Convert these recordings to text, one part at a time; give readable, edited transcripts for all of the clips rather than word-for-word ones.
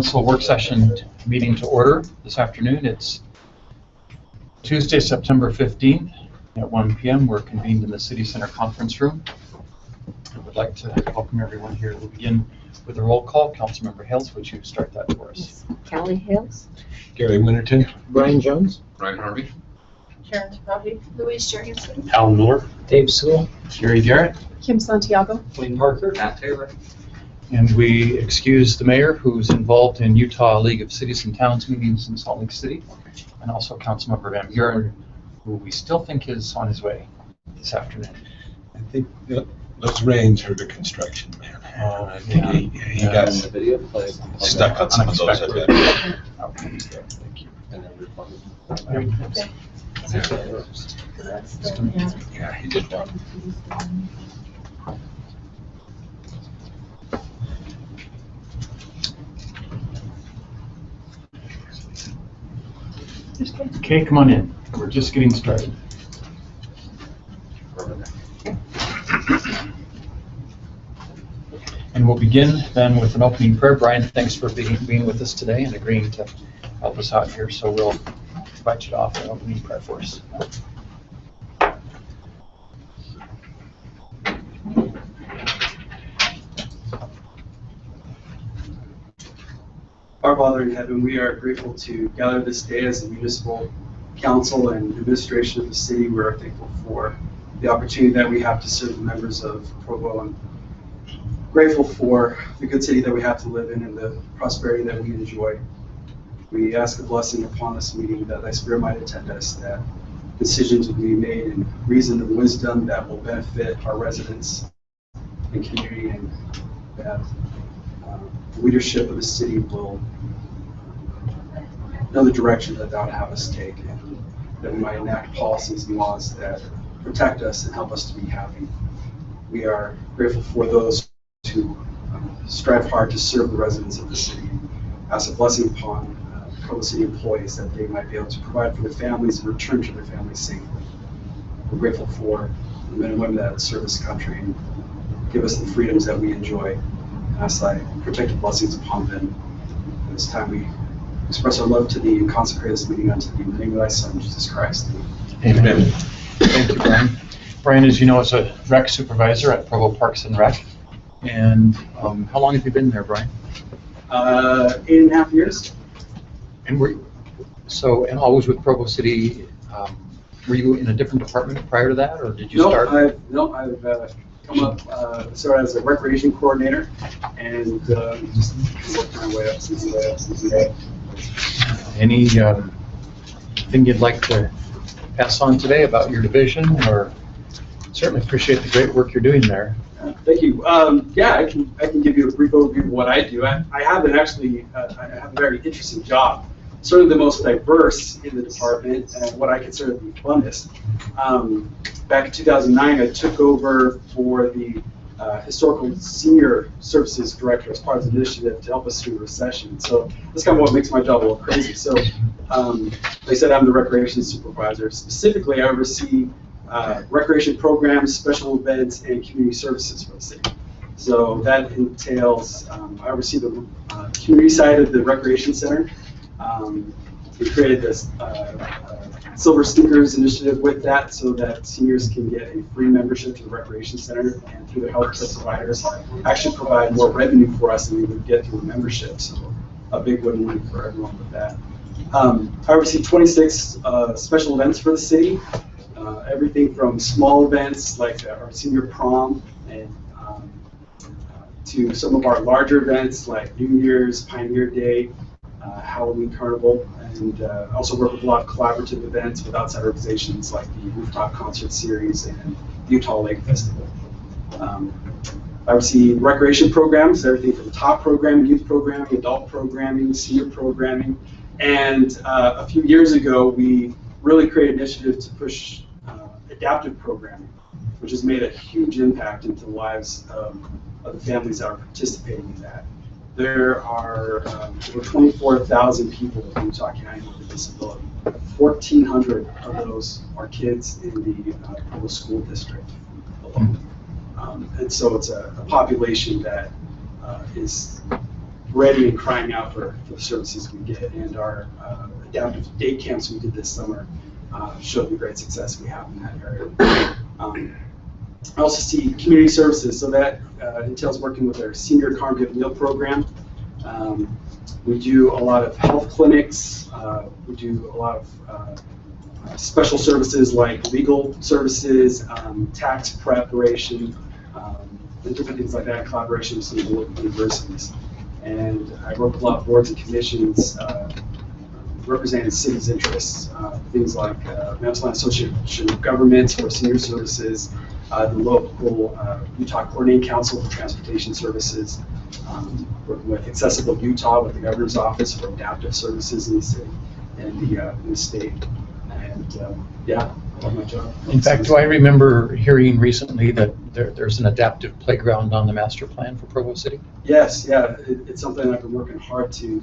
Council work session meeting to order this afternoon. It's Tuesday, September 15th at 1 p.m. We're convened in the City Center Conference Room. I would like to welcome everyone here. We'll begin with a roll call. Councilmember Hales, would you start that for us? Callie Hales. Gary Winterton. Brian Jones. Ryan Harvey. Karen Tabavi. Louise Jorgensen. Alan Miller. Dave Sewell. Gary Garrett. Kim Santiago. Wayne Parker. Matt Taylor. And we excuse the mayor, who's involved in Utah League of Cities and Towns meetings in Salt Lake City, and also Councilmember Van Buren, who we still think is on his way this afternoon. I think those rains hurt the construction, man. I think he got the video stuck on some of those. Okay, thank you. Yeah, he did that. Okay, come on in. We're just getting started. And we'll begin then with an opening prayer. Brian, thanks for being with us today and agreeing to help us out here. So we'll invite you to offer an opening prayer for us. Our Father in heaven, we are grateful to gather this day as a municipal council and administration of the city. We are thankful for the opportunity that we have to serve the members of Provo, and grateful for the good city that we have to live in and the prosperity that we enjoy. We ask a blessing upon this meeting, that thy spirit might attend us, that decisions will be made in reason and wisdom that will benefit our residents and community, and that the leadership of the city will know the direction that thou would have us take, and that we might enact policies and laws that protect us and help us to be happy. We are grateful for those who strive hard to serve the residents of the city. Ask a blessing upon Provo City employees, that they might be able to provide for their families and return to their families safely. We're grateful for the men and women that serve this country and give us the freedoms that we enjoy. Ask thy protective blessings upon them. At this time we express our love to thee and consecrate this meeting unto thee. In the name of thy Son, Jesus Christ. Amen. Thank you, Brian. Brian, as you know, is a rec supervisor at Provo Parks and Rec. And how long have you been there, Brian? 8.5 years. And and always with Provo City. Were you in a different department prior to that, or did you start? I've come up, started as a recreation coordinator, and just worked my way up since then. Any thing you'd like to pass on today about your division, or certainly appreciate the great work you're doing there. Thank you. Yeah, I can give you a brief overview of what I do. I have I have a very interesting job, sort of the most diverse in the department, and what I consider the funnest. Back in 2009, I took over for the Historical Senior Services Director as part of the initiative to help us through the recession. So that's kind of what makes my job a little crazy. So like I said, I'm the recreation supervisor. Specifically, I oversee recreation programs, special events, and community services for the city. So that entails, I oversee the community side of the recreation center. We created this Silver Sneakers initiative with that, so that seniors can get a free membership to the recreation center, and through their healthcare providers actually provide more revenue for us than we would get through a membership. So a big win-win for everyone with that. I oversee 26 special events for the city. Everything from small events like our senior prom, and to some of our larger events like New Year's, Pioneer Day, Halloween Carnival, and also work with a lot of collaborative events with outside organizations like the Rooftop Concerts series and Utah Lake Festival. I oversee recreation programs, everything from top programming, youth programming, adult programming, senior programming, and a few years ago we really created an initiative to push adaptive programming, which has made a huge impact into the lives of the families that are participating in that. There are over 24,000 people in Utah County with a disability. 1,400 of those are kids in the Provo School District alone. And so it's a population that is ready and crying out for the services we get. And our adaptive day camps we did this summer showed the great success we have in that area. I also see community services, so that entails working with our senior congregate meal program. We do a lot of health clinics. We do a lot of special services like legal services, tax preparation, and different things like that, collaboration with some of the local universities. And I work with a lot of boards and commissions representing the city's interests, things like Mental and Association of Governments for Senior Services, the local Utah Coordinating Council for Transportation Services, working with Accessible Utah with the Governor's Office for Adaptive Services in the city and the state. And yeah, I love my job. In fact, do I remember hearing recently that there's an adaptive playground on the master plan for Provo City? Yes, yeah, it's something I've been working hard to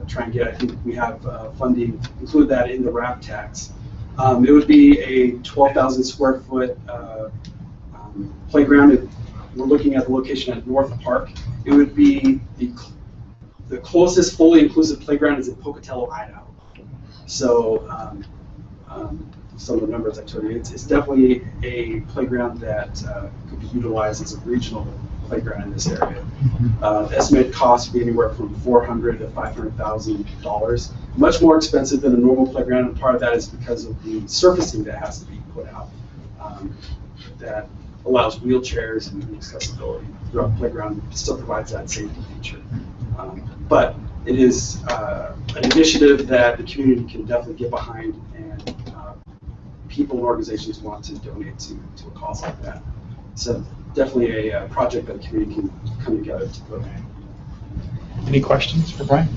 try and get. I think we have funding, include that in the RAP tax. It would be a 12,000 square foot playground. We're looking at the location at North Park. It would be the closest fully inclusive playground is in Pocatello, Idaho. So some of the numbers I told you, it's definitely a playground that could be utilized as a regional playground in this area. The estimated cost would be anywhere from $400,000 to $500,000. Much more expensive than a normal playground, and part of that is because of the surfacing that has to be put out that allows wheelchairs and accessibility throughout the playground. It still provides that safety feature. But it is an initiative that the community can definitely get behind, and people and organizations want to donate to a cause like that. So definitely a project that the community can come together to put. Any questions for Brian?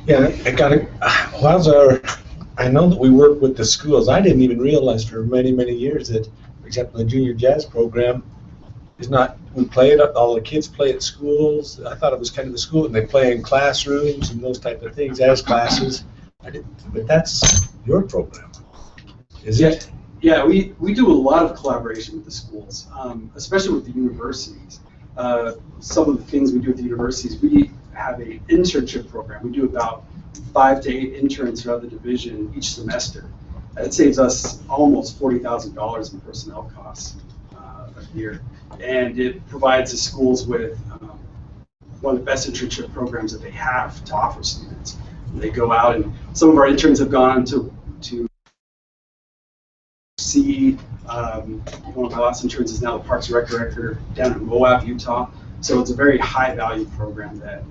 Yeah, I got it. I know that we work with the schools. I didn't even realize for many, many years that, for example, the junior jazz program is not, we play it, all the kids play at schools. I thought it was kind of the school, and they play in classrooms and those type of things as classes. But that's your program, is it? Yeah, we do a lot of collaboration with the schools, especially with the universities. Some of the things we do with the universities, we have an internship program. We do about 5 to 8 interns throughout the division each semester. It saves us almost $40,000 in personnel costs a year. And it provides the schools with one of the best internship programs that they have to offer students. And they go out, and some of our interns have gone to see, one of my last interns is now the Parks Rec Director down in Moab, Utah. So it's a very high value program that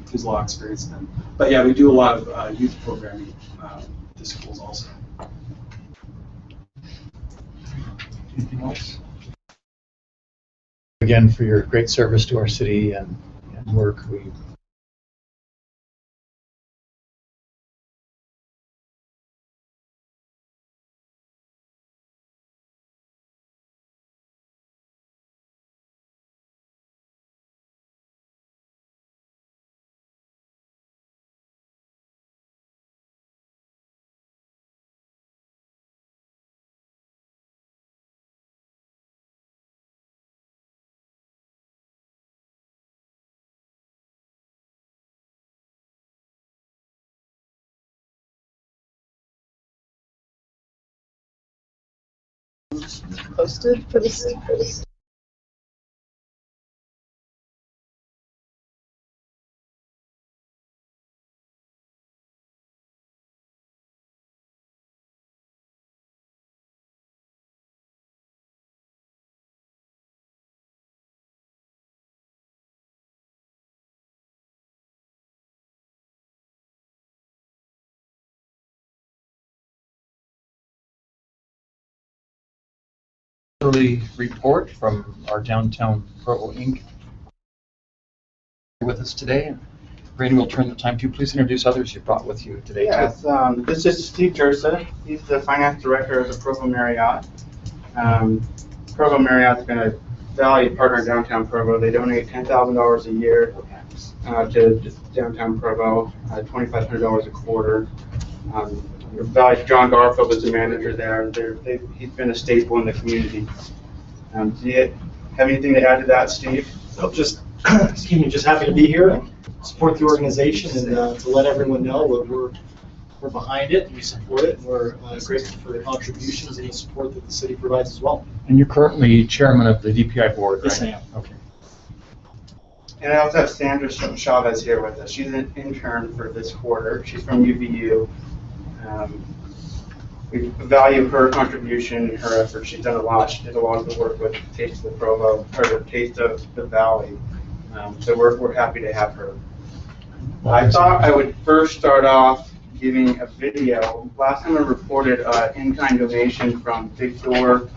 gives a lot of experience to them. But yeah, we do a lot of youth programming with the schools also. Anything else? Again, for your great service to our city and work. We Posted for this. report from our downtown Provo Inc. with us today. Brady will turn the time to you. Please introduce others you brought with you today. Yes, this is Steve Jersa. He's the finance director of the Provo Marriott. Provo Marriott's been a valued partner in downtown Provo. They donate $10,000 a year to downtown Provo, $2,500 a quarter. Valued John Garfield is the manager there. He's been a staple in the community. Do you have anything to add to that, Steve? No, just excuse me, just happy to be here and support the organization and to let everyone know that we're behind it, we support it, and we're grateful for the contributions and the support that the city provides as well. And you're currently chairman of the DPI board, right? Yes, I am. Okay. And I also have Sandra Chavez here with us. She's an intern for this quarter. She's from UVU. We value her contribution, her effort. She's done a lot. She did a lot of the work with Taste of the Provo, or the Taste of the Valley. So we're happy to have her. I thought I would first start off giving a video. Last time I reported in-kind donation from Big Door,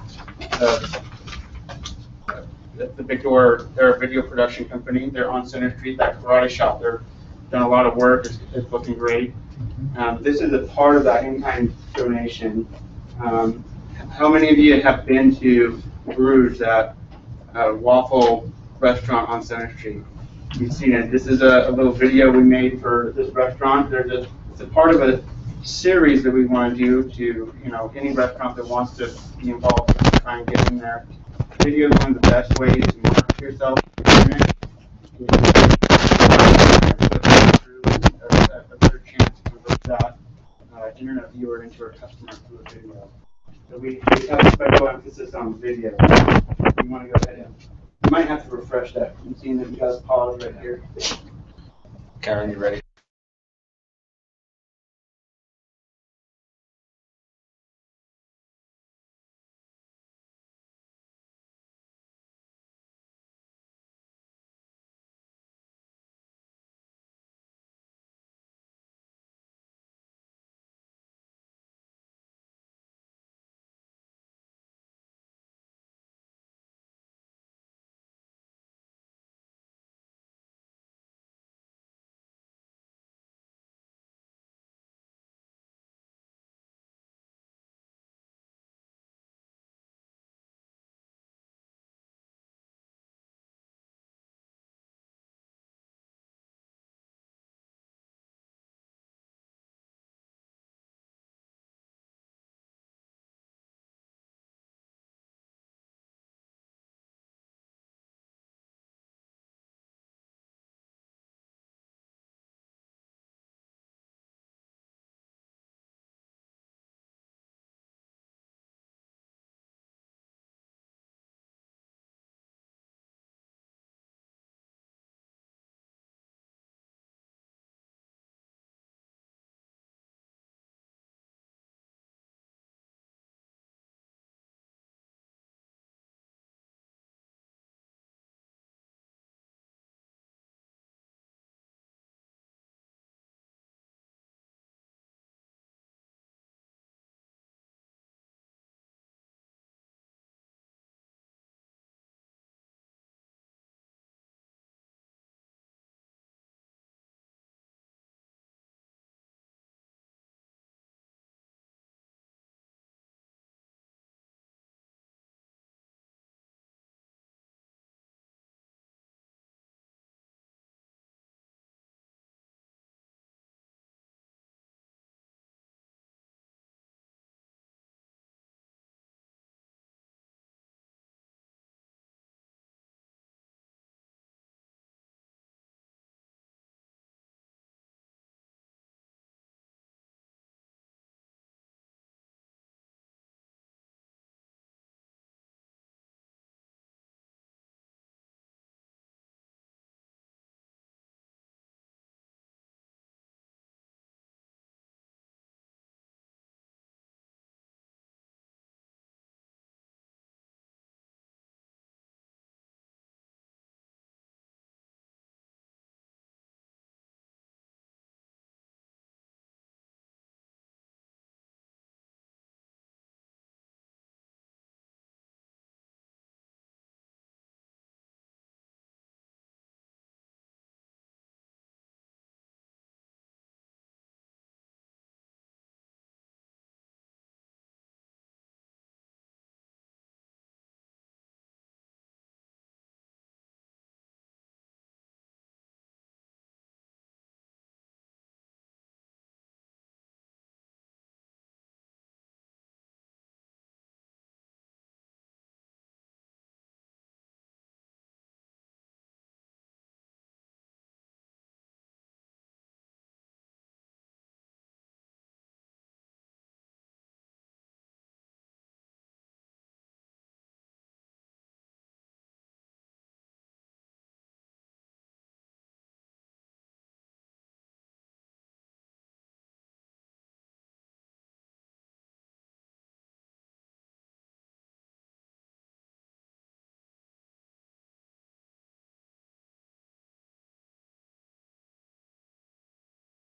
the Big Door, they're a video production company. They're on Center Street, that karate shop. They're done a lot of work. It's looking great. This is a part of that in-kind donation. How many of you have been to Bruges, that waffle restaurant on Center Street? You've seen it. This is a little video we made for this restaurant. It's a part of a series that we want to do to, any restaurant that wants to be involved, try and get in there. Video is one of the best ways to market yourself. A better chance to convert that internet viewer into a customer through a video. So we have a special emphasis on video. You want to go ahead and you might have to refresh that. I'm seeing that you guys pause right here. Karen, you ready?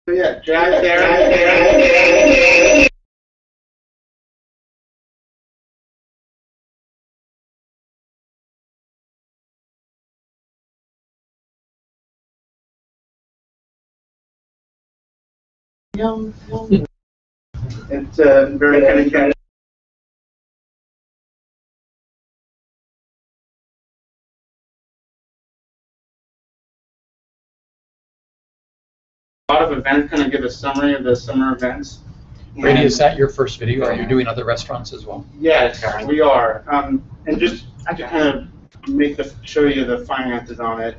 So yeah, Jack there. It's very kind of catchy. A lot of events kind of give a summary of the summer events. Brady, is that your first video? Are you doing other restaurants as well? Yes, we are. And just to kind of show you the finances on it,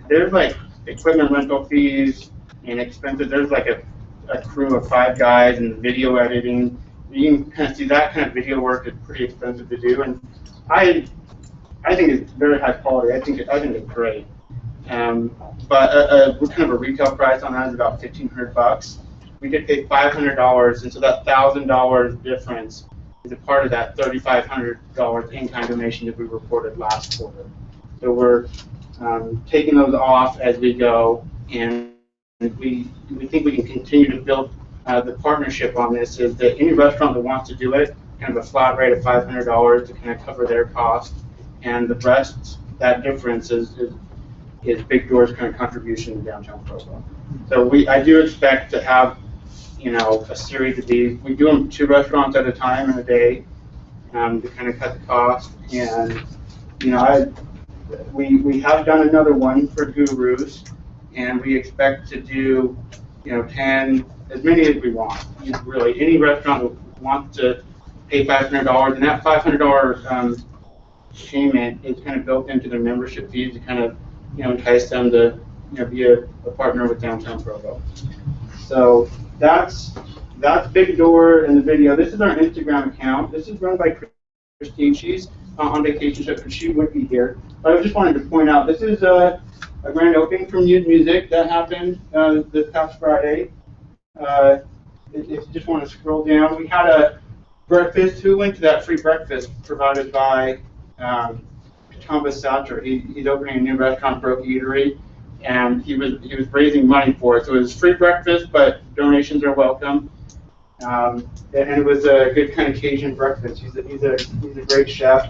there's like equipment rental fees and expenses. There's like a crew of 5 guys and video editing. You can kind of see that kind of video work is pretty expensive to do, and I think it's very high quality. I think it's great. But kind of a retail price on that is about $1,500. We did pay $500, and so that $1,000 difference is a part of that $3,500 in-kind donation that we reported last quarter. So we're taking those off as we go, and we think we can continue to build the partnership on this. Is that any restaurant that wants to do it, kind of a flat rate of $500 to kind of cover their cost, and the rest, that difference is Big Door's kind of contribution to downtown Provo. So I do expect to have, a series of these. We do them 2 restaurants at a time in a day to kind of cut the cost. And we have done another one for Gurus, and we expect to do 10, as many as we want. Really, any restaurant that wants to pay $500, and that $500 payment is kind of built into their membership fees to kind of entice them to be a partner with Downtown Provo. So that's Big Door in the video. This is our Instagram account. This is run by Christine. She's on vacation, so she would be here. But I just wanted to point out, this is a grand opening for Muse Music that happened this past Friday. If you just want to scroll down, we had a breakfast. Who went to that free breakfast provided by Thomas Satcher? He's opening a new restaurant, Broke Eatery, and he was raising money for it. So it was free breakfast, but donations are welcome. And it was a good kind of Cajun breakfast. He's a great chef.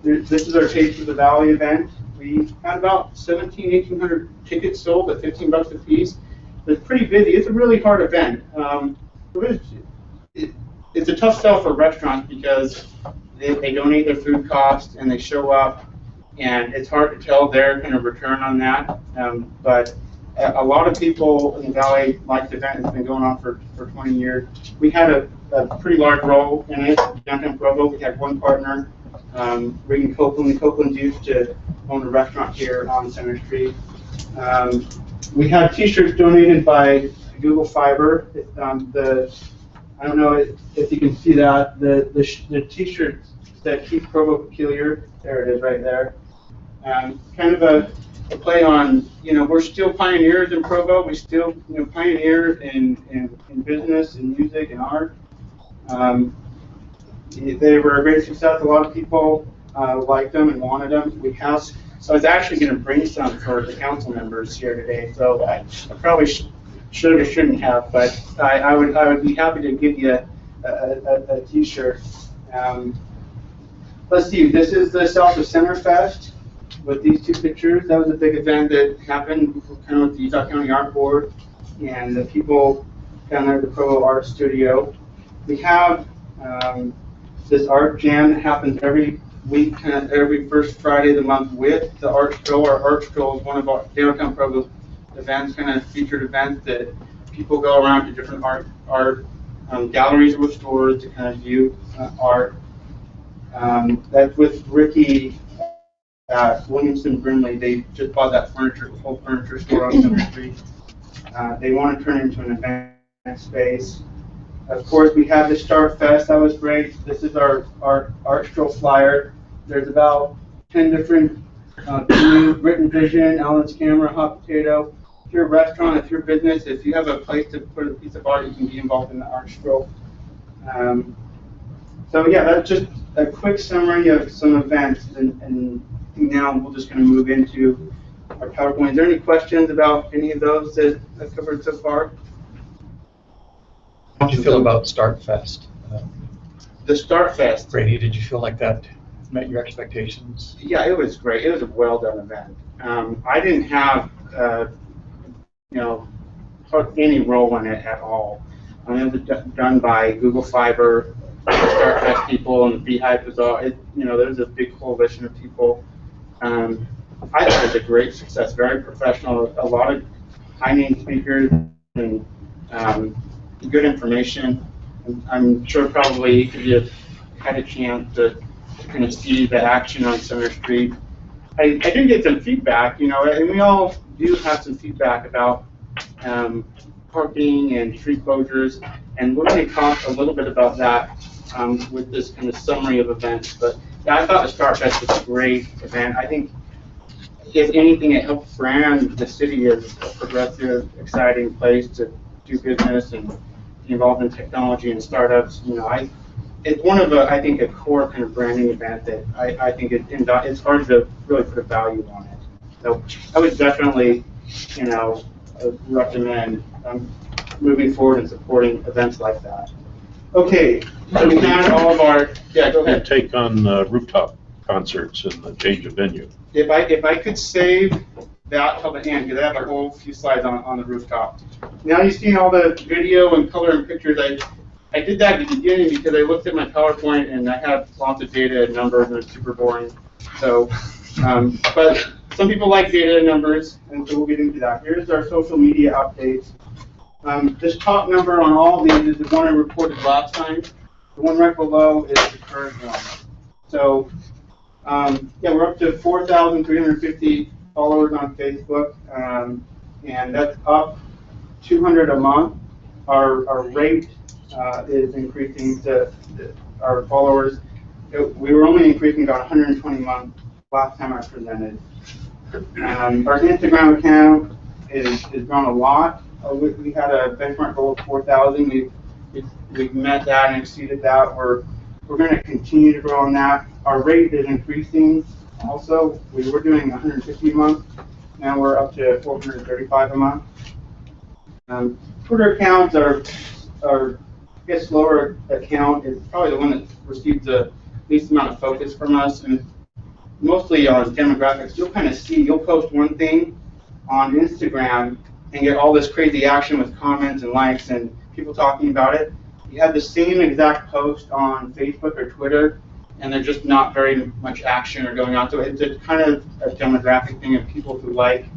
This is our Taste of the Valley event. We had about 1,800 tickets sold at $15 a piece. It's pretty busy. It's a really hard event. It's a tough sell for restaurants because they donate their food costs and they show up, and it's hard to tell their kind of return on that. But a lot of people in the Valley like the event. It's been going on for 20 years. We had a pretty large role in it. Downtown Provo, we had one partner, Regan Copeland. The Copelands used to own a restaurant here on Center Street. We had T-shirts donated by Google Fiber. I don't know if you can see that. The T-shirts that keep Provo peculiar. There it is, right there. Kind of a play on, we're still pioneers in Provo. We still, pioneer in business and music and art. They were a great success. A lot of people liked them and wanted them. So I was actually going to bring some for the council members here today. So I probably should or shouldn't have, but I would be happy to give you a T-shirt. Let's see. This is the South of Center Fest with these 2 pictures. That was a big event that happened kind of with the Utah County Art Board and the people down there at the Provo Art Studio. We have this art jam that happens every week, kind of every first Friday of the month with the Art Stroll. Our Art Stroll is one of our Downtown Provo events, kind of featured events that people go around to different art galleries or stores to kind of view art. That's with Ricky Williamson Brimley. They just bought that whole furniture store on Center Street. They want to turn it into an event space. Of course, we have the Star Fest. That was great. This is our Art Stroll flyer. There's about 10 different venues: Written Vision, Alan's Camera, Hot Potato. If you're a restaurant, if you're a business, if you have a place to put a piece of art, you can be involved in the Art Stroll. So yeah, that's just a quick summary of some events, and now we're just going to move into our PowerPoint. Is there any questions about any of those that I've covered so far? How did you feel about Start Fest? The Start Fest. Brady, did you feel like that met your expectations? Yeah, it was great. It was a well-done event. I didn't have, any role in it at all. It was done by Google Fiber, Start Fest people, and the Beehive Bazaar. There was a big coalition of people. I thought it was a great success, very professional, a lot of high-name speakers, and good information. I'm sure probably if you had a chance to kind of see the action on Center Street. I did get some feedback, and we all do have some feedback about parking and street closures, and we're going to talk a little bit about that with this kind of summary of events. But yeah, I thought the Start Fest was a great event. I think, if anything, it helped brand the city as a progressive, exciting place to do business and be involved in technology and startups. It's one of I think a core kind of branding event that I think it's hard to really put a value on it. So I would definitely, recommend moving forward and supporting events like that. Okay, so we had all of our, yeah, go ahead. Take on Rooftop Concerts and the change of venue. If I could save that till the end, because I have a whole few slides on the rooftop. Now you've seen all the video and color and pictures. I did that at the beginning because I looked at my PowerPoint and I had lots of data and numbers and it's super boring. So, but some people like data and numbers, and so we'll get into that. Here's our social media updates. This top number on all these is the one I reported last time. The one right below is the current one. So, yeah, we're up to 4,350 followers on Facebook, and that's up 200 a month. Our rate is increasing to our followers. We were only increasing about 120 a month last time I presented. Our Instagram account is grown a lot. We had a benchmark goal of 4,000. We've met that and exceeded that. We're going to continue to grow on that. Our rate is increasing also. We were doing 150 a month. Now we're up to 435 a month. Twitter accounts are I guess slower account is probably the one that receives the least amount of focus from us, and mostly on demographics. You'll post one thing on Instagram and get all this crazy action with comments and likes and people talking about it. You have the same exact post on Facebook or Twitter, and there's just not very much action or going on. So it's a kind of a demographic thing of people who like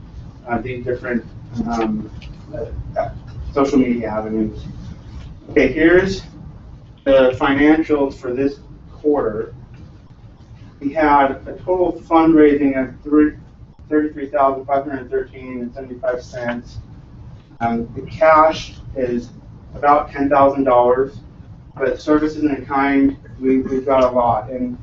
these different social media avenues. Okay, here's the financials for this quarter. We had a total fundraising of $33,513.75. The cash is about $10,000, but services in kind, we've got a lot. And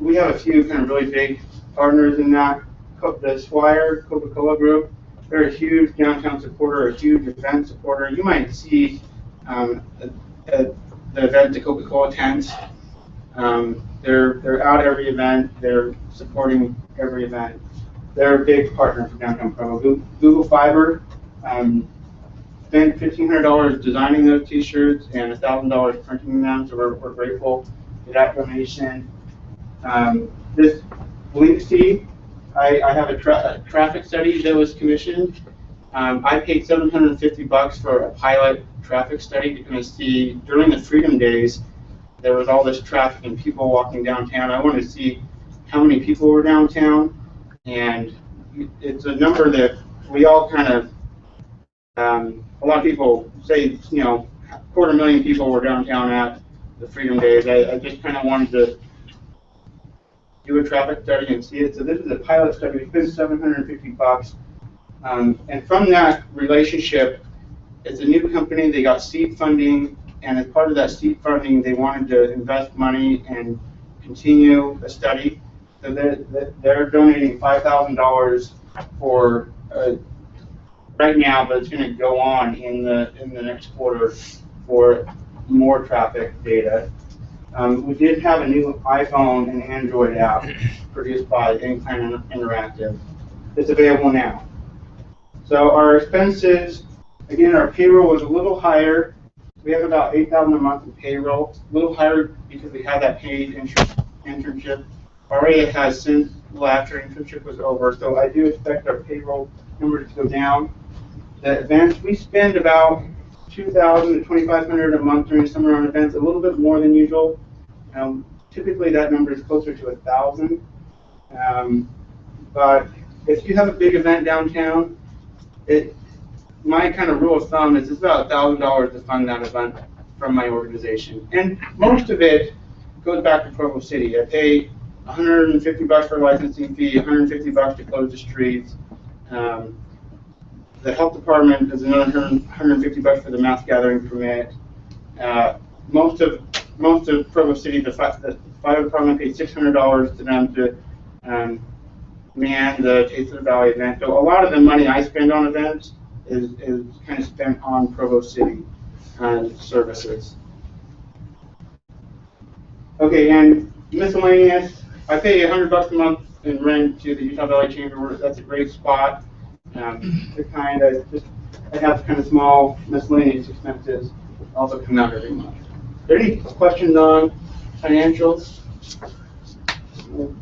we have a few kind of really big partners in that. The Swire Coca-Cola Group, they're a huge downtown supporter, a huge event supporter. You might see the event the Coca-Cola tents. They're out every event. They're supporting every event. They're a big partner for downtown Provo. Google Fiber spent $1,500 designing those T-shirts and $1,000 printing them. So we're grateful for that donation. This Blinksy, I have a traffic study that was commissioned. I paid $750 for a pilot traffic study to kind of see during the Freedom Days. There was all this traffic and people walking downtown. I wanted to see how many people were downtown, and it's a number that we all kind of. A lot of people say, 250,000 people were downtown at the Freedom Days. I just kind of wanted to do a traffic study and see it. So this is a pilot study. We spent $750. And from that relationship, it's a new company. They got seed funding, and as part of that seed funding, they wanted to invest money and continue a study. So they're donating $5,000 for right now, but it's going to go on in the next quarter for more traffic data. We did have a new iPhone and Android app produced by Incline Interactive. It's available now. So our expenses, again, our payroll was a little higher We have about 8,000 a month in payroll, a little higher because we have that paid internship. Already it has since after internship was over, so I do expect our payroll number to go down. The events, we spend about 2,000 to 2,500 a month during summer on events, a little bit more than usual. Typically that number is closer to 1,000. But if you have a big event downtown, my kind of rule of thumb is it's about $1,000 to fund that event from my organization. And most of it goes back to Provo City. I pay $150 for a licensing fee, $150 to close the streets. The health department is another $150 for the mass gathering permit. Most of Provo City, the fire department pays $600 to them to man the Taste of the Valley event. So a lot of the money I spend on events is kind of spent on Provo City services. Okay, and miscellaneous, I pay $100 a month in rent to the Utah Valley Chamber. That's a great spot. I have kind of small miscellaneous expenses also come out every month. Are there any questions on financials? We'll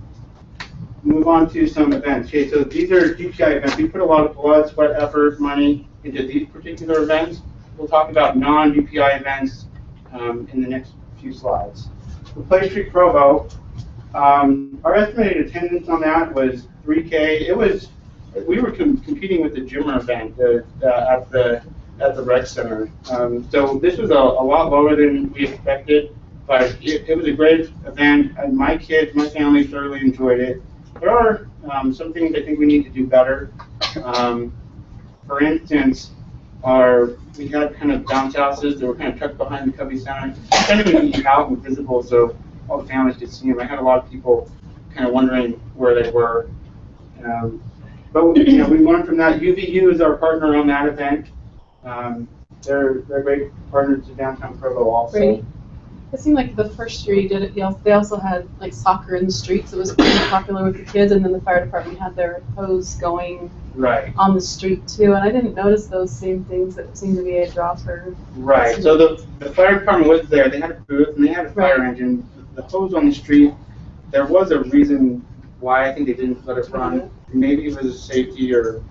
move on to some events. Okay, so these are DPI events. We put a lot of blood, sweat, effort, money into these particular events. We'll talk about non-DPI events in the next few slides. The Play Street Provo, our estimated attendance on that was 3K. We were competing with the Jimmer event at the rec center. So this was a lot lower than we expected, but it was a great event. And my kids, my family thoroughly enjoyed it. There are some things I think we need to do better. For instance, we had kind of bounce houses that were kind of tucked behind the Cubby Center. Kind of be out and visible so all the families could see them. I had a lot of people kind of wondering where they were. But we learned from that. UVU is our partner on that event. They're great partners to Downtown Provo also. Right. It seemed like the first year you did it, they also had like soccer in the streets. It was pretty popular with the kids, and then the fire department had their hose going on the street too. And I didn't notice those same things that seemed to be a draw for. Right. So the fire department was there. They had a booth and they had a fire engine. The hose on the street. There was a reason why I think they didn't let it run. Maybe it was a safety or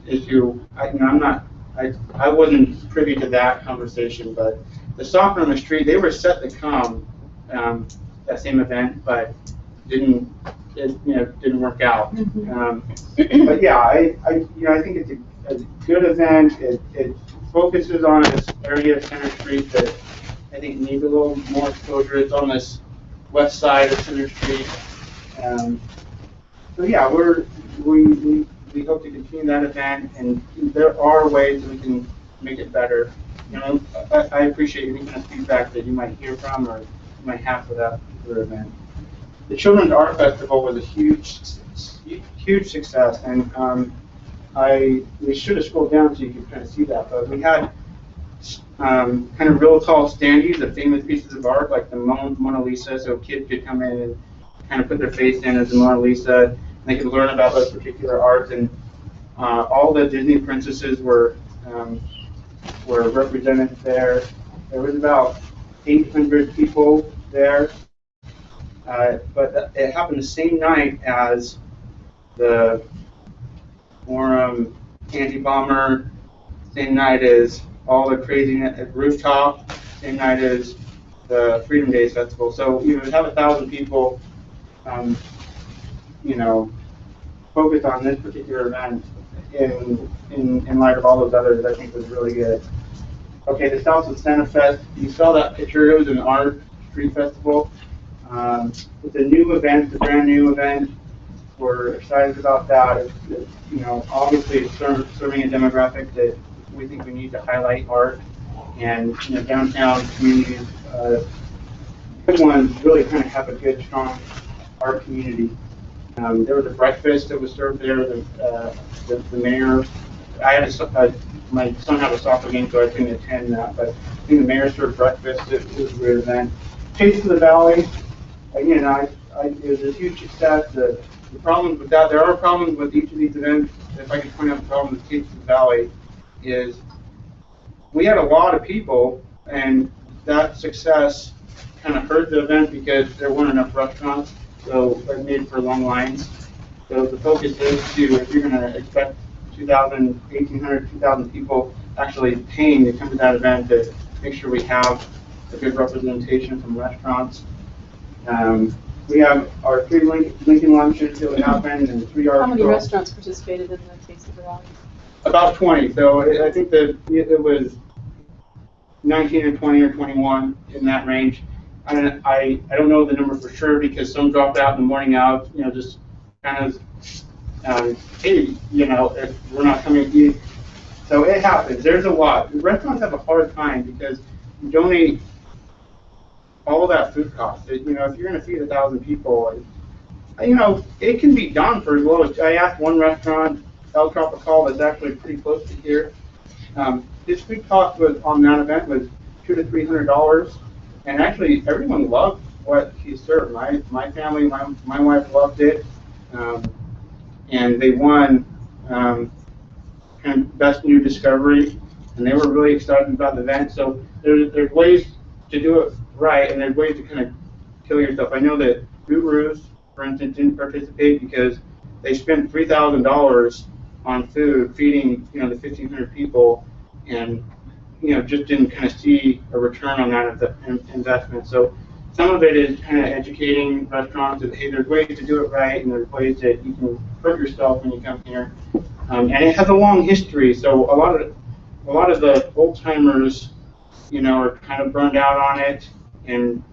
issue. I wasn't privy to that conversation, but the soccer on the street, they were set to come that same event, but didn't work out. But yeah, I think it's a good event. It focuses on this area of Center Street that I think needs a little more exposure. It's on this west side of Center Street. So yeah, we hope to continue that event, and there are ways that we can make it better. I appreciate any kind of feedback that you might hear from or you might have for that particular event. The Children's Art Festival was a huge success, and we should have scrolled down so you could kind of see that, but we had kind of real tall standees of famous pieces of art like the Mona Lisa, so kids could come in and kind of put their face in as the Mona Lisa, and they could learn about those particular arts. And all the Disney princesses were represented there. There was about 800 people there, but it happened the same night as the Orem anti-bomber, same night as all the craziness at Rooftop, same night as the Freedom Days Festival. So to have 1,000 people, focused on this particular event in light of all those others, I think was really good. Okay, the South of Santa Fest, you saw that picture, it was an art street festival. It's a new event, a brand new event. We're excited about that. Obviously it's serving a demographic that we think we need to highlight art, and downtown communities, good ones really kind of have a good, strong art community. There was a breakfast that was served there. The mayor, my son had a soccer game, so I couldn't attend that, but I think the mayor served breakfast. It was a great event. Taste of the Valley, again, it was a huge success. The problems with that, there are problems with each of these events. If I could point out the problem with Taste of the Valley is we had a lot of people and that success kind of hurt the event because there weren't enough restaurants, so it made for long lines. So the focus is to, if you're going to expect 2,000, 1,800, 2,000 people actually paying to come to that event, to make sure we have a good representation from restaurants. We have our 3 Lincoln lunches that happened and 3 hours. How many restaurants participated in the Taste of the Valley? About 20. So I think that it was 19 or 20 or 21 in that range. I don't know the number for sure because some dropped out in the morning out, just kind of, hey, if we're not coming to eat. So it happens. There's a lot. The restaurants have a hard time because you donate all that food costs. If you're going to feed 1,000 people, it can be done for as low as, I asked one restaurant, El Tropical, that's actually pretty close to here. His food cost was on that event was $200 to $300, and actually everyone loved what he served. My family, my wife loved it, and they won kind of best new discovery, and they were really excited about the event. So there's ways to do it right, and there's ways to kind of kill yourself. I know that Gurus, for instance, didn't participate because they spent $3,000 on food feeding the 1,500 people, and just didn't kind of see a return on that investment. So some of it is kind of educating restaurants that, hey, there's ways to do it right, and there's ways that you can hurt yourself when you come here. And it has a long history, so a lot of the old timers, are kind of burned out on it, and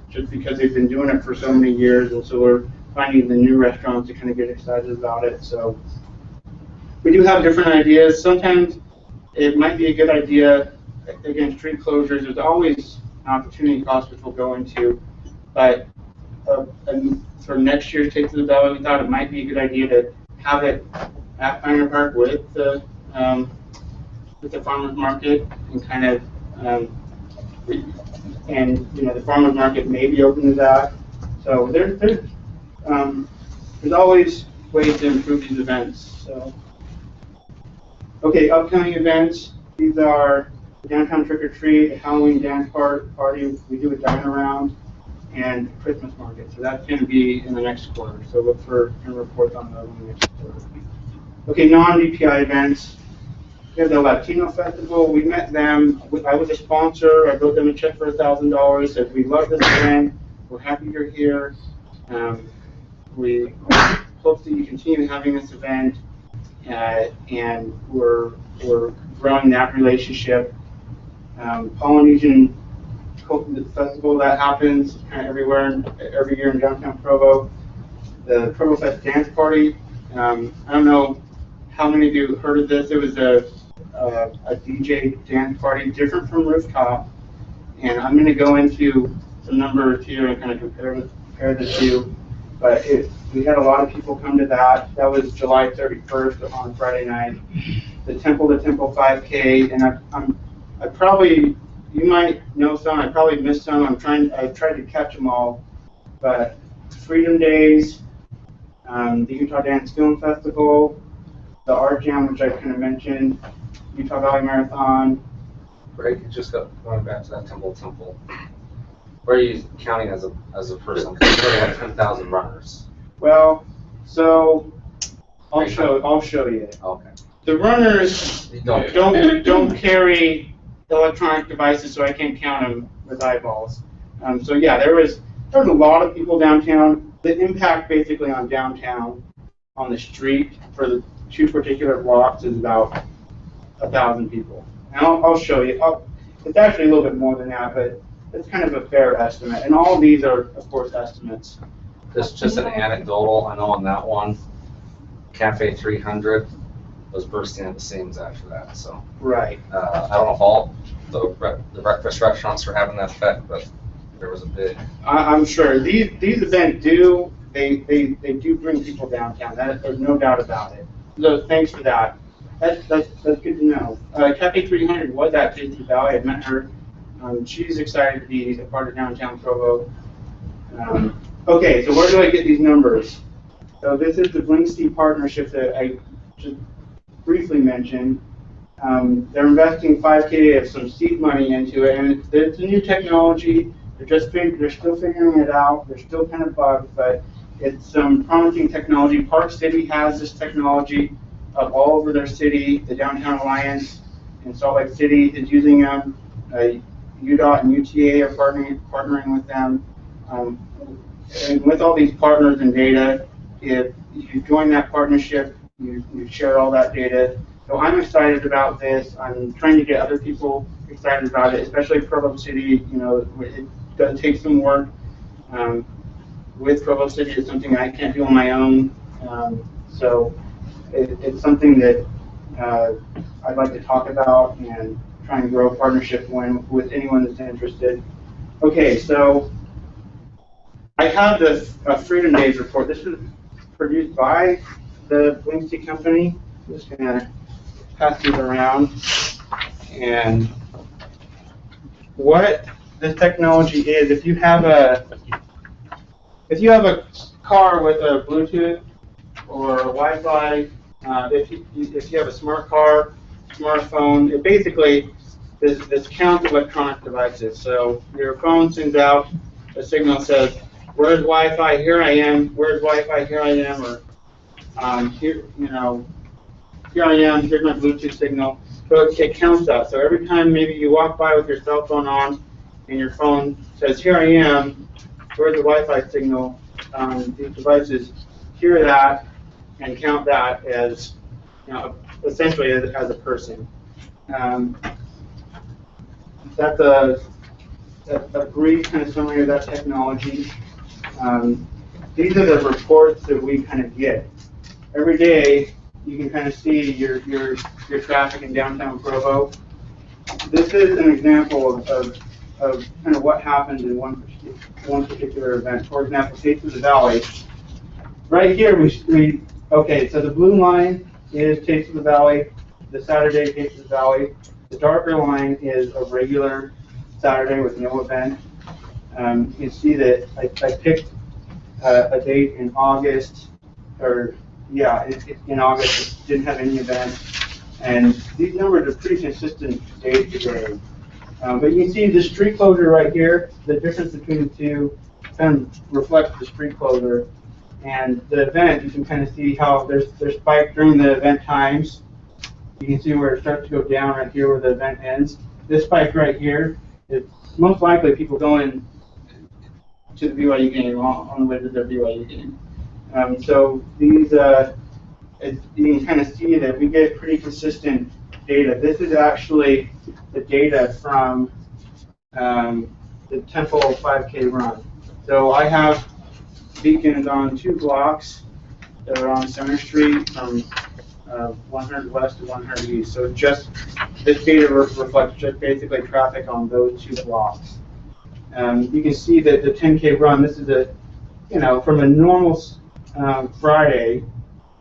just because they've been doing it for so many years, and so we're finding the new restaurants to kind of get excited about it. So we do have different ideas. Sometimes it might be a good idea against street closures. There's always an opportunity cost, which we'll go into, but for next year's Taste of the Valley, we thought it might be a good idea to have it at Pioneer Park with the farmers market, and kind of the farmers market may be open to that. So there's always ways to improve these events. So okay, upcoming events. These are downtown trick or treat, a Halloween dance party. We do a dine around, and Christmas market. So that's going to be in the next quarter. So look for reports on those in the next quarter. Okay, non-DPI events. We have the Latino Festival. We met them. I was a sponsor. I wrote them a check for $1,000. Said we love this event. We're happy you're here. We hope that you continue having this event, and we're growing that relationship. Polynesian Festival that happens kind of everywhere, every year in downtown Provo. The Provo Fest Dance Party. I don't know how many of you heard of this. It was a DJ dance party, different from Rooftop, and I'm going to go into some numbers here and kind of compare the two. But we had a lot of people come to that. That was July 31st on Friday night. The Temple to Temple 5K, and I probably, you might know some. I probably missed some. I tried to catch them all. But Freedom Days, the Utah Dance Film Festival, the Art Jam, which I kind of mentioned, Utah Valley Marathon. Right, you just got going back to that Temple. Where are you counting as a person? Because you already have 10,000 runners. Well, so I'll show you. Okay. The runners don't carry electronic devices, so I can't count them with eyeballs. So yeah, there was a lot of people downtown. The impact basically on downtown, on the street for the 2 particular blocks is about 1,000 people. And I'll show you. It's actually a little bit more than that, but it's kind of a fair estimate. And all of these are, of course, estimates. This is just an anecdotal. I know on that one, Cafe 300 was bursting at the seams after that. So right. I don't know if all the breakfast restaurants are having that effect, but there was a big. I'm sure these events do bring people downtown. There's no doubt about it. So thanks for that. That's good to know. Cafe 300 was at Taste of the Valley. I met her. She's excited to be a part of downtown Provo. Okay, so where do I get these numbers? So this is the Blinkstein partnership that I just briefly mentioned. They're investing 5K of some seed money into it, and it's a new technology. They're still figuring it out. They're still kind of bugged, but it's some promising technology. Park City has this technology all over their city. The Downtown Alliance in Salt Lake City is using them. UDOT and UTA are partnering with them. And with all these partners and data, if you join that partnership, you share all that data. So I'm excited about this. I'm trying to get other people excited about it, especially Provo City. You know, it does take some work. With Provo City, it's something I can't do on my own. So it's something that I'd like to talk about and try and grow a partnership with anyone that's interested. Okay, so I have the Freedom Days report. This is produced by the Linksy company. I'm just gonna pass these around. And what this technology is, if you have a car with a Bluetooth or Wi-Fi, if you have a smart car, smartphone, it basically this counts electronic devices. So your phone sends out a signal that says, "Where's Wi-Fi? Here I am. Where's Wi-Fi? Here I am." Or here, here I am. Here's my Bluetooth signal. So it counts that. So every time maybe you walk by with your cell phone on, and your phone says, "Here I am. Where's the Wi-Fi signal?" These devices hear that and count that as, essentially as a person. That's a brief kind of summary of that technology. These are the reports that we kind of get. Every day, you can kind of see your traffic in downtown Provo. This is an example of kind of what happened in one particular event. For example, Taste of the Valley. Right here, okay, so the blue line is Taste of the Valley, the Saturday Taste of the Valley. The darker line is a regular Saturday with no event. You see that I picked a date in August, in August, it didn't have any event. And these numbers are pretty consistent day to day. But you can see the street closure right here, the difference between the two kind of reflects the street closure. And the event, you can kind of see how there's spike during the event times. You can see where it starts to go down right here where the event ends. This spike right here is most likely people going to the BYU game on the way to their BYU game. So these, you can kind of see that we get pretty consistent data. This is actually the data from the Temple 5K run. So I have beacons on 2 blocks that are on Center Street from 100 West to 100 East. So just this data reflects just basically traffic on those 2 blocks. You can see that the 10K run, this is from a normal Friday,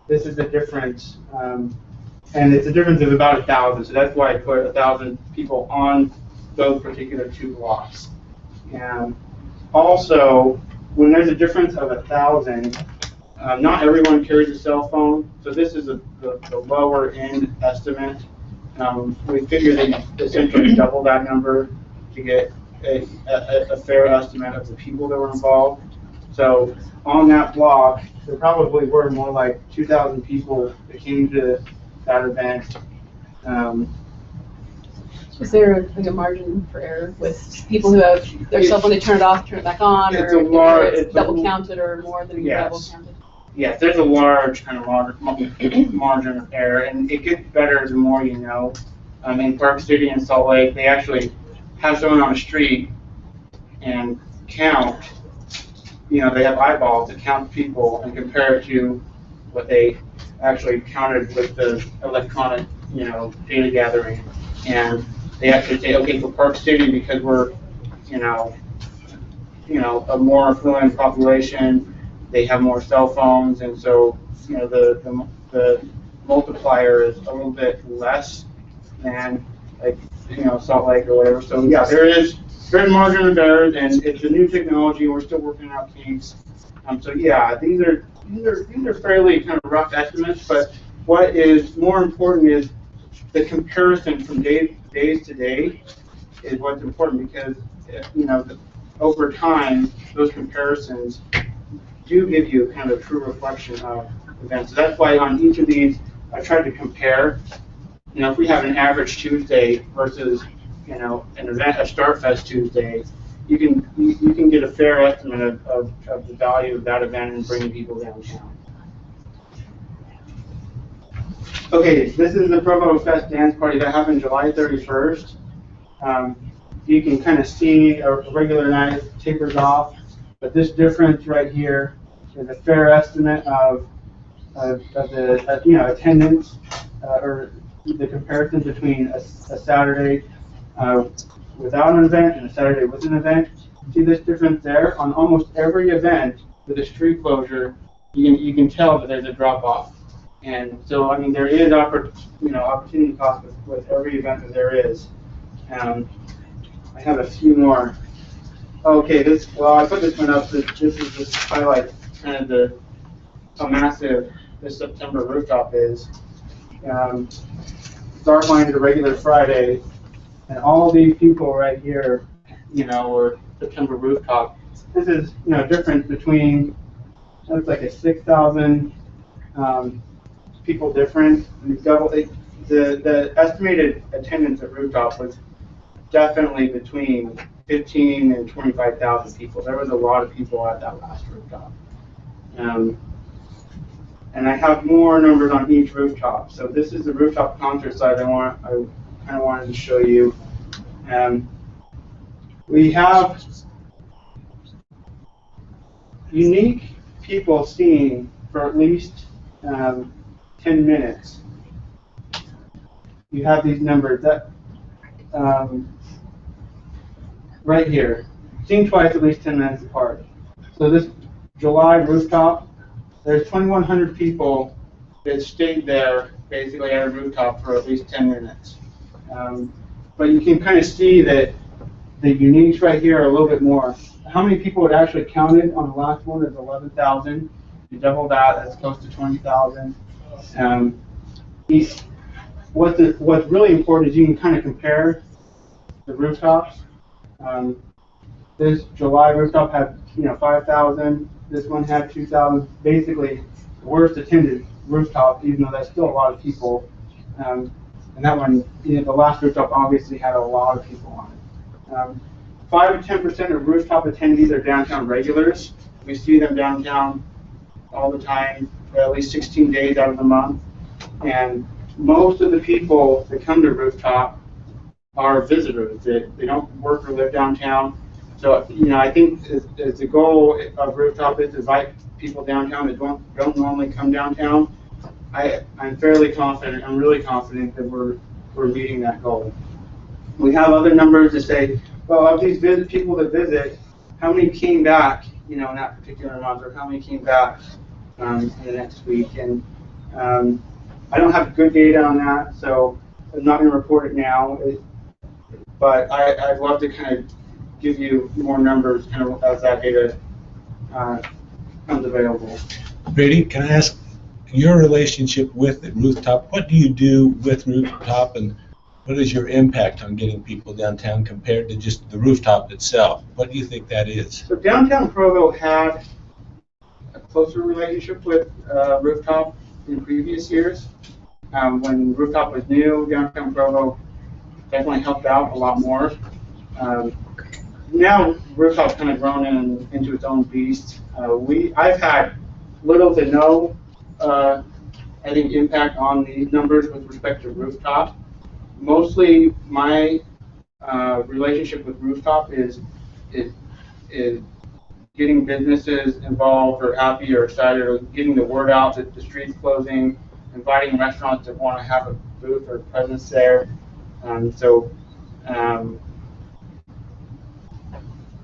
this is the difference, and it's a difference of about 1,000. So that's why I put 1,000 people on those particular 2 blocks. And also, when there's a difference of 1,000, not everyone carries a cell phone, so this is the lower end estimate. We figured that you essentially double that number to get a fair estimate of the people that were involved. So on that block, there probably were more like 2,000 people that came to that event. Is there like a margin for error with people who have their cell phone, they turn it off, turn it back on, or it's double counted or more than double counted? Yes, there's a large kind of margin of error, and it gets better the more you know. In Park City and Salt Lake, they actually have someone on the street and count. They have eyeballs that count people and compare it to what they actually counted with the electronic, data gathering. And they actually say, okay, for Park City, because we're, a more affluent population, they have more cell phones, and so, the multiplier is a little bit less than, like, Salt Lake or whatever. So yeah, there's margin of error, and it's a new technology, and we're still working out kinks. So yeah, these are fairly kind of rough estimates, but what is more important is the comparison from days to day is what's important, because over time those comparisons do give you kind of a true reflection of events. So that's why on each of these I tried to compare. If we have an average Tuesday versus an event, a Startfest Tuesday, you can get a fair estimate of the value of that event and bringing people downtown. Okay, this is the Provo Fest dance party that happened July 31st. You can kind of see a regular night tapers off, but this difference right here is a fair estimate of the attendance or the comparison between a Saturday without an event and a Saturday with an event. See this difference there? On almost every event with a street closure, you can tell that there's a drop off. And so, I mean, there is opportunity cost with every event that there is. I have a few more. Okay, I put this one up. This is just to highlight kind of how massive this September rooftop is. Start line is a regular Friday, and all these people right here, were September rooftop. This is, difference between, it's like a 6,000 people difference. The estimated attendance at rooftop was definitely between 15 and 25,000 people. There was a lot of people at that last rooftop. And I have more numbers on each rooftop. So this is the rooftop concert side I kind of wanted to show you. We have unique people seen for at least 10 minutes. You have these numbers that right here, seen twice at least 10 minutes apart. So this July rooftop, there's 2,100 people that stayed there basically at a rooftop for at least 10 minutes. But you can kind of see that the uniques right here are a little bit more. How many people had actually counted on the last one is 11,000. You double that, that's close to 20,000. What's really important is you can kind of compare the rooftops. This July rooftop had 5,000. This one had 2,000. Basically, the worst attended rooftop, even though that's still a lot of people. And that one, the last rooftop obviously had a lot of people on it. 5 to 10% of rooftop attendees are downtown regulars. We see them downtown all the time, at least 16 days out of the month. And most of the people that come to rooftop are visitors. They don't work or live downtown. So, I think it's the goal of rooftop is to invite people downtown that don't normally come downtown. I'm fairly confident, I'm really confident that we're meeting that goal. We have other numbers to say, well, of these people that visit, how many came back, in that particular month, or how many came back in the next week. And I don't have good data on that, so I'm not going to report it now. But I'd love to kind of give you more numbers kind of as that data comes available. Brady, can I ask your relationship with Rooftop? What do you do with Rooftop, and what is your impact on getting people downtown compared to just the rooftop itself? What do you think that is? So downtown Provo had a closer relationship with Rooftop in previous years. When Rooftop was new, downtown Provo definitely helped out a lot more. Now Rooftop's kind of grown into its own beast. I've had little to no, I think, impact on these numbers with respect to Rooftop. Mostly my relationship with Rooftop is getting businesses involved or happy or excited, or getting the word out that the street's closing, inviting restaurants that want to have a booth or presence there.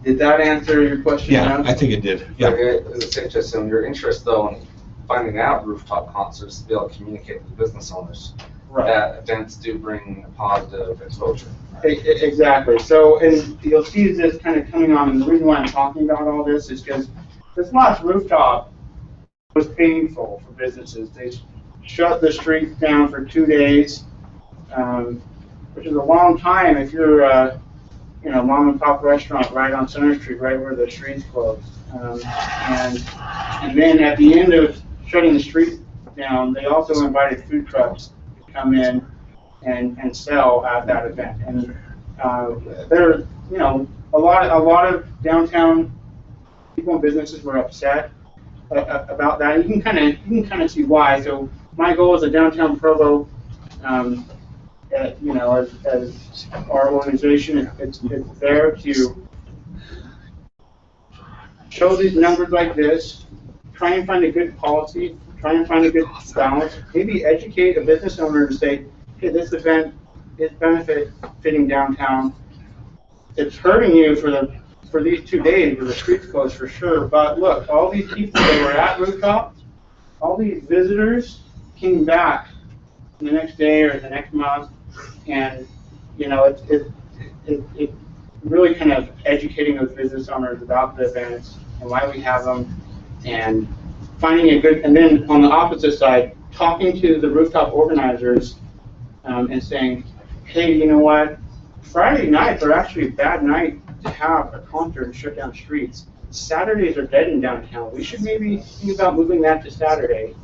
Did that answer your question? Yeah, I think it did. Yeah. It's interesting, your interest though in finding out rooftop concerts to be able to communicate with business owners. Right. That events do bring a positive exposure. Exactly. So, and you'll see this kind of coming on, and the reason why I'm talking about all this is because this last rooftop was painful for businesses. They shut the streets down for 2 days. which is a long time if you're mom and pop restaurant right on Center Street, right where the street's closed. And then at the end of shutting the street down, they also invited food trucks to come in and sell at that event. And there, a lot of downtown people and businesses were upset about that. You can kind of see why. So my goal as a downtown Provo, as our organization, it's there to show these numbers like this, try and find a good policy, try and find a good balance, maybe educate a business owner to say, hey, this event is benefiting downtown. It's hurting you for these 2 days where the street's closed for sure, but look, all these people that were at Rooftop, all these visitors came back the next day or the next month, and it really kind of educating those business owners about the events and why we have them, and finding a good, and then on the opposite side, talking to the Rooftop organizers and saying, hey, you know what, Friday nights are actually a bad night to have a concert and shut down streets. Saturdays are dead in downtown. We should maybe think about moving that to Saturday,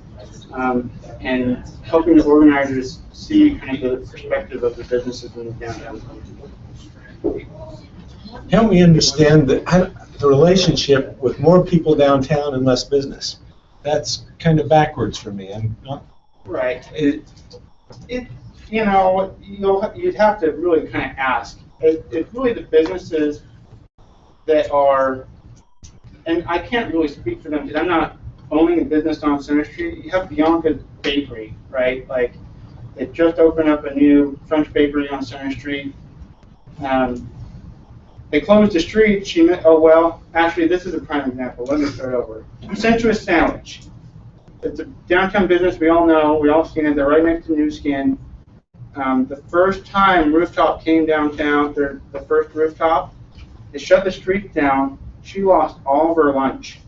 and helping the organizers see kind of the perspective of the businesses in the downtown. Help me understand the relationship with more people downtown and less business. That's kind of backwards for me. I'm not right. You'd have to really kind of ask. It's really the businesses that are, and I can't really speak for them because I'm not owning a business on Center Street. You have Bianca's Bakery, right? Like, they just opened up a new French bakery on Center Street. They closed the street. Actually, this is a prime example. Let me start over. Sensuous Sandwich. It's a downtown business. We all know. We all seen it. They're right next to New Skin. The first time Rooftop came downtown, the first Rooftop, they shut the street down. She lost all of her lunch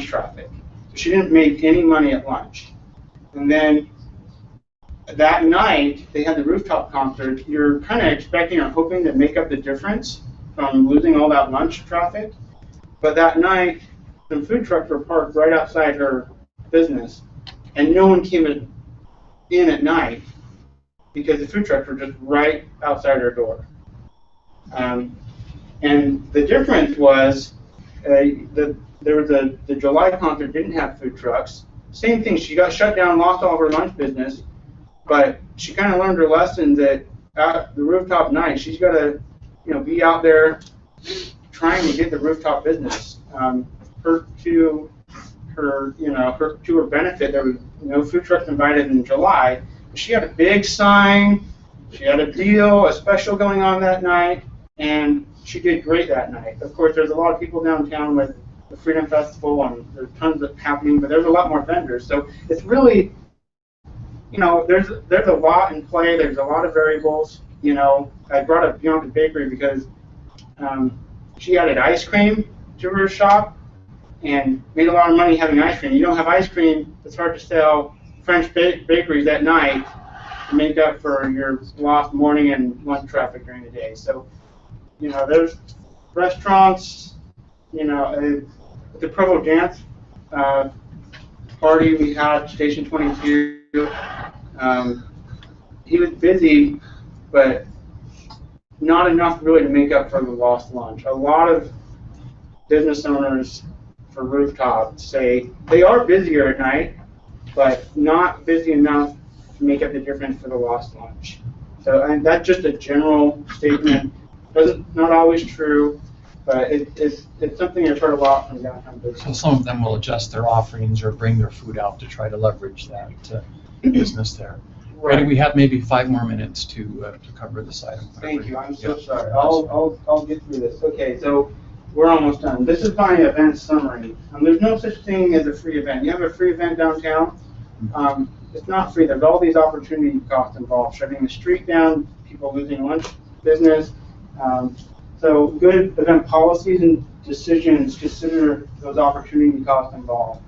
traffic. She didn't make any money at lunch. And then that night, they had the Rooftop concert. You're kind of expecting or hoping to make up the difference from losing all that lunch traffic. But that night, some food trucks were parked right outside her business, and no one came in at night because the food trucks were just right outside her door. And the difference was the July concert didn't have food trucks. Same thing, she got shut down, lost all of her lunch business, but she kind of learned her lesson that at the Rooftop night, she's got to be out there trying to get the Rooftop business. To her benefit, there was no food trucks invited in July. She had a big sign, she had a deal, a special going on that night, and she did great that night. Of course, there's a lot of people downtown with the Freedom Festival, and there's tons of happening, but there's a lot more vendors. So it's really, there's a lot in play. There's a lot of variables. I brought up Bianca's Bakery because she added ice cream to her shop and made a lot of money having ice cream. You don't have ice cream, it's hard to sell French bakeries at night to make up for your lost morning and lunch traffic during the day. So, there's restaurants, the Provo Dance party we had, Station 22, he was busy, but not enough really to make up for the lost lunch. A lot of business owners for Rooftop say they are busier at night, but not busy enough to make up the difference for the lost lunch. So, and that's just a general statement. Not always true, but it's something I've heard a lot from downtown business. So some of them will adjust their offerings or bring their food out to try to leverage that business there. Right. We have maybe 5 more minutes to cover this item. Thank you. I'm so sorry. I'll get through this. Okay, so we're almost done. This is my event summary. There's no such thing as a free event. You have a free event downtown. It's not free. There's all these opportunity costs involved. Shutting the street down, people losing lunch business. So good event policies and decisions consider those opportunity costs involved.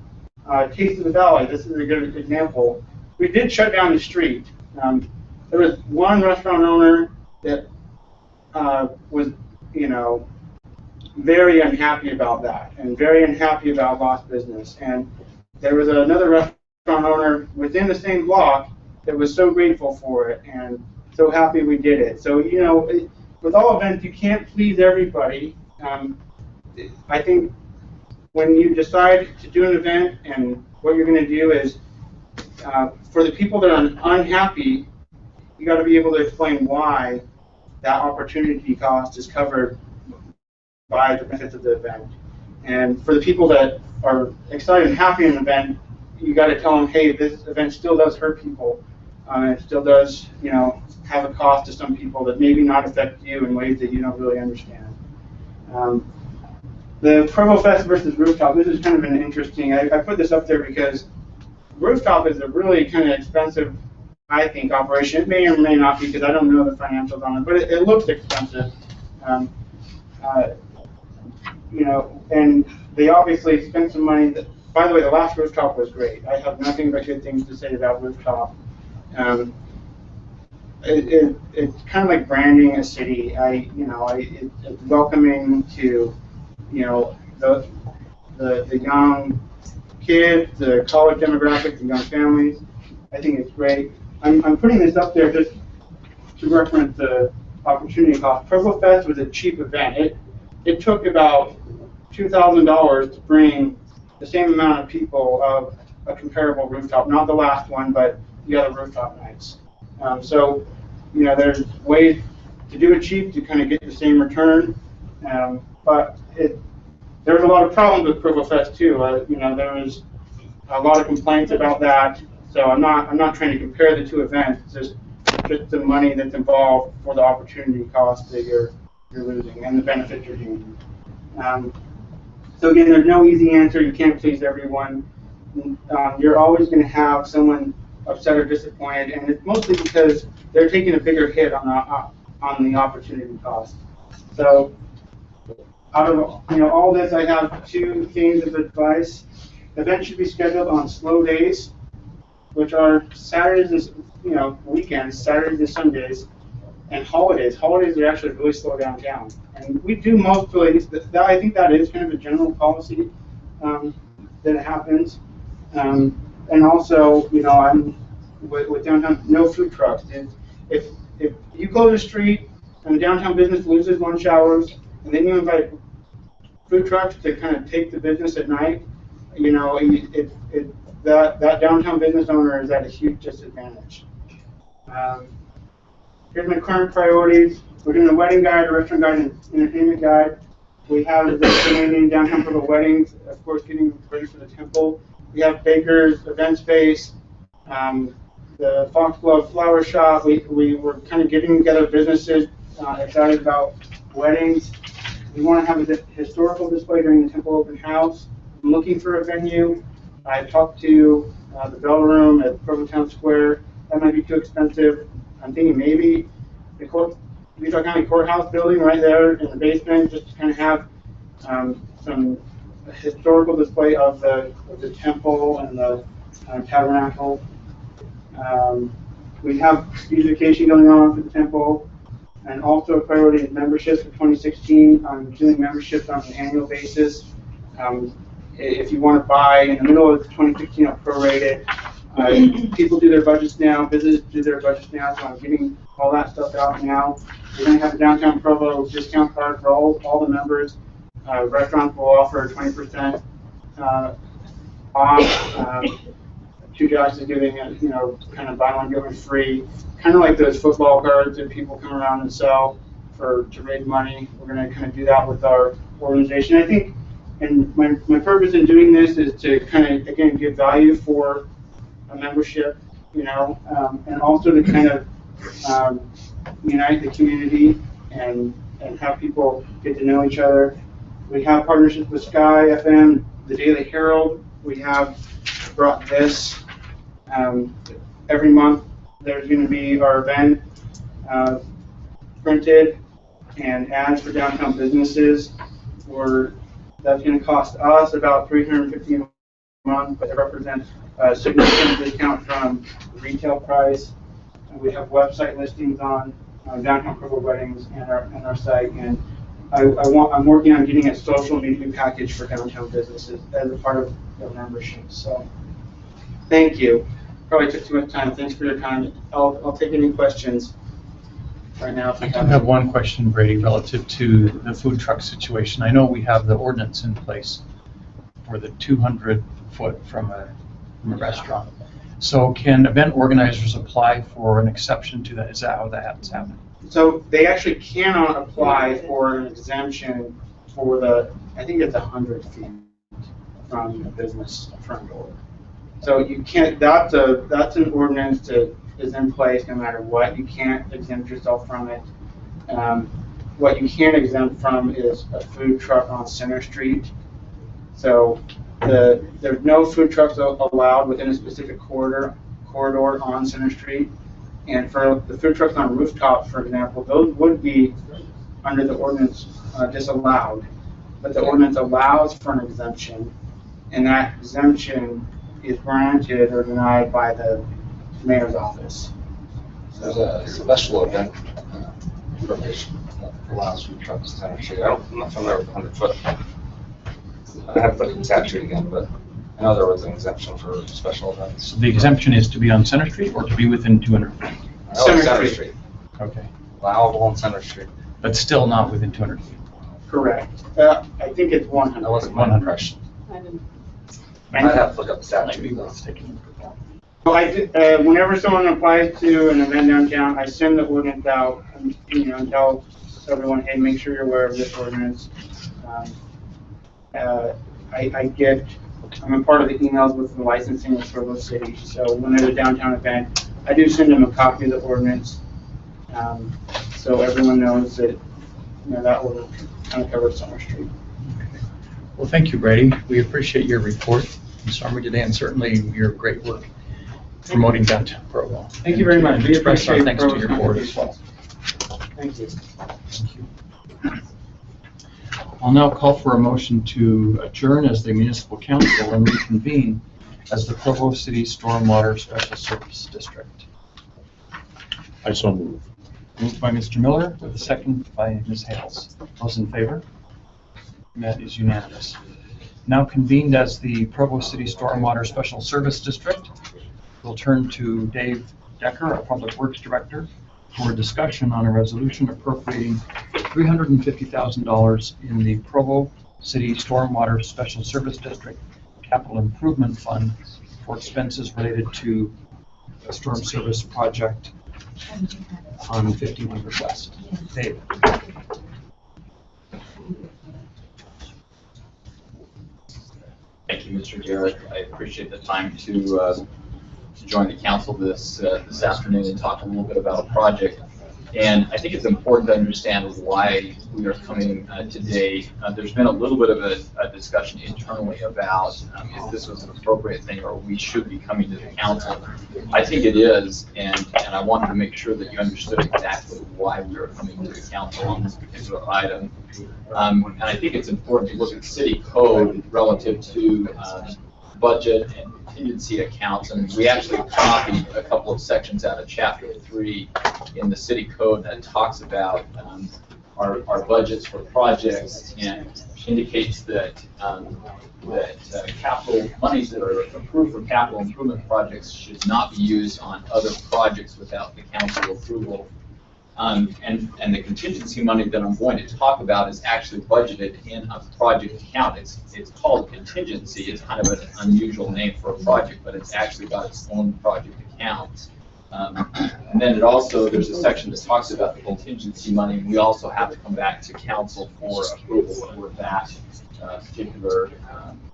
Taste of the Valley, this is a good example. We did shut down the street, There was one restaurant owner that was, very unhappy about that and very unhappy about lost business. And there was another restaurant owner within the same block that was so grateful for it and so happy we did it. So, with all events, you can't please everybody. I think when you decide to do an event and what you're going to do is, for the people that are unhappy, you got to be able to explain why that opportunity cost is covered by the benefits of the event. And for the people that are excited and happy in an event, you got to tell them, hey, this event still does hurt people. It still does, have a cost to some people that maybe not affect you in ways that you don't really understand. The Provo Fest versus Rooftop, this is kind of an interesting, I put this up there because Rooftop is a really kind of expensive, I think, operation. It may or may not be because I don't know the financials on it, but it looks expensive. And they obviously spent some money. By the way, the last Rooftop was great. I have nothing but good things to say about Rooftop. It's kind of like branding a city. It's welcoming to, the young kids, the college demographics, the young families. I think it's great. I'm putting this up there just to reference the opportunity cost. Provo Fest was a cheap event. It took about $2,000 to bring the same amount of people of a comparable rooftop, not the last one, but the other rooftop nights. So, there's ways to do it cheap to kind of get the same return, but there was a lot of problems with Provo Fest too. There was a lot of complaints about that. So I'm not trying to compare the two events. It's just the money that's involved for the opportunity cost that you're losing and the benefit you're gaining. So again, there's no easy answer. You can't please everyone. You're always going to have someone upset or disappointed, and it's mostly because they're taking a bigger hit on the opportunity cost. So out of all this, I have two themes of advice. Events should be scheduled on slow days, which are Saturdays, weekends, Saturdays and Sundays, and holidays. Holidays are actually really slow downtown, and we do mostly. I think that is kind of a general policy that happens. And also, I'm with downtown, no food trucks. If you close a street and downtown business loses lunch hours, and then you invite food trucks to kind of take the business at night, that downtown business owner is at a huge disadvantage. Here's my current priorities. We're doing a wedding guide, a restaurant guide, and entertainment guide. We have the Canadian downtown for the weddings, of course, getting ready for the temple. We have Baker's event space, the Foxglove flower shop. We were kind of getting together businesses excited about weddings. We want to have a historical display during the temple open house. I'm looking for a venue. I talked to the Bell Room at Provo Town Square. That might be too expensive. I'm thinking maybe the Utah County Courthouse building right there in the basement, just to kind of have some historical display of the temple and the tabernacle. We have beautification going on for the temple, and also a priority is memberships for 2016. I'm doing memberships on an annual basis. If you want to buy in the middle of 2016, I'll prorate it. People do their budgets now, businesses do their budgets now, so I'm getting all that stuff out now. We're going to have a downtown Provo discount card for all the members. Restaurants will offer 20% off. Two Jobs is giving it, kind of buy one, get one free. Kind of like those football cards that people come around and sell to raise money. We're going to kind of do that with our organization. I think, and my purpose in doing this is to kind of, again, give value for a membership, and also to kind of unite the community and have people get to know each other. We have partnerships with Sky FM, the Daily Herald. We have brought this. Every month there's going to be our event printed and ads for downtown businesses. That's going to cost us about $350 a month, but it represents a significant discount from the retail price. And we have website listings on downtown Provo weddings and our site. And I'm working on getting a social media package for downtown businesses as a part of the membership. So thank you. Probably took too much time. Thanks for your time. I'll take any questions right now. I do have one question, Brady, relative to the food truck situation. I know we have the ordinance in place for the 200-foot from a restaurant. So can event organizers apply for an exception to that? Is that how that's happening? So they actually cannot apply for an exemption for I think it's 100 feet from the business front door. So you can't, that's an ordinance that is in place no matter what. You can't exempt yourself from it. What you can exempt from is a food truck on Center Street. So there's no food trucks allowed within a specific corridor on Center Street. And for the food trucks on Rooftop, for example, those would be under the ordinance disallowed. But the ordinance allows for an exemption, and that exemption is granted or denied by the mayor's office. There's a special event provision that allows food trucks to Center Street. I'm not familiar with 100 foot. I have to look at the statute again, but I know there was an exemption for special events. So the exemption is to be on Center Street or to be within 200 feet? Center Street. Okay. Allowable on Center Street. But still not within 200 feet? Correct. I think it's 100. That wasn't my impression. I didn't. I'd have to look up the statute. So whenever someone applies to an event downtown, I send the ordinance out and tell everyone, hey, make sure you're aware of this ordinance. I'm a part of the emails with the licensing of Provo City. So when there's a downtown event, I do send them a copy of the ordinance, so everyone knows that that ordinance kind of covers Summer Street. Well, thank you, Brady. We appreciate your report in summary today, and certainly your great work promoting downtown Provo. Thank you very much. We Express our appreciate thanks to your board as well. Thank you. Thank you. I'll now call for a motion to adjourn as the Municipal Council and reconvene as the Provo City Stormwater Special Service District. I so move. Moved by Mr. Miller with a second by Ms. Hales. Those in favor? That is unanimous. Now convened as the Provo City Stormwater Special Service District, we'll turn to Dave Decker, our Public Works Director, for a discussion on a resolution appropriating $350,000 in the Provo City Stormwater Special Service District Capital Improvement Fund for expenses related to a storm service project on 5100 West. Dave. Thank you, Mr. Garrett. I appreciate the time to join the council this afternoon and talk a little bit about a project. And I think it's important to understand why we are coming today. There's been a little bit of a discussion internally about if this was an appropriate thing or we should be coming to the council. I think it is, and I wanted to make sure that you understood exactly why we are coming to the council on this particular item. And I think it's important to look at city code relative to budget and contingency accounts, and we actually copied a couple of sections out of Chapter 3 in the city code that talks about our budgets for projects and indicates that capital monies that are approved for capital improvement projects should not be used on other projects without the council approval. And the contingency money that I'm going to talk about is actually budgeted in a project account. It's called contingency. It's kind of an unusual name for a project, but it's actually got its own project account. And then there's a section that talks about the contingency money. We also have to come back to council for approval for that particular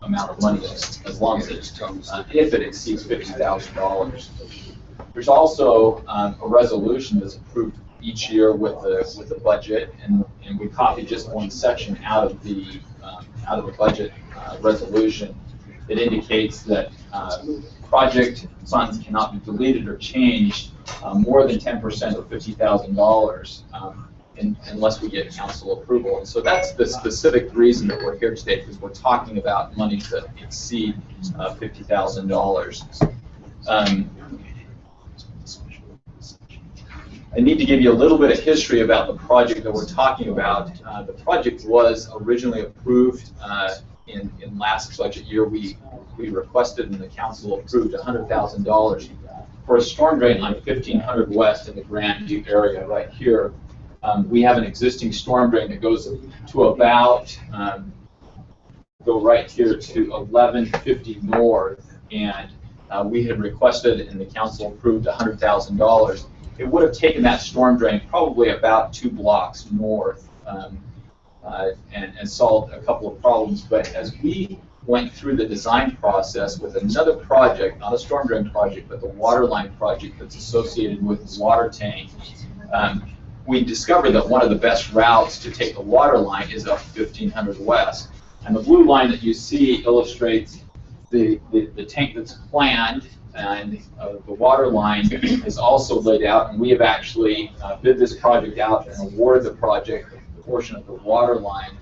amount of money, as long as if it exceeds $50,000. There's also a resolution that's approved each year with the budget, and we copied just one section out of the budget resolution. It indicates that project funds cannot be deleted or changed more than 10% of $50,000 unless we get council approval. And so that's the specific reason that we're here today, because we're talking about monies that exceed $50,000. I need to give you a little bit of history about the project that we're talking about. The project was originally approved in last budget year. We requested and the council approved $100,000 for a storm drain on 1500 West in the Grandview area right here. We have an existing storm drain that goes to about, go right here to 1150 North, and we had requested and the council approved $100,000. It would have taken that storm drain probably about 2 blocks north and solved a couple of problems. But as we went through the design process with another project, not a storm drain project, but the water line project that's associated with the water tank, we discovered that one of the best routes to take the water line is up 1500 West. And the blue line that you see illustrates the tank that's planned, and the water line is also laid out, and we have actually bid this project out and awarded the project a portion of the water line.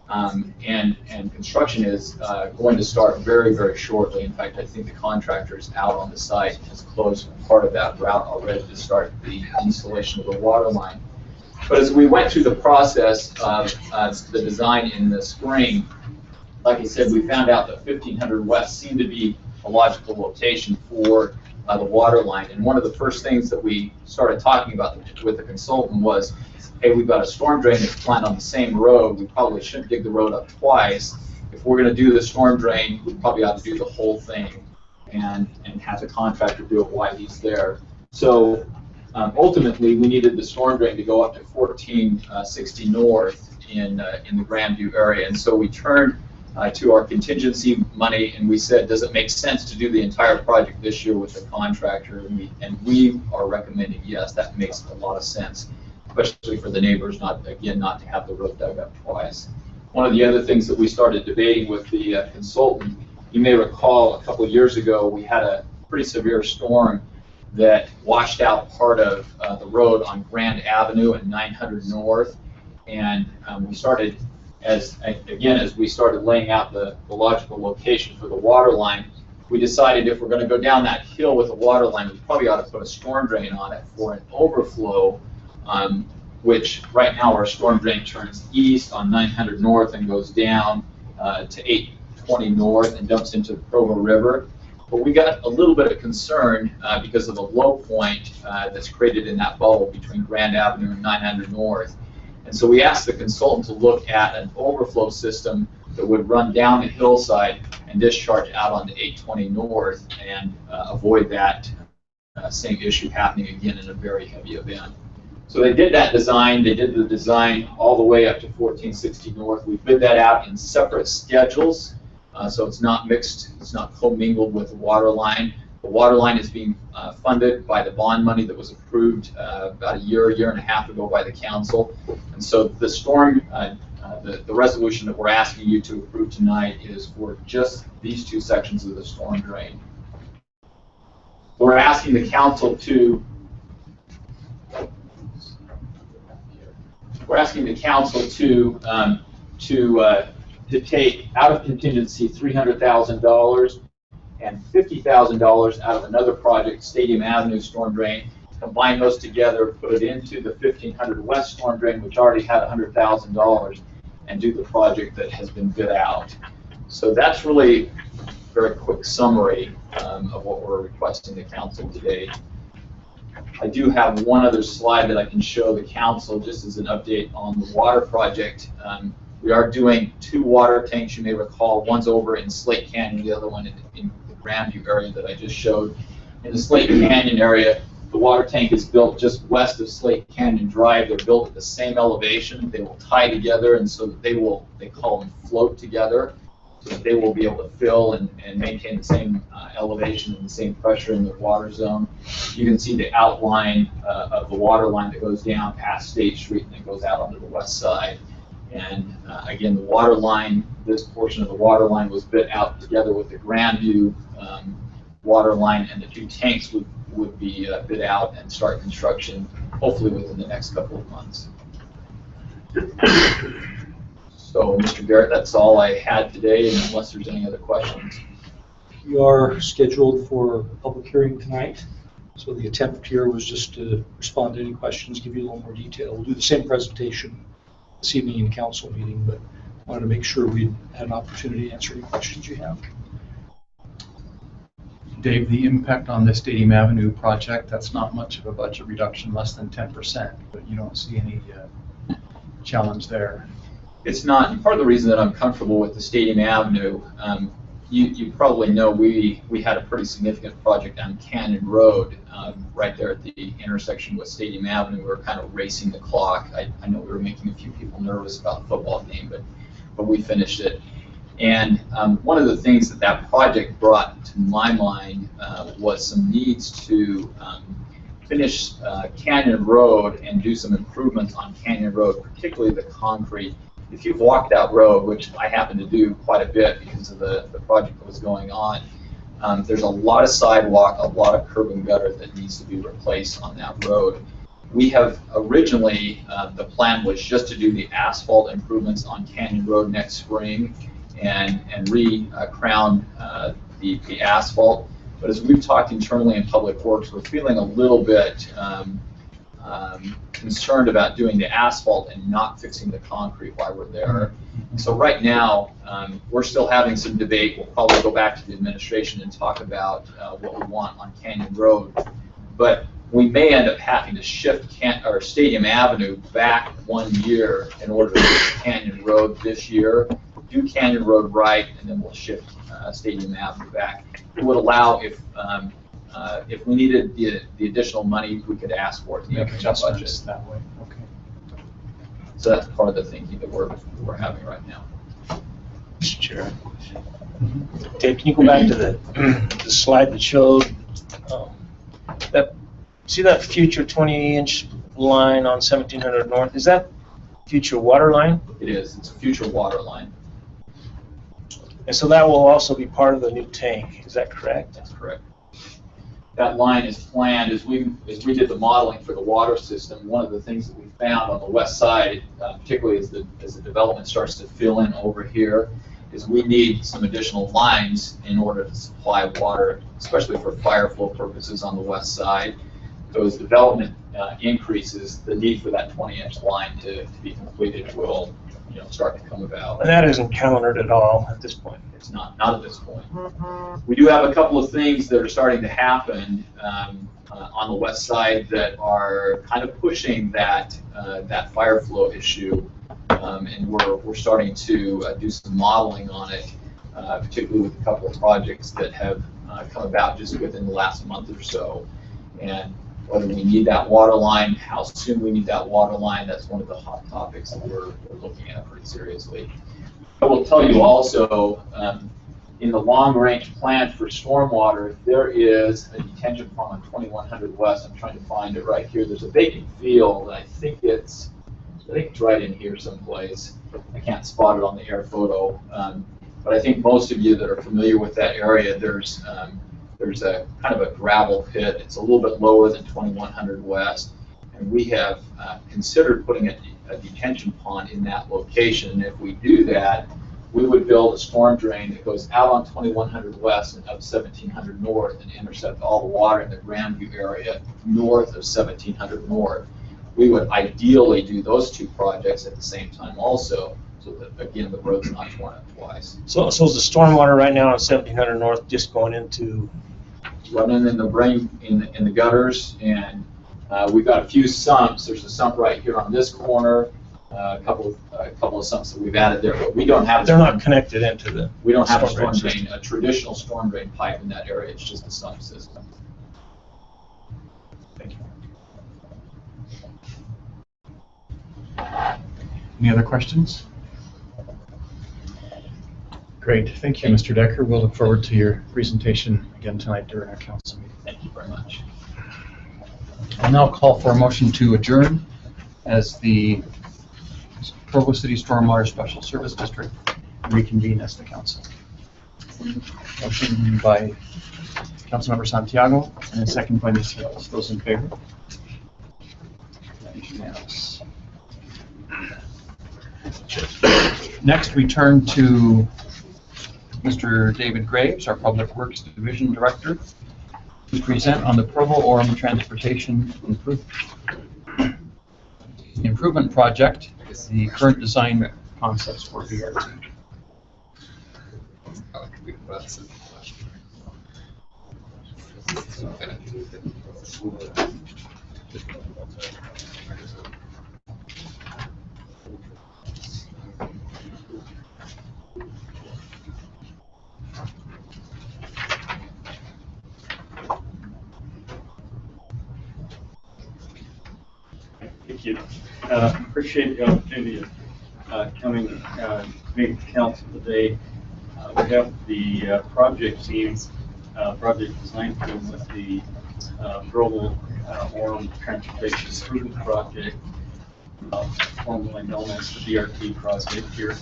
And construction is going to start very, very shortly. In fact, I think the contractor is out on the site, has closed part of that route already to start the installation of the water line. But as we went through the process of the design in the spring, like I said, we found out that 1500 West seemed to be a logical location for the water line. And one of the first things that we started talking about with the consultant was, hey, we've got a storm drain that's planned on the same road. We probably shouldn't dig the road up twice. If we're going to do the storm drain, we probably ought to do the whole thing and have the contractor do it while he's there. So ultimately, we needed the storm drain to go up to 1460 North in the Grandview area. And so we turned to our contingency money and we said, does it make sense to do the entire project this year with the contractor? And we are recommending yes, that makes a lot of sense, especially for the neighbors, not to have the road dug up twice. One of the other things that we started debating with the consultant, you may recall a couple of years ago we had a pretty severe storm that washed out part of the road on Grand Avenue and 900 North, and we started, as we started laying out the logical location for the water line, we decided if we're going to go down that hill with a water line, we probably ought to put a storm drain on it for an overflow, which right now our storm drain turns east on 900 North and goes down to 820 North and dumps into the Provo River. But we got a little bit of concern because of the low point that's created in that bubble between Grand Avenue and 900 North. And so we asked the consultant to look at an overflow system that would run down the hillside and discharge out onto 820 North and avoid that same issue happening again in a very heavy event. So they did that design. They did the design all the way up to 1460 North. We bid that out in separate schedules, so it's not mixed, it's not commingled with the water line. The water line is being funded by the bond money that was approved about a year and a half ago by the council. And so the storm, the resolution that we're asking you to approve tonight is for just these two sections of the storm drain. We're asking the council to take out of contingency $300,000 and $50,000 out of another project, Stadium Avenue storm drain, combine those together, put it into the 1500 West storm drain, which already had $100,000, and do the project that has been bid out. So that's really a very quick summary of what we're requesting the council today. I do have one other slide that I can show the council just as an update on the water project. We are doing 2 water tanks, you may recall. One's over in Slate Canyon, the other one in the Grandview area that I just showed. In the Slate Canyon area, the water tank is built just west of Slate Canyon Drive. They're built at the same elevation. They will tie together, and so that they call them float together, so that they will be able to fill and maintain the same elevation and the same pressure in the water zone. You can see the outline of the water line that goes down past State Street and then goes out onto the west side. And again, the water line, this portion of the water line was bid out together with the Grandview water line, and the 2 tanks would be bid out and start construction hopefully within the next couple of months. So, Mr. Garrett, that's all I had today, and unless there's any other questions. You are scheduled for a public hearing tonight. So the attempt here was just to respond to any questions, give you a little more detail. We'll do the same presentation this evening in council meeting, but wanted to make sure we had an opportunity to answer any questions you have. Dave, the impact on the Stadium Avenue project, that's not much of a budget reduction, less than 10%, but you don't see any challenge there. It's not, and part of the reason that I'm comfortable with the Stadium Avenue, you probably know we had a pretty significant project on Canyon Road, right there at the intersection with Stadium Avenue. We were kind of racing the clock. I know we were making a few people nervous about the football game, but we finished it. And one of the things that project brought to my mind was some needs to finish Canyon Road and do some improvements on Canyon Road, particularly the concrete. If you've walked that road, which I happen to do quite a bit because of the project that was going on, there's a lot of sidewalk, a lot of curb and gutter that needs to be replaced on that road. We have originally, the plan was just to do the asphalt improvements on Canyon Road next spring and re-crown the asphalt. But as we've talked internally in Public Works, we're feeling a little bit concerned about doing the asphalt and not fixing the concrete while we're there. So right now, we're still having some debate. We'll probably go back to the administration and talk about what we want on Canyon Road. But we may end up having to shift Stadium Avenue back 1 year in order to do Canyon Road this year. Do Canyon Road right, and then we'll shift Stadium Avenue back. It would allow, if we needed the additional money, we could ask for it in the budget that way. Okay. So that's part of the thinking that we're having right now. Mr. Chair. Dave, can you go back to the slide that showed see that future 20-inch line on 1700 North? Is that future water line? It is. It's a future water line. And so that will also be part of the new tank. Is that correct? That's correct. That line is planned as we did the modeling for the water system. One of the things that we found on the west side, particularly as the development starts to fill in over here, is we need some additional lines in order to supply water, especially for fire flow purposes on the west side. So as development increases, the need for that 20-inch line to be completed will start to come about. And that isn't calendared at all at this point. It's not at this point. We do have a couple of things that are starting to happen on the west side that are kind of pushing that fire flow issue, and we're starting to do some modeling on it, particularly with a couple of projects that have come about just within the last month or so. And whether we need that water line, how soon we need that water line, that's one of the hot topics that we're looking at pretty seriously. I will tell you also, in the long-range plan for stormwater, there is a detention pond on 2100 West. I'm trying to find it right here. There's a vacant field. I think it's right in here someplace. I can't spot it on the air photo, but I think most of you that are familiar with that area, there's a kind of a gravel pit. It's a little bit lower than 2100 West, and we have considered putting a detention pond in that location. And if we do that, we would build a storm drain that goes out on 2100 West and up 1700 North and intercept all the water in the Grandview area north of 1700 North. We would ideally do those two projects at the same time also, so that, again, the road's not torn up twice. So is the stormwater right now on 1700 North just going into? Running in the gutters, and we've got a few sumps. There's a sump right here on this corner, a couple of sumps that we've added there, but we don't have. They're not connected into the. We don't have a storm drain, a traditional storm drain pipe in that area. It's just a sump system. Thank you. Any other questions? Great, thank you, Mr. Decker. We'll look forward to your presentation again tonight during our council meeting. Thank you very much. I'll now call for a motion to adjourn as the Provo City Stormwater Special Service District reconvene as the council. Motion by Councilmember Santiago and a second by Ms. Hills. Those in favor? That is unanimous. Next, we turn to Mr. David Graves, our Public Works Division Director. to present on the Provo-Orem Transportation Improvement Project, the current design concepts for BRT. Thank you. Appreciate the opportunity of coming to meet the council today. We have the project team, project design team with the Provo-Orem Transportation Improvement Project, formerly known as the BRT project here,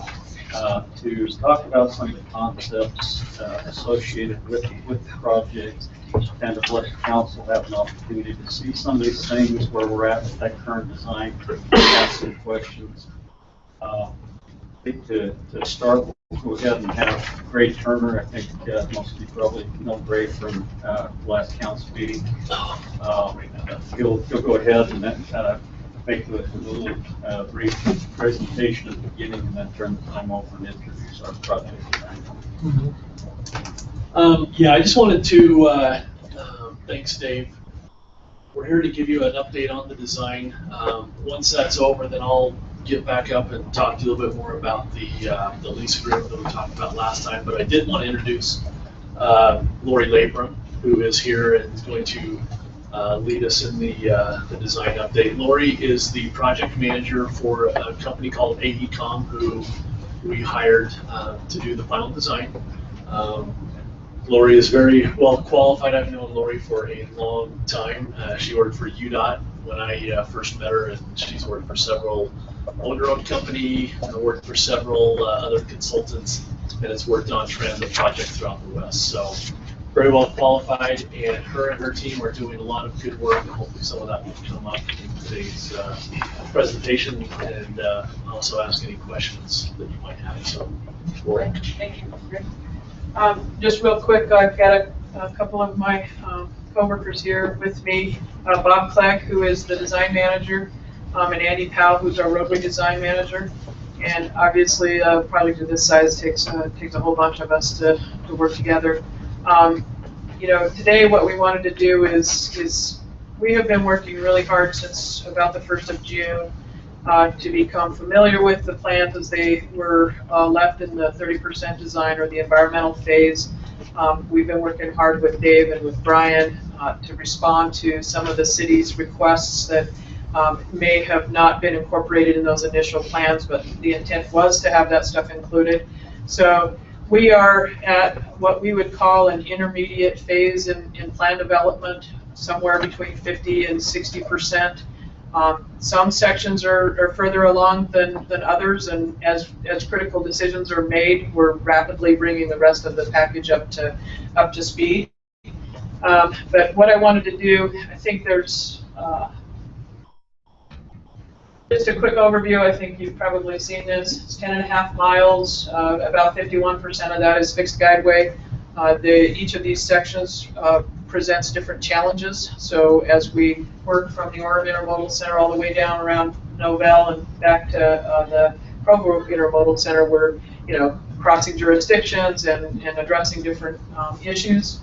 to talk about some of the concepts associated with the project, and to let the council have an opportunity to see some of these things where we're at with that current design, ask some questions. I think to start, we'll go ahead and have Gray Turner. I think most of you probably know Gray from last council meeting. He'll go ahead and then make a little brief presentation at the beginning, and then turn the time over and introduce our project. Yeah, I just wanted to, thanks Dave. We're here to give you an update on the design. Once that's over, then I'll get back up and talk to you a little bit more about the lease agreement that we talked about last time. But I did want to introduce Lori Labrum, who is here and is going to lead us in the design update. Lori is the project manager for a company called AECom, who we hired to do the final design. Lori is very well qualified. I've known Lori for a long time. She worked for UDOT when I first met her, and she's worked for several owner-owned company, worked for several other consultants, and has worked on transit projects throughout the West. So very well qualified, and her team are doing a lot of good work, and hopefully some of that will come up in today's presentation, and also ask any questions that you might have. So, Lori. Thank you. Just real quick, I've got a couple of my co-workers here with me. Bob Kleck, who is the design manager, and Andy Powell, who's our roadway design manager. And obviously, a project of this size takes a whole bunch of us to work together. You know, today what we wanted to do is we have been working really hard since about the 1st of June to become familiar with the plans as they were left in the 30% design or the environmental phase. We've been working hard with Dave and with Brian to respond to some of the city's requests that may have not been incorporated in those initial plans, but the intent was to have that stuff included. So we are at what we would call an intermediate phase in plan development, somewhere between 50 and 60%. Some sections are further along than others, and as critical decisions are made, we're rapidly bringing the rest of the package up to speed. But what I wanted to do, I think there's just a quick overview. I think you've probably seen this. It's 10.5 miles. About 51% of that is fixed guideway. Each of these sections presents different challenges. So as we work from the Orem Intermodal Center all the way down around Novell and back to the Provo Intermodal Center, we're crossing jurisdictions and addressing different issues.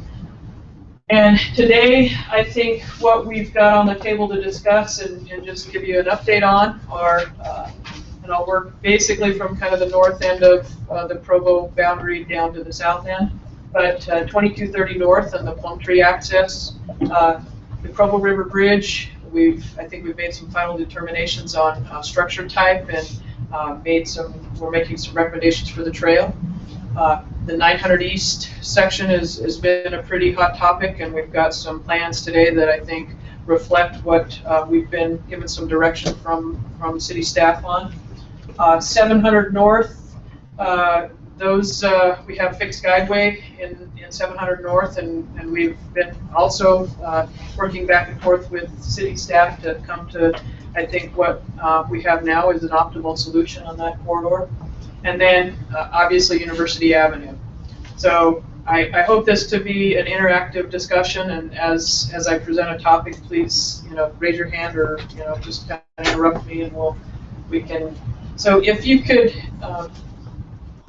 And today, I think what we've got on the table to discuss and just give you an update on are, and I'll work basically from kind of the north end of the Provo boundary down to the south end, but 2230 North and the Plum Tree access, the Provo River Bridge, I think we've made some final determinations on structure type and we're making some recommendations for the trail. The 900 East section has been a pretty hot topic, and we've got some plans today that I think reflect what we've been given some direction from city staff on. 700 North, we have fixed guideway in 700 North, and we've been also working back and forth with city staff to come to, I think, what we have now is an optimal solution on that corridor. And then, obviously, University Avenue. So I hope this to be an interactive discussion, and as I present a topic, please, raise your hand or, just kind of interrupt me, and we can. So if you could,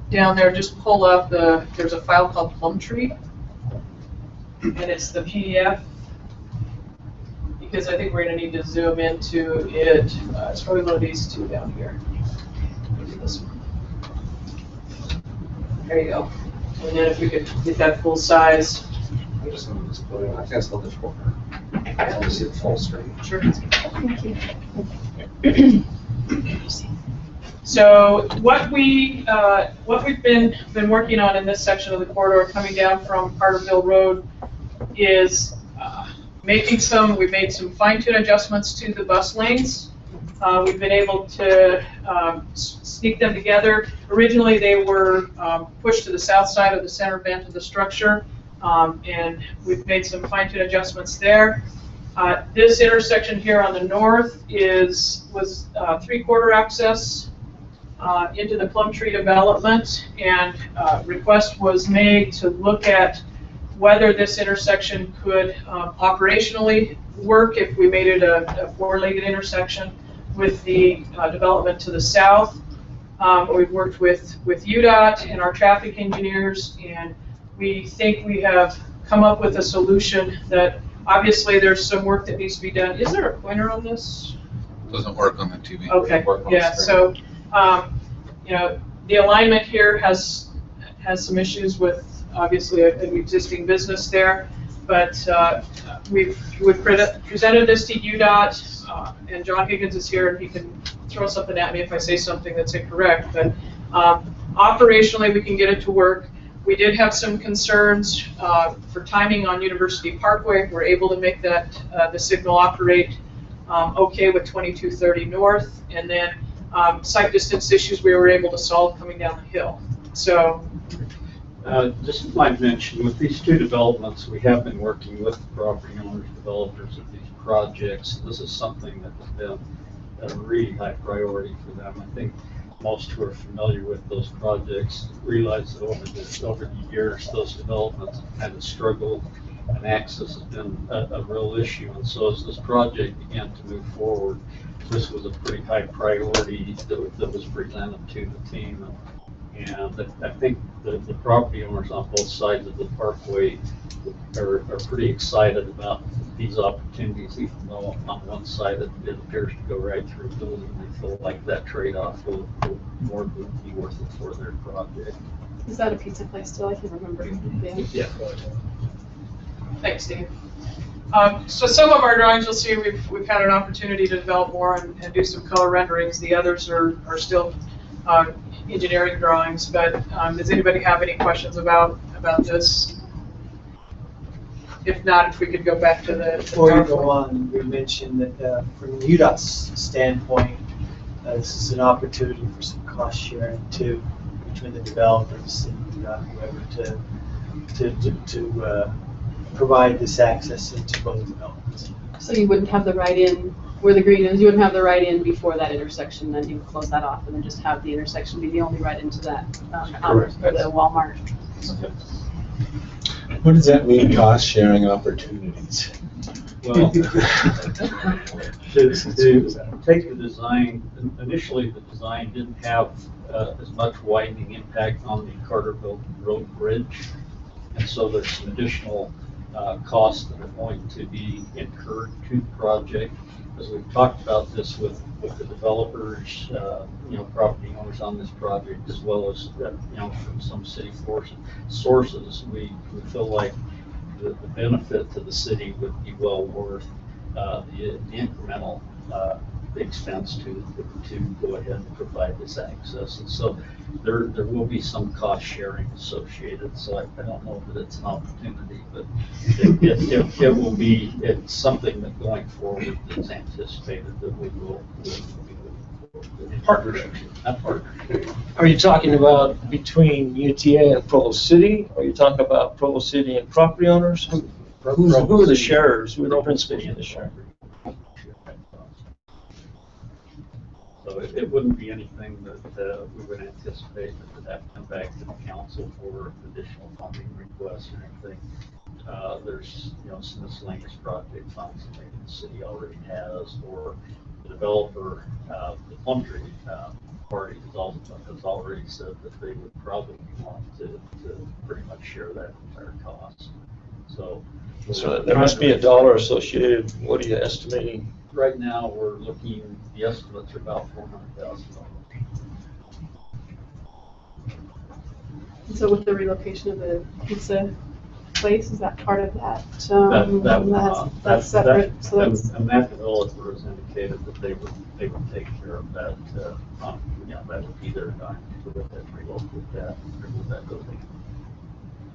down there, just pull up there's a file called Plumtree, and it's the PDF, because I think we're going to need to zoom into it. It's probably one of these two down here. Maybe this one. There you go. And then if we could get that full size. I'm just going to just put it, I think I still just work. I want to see the full screen. Sure. Thank you. So what we've been working on in this section of the corridor coming down from Carterville Road is we've made some fine-tune adjustments to the bus lanes. We've been able to sneak them together. Originally, they were pushed to the south side of the center band of the structure, and we've made some fine-tune adjustments there. This intersection here on the north was three-quarter access into the Plumtree development, and request was made to look at whether this intersection could operationally work if we made it a four-legged intersection with the development to the south. We've worked with UDOT and our traffic engineers, and we think we have come up with a solution that obviously there's some work that needs to be done. Is there a pointer on this? Doesn't work on the TV. Okay, yeah, so, the alignment here has some issues with obviously an existing business there, but we've presented this to UDOT, and John Higgins is here, and he can throw something at me if I say something that's incorrect, but operationally we can get it to work. We did have some concerns for timing on University Parkway. We're able to make that the signal operate okay with 2230 north, and then site distance issues we were able to solve coming down the hill. So. Just might mention, with these two developments, we have been working with the property owners, developers of these projects. This is something that has been a really high priority for them. I think most who are familiar with those projects realize that over the years, those developments have kind of struggled, and access has been a real issue. And so as this project began to move forward, this was a pretty high priority that was presented to the team. And I think the property owners on both sides of the parkway are pretty excited about these opportunities, even though on one side it appears to go right through the building. They feel like that trade-off will more than be worth it for their project. Is that a pizza place still? I can't remember. Yeah. Thanks, Steve. So some of our drawings you'll see we've had an opportunity to develop more and do some color renderings. The others are still engineering drawings, but does anybody have any questions about this? If not, if we could go back to the Before you go on, we mentioned that from UDOT's standpoint, this is an opportunity for some cost sharing too between the developers and UDOT, whoever, to provide this access into both developments. So you wouldn't have the right-in where the green is, you wouldn't have the right-in before that intersection, then you would close that off and then just have the intersection be the only right into that, or the Walmart. What does that mean, cost sharing opportunities? Well, to take the design, initially the design didn't have as much widening impact on the Carterville Road Bridge, and so there's some additional costs that are going to be incurred to the project. As we've talked about this with the developers, property owners on this project, as well as from some city sources, we feel like the benefit to the city would be well worth the incremental expense to go ahead and provide this access. And so there will be some cost sharing associated. So I don't know that it's an opportunity, but it will be, it's something that going forward it's anticipated that we will partnership. Are you talking about between UTA and Provo City? Or are you talking about Provo City and property owners? Who are the sharers? Who are the principals of the share? So So it wouldn't be anything that we would anticipate that would have to come back to the council for additional funding requests or anything. There's, some miscellaneous project funds that maybe the city already has, or the developer, the plum tree party has already said that they would probably want to pretty much share that entire cost. So there must be a dollar associated. What are you estimating? right now, we're looking, the estimates are about $400,000. So with the relocation of the pizza place, is that part of that? That's separate, so that's. And that developer has indicated that they would take care of that, that would be their dime to go ahead and remove that building.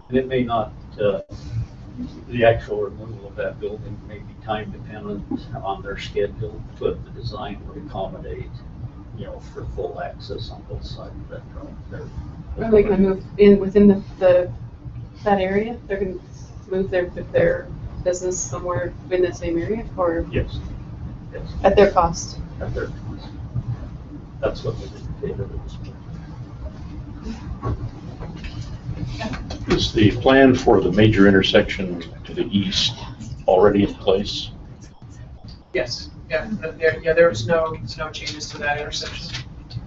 And it may not, the actual removal of that building may be time dependent on their schedule, but the design would accommodate, for full access on both sides of that road. Are they gonna move in within that area? They're gonna move their business somewhere in the same area, or? Yes. At their cost? At their cost. That's what was indicated at this point. Is the plan for the major intersection to the east already in place? Yes, there's no changes to that intersection.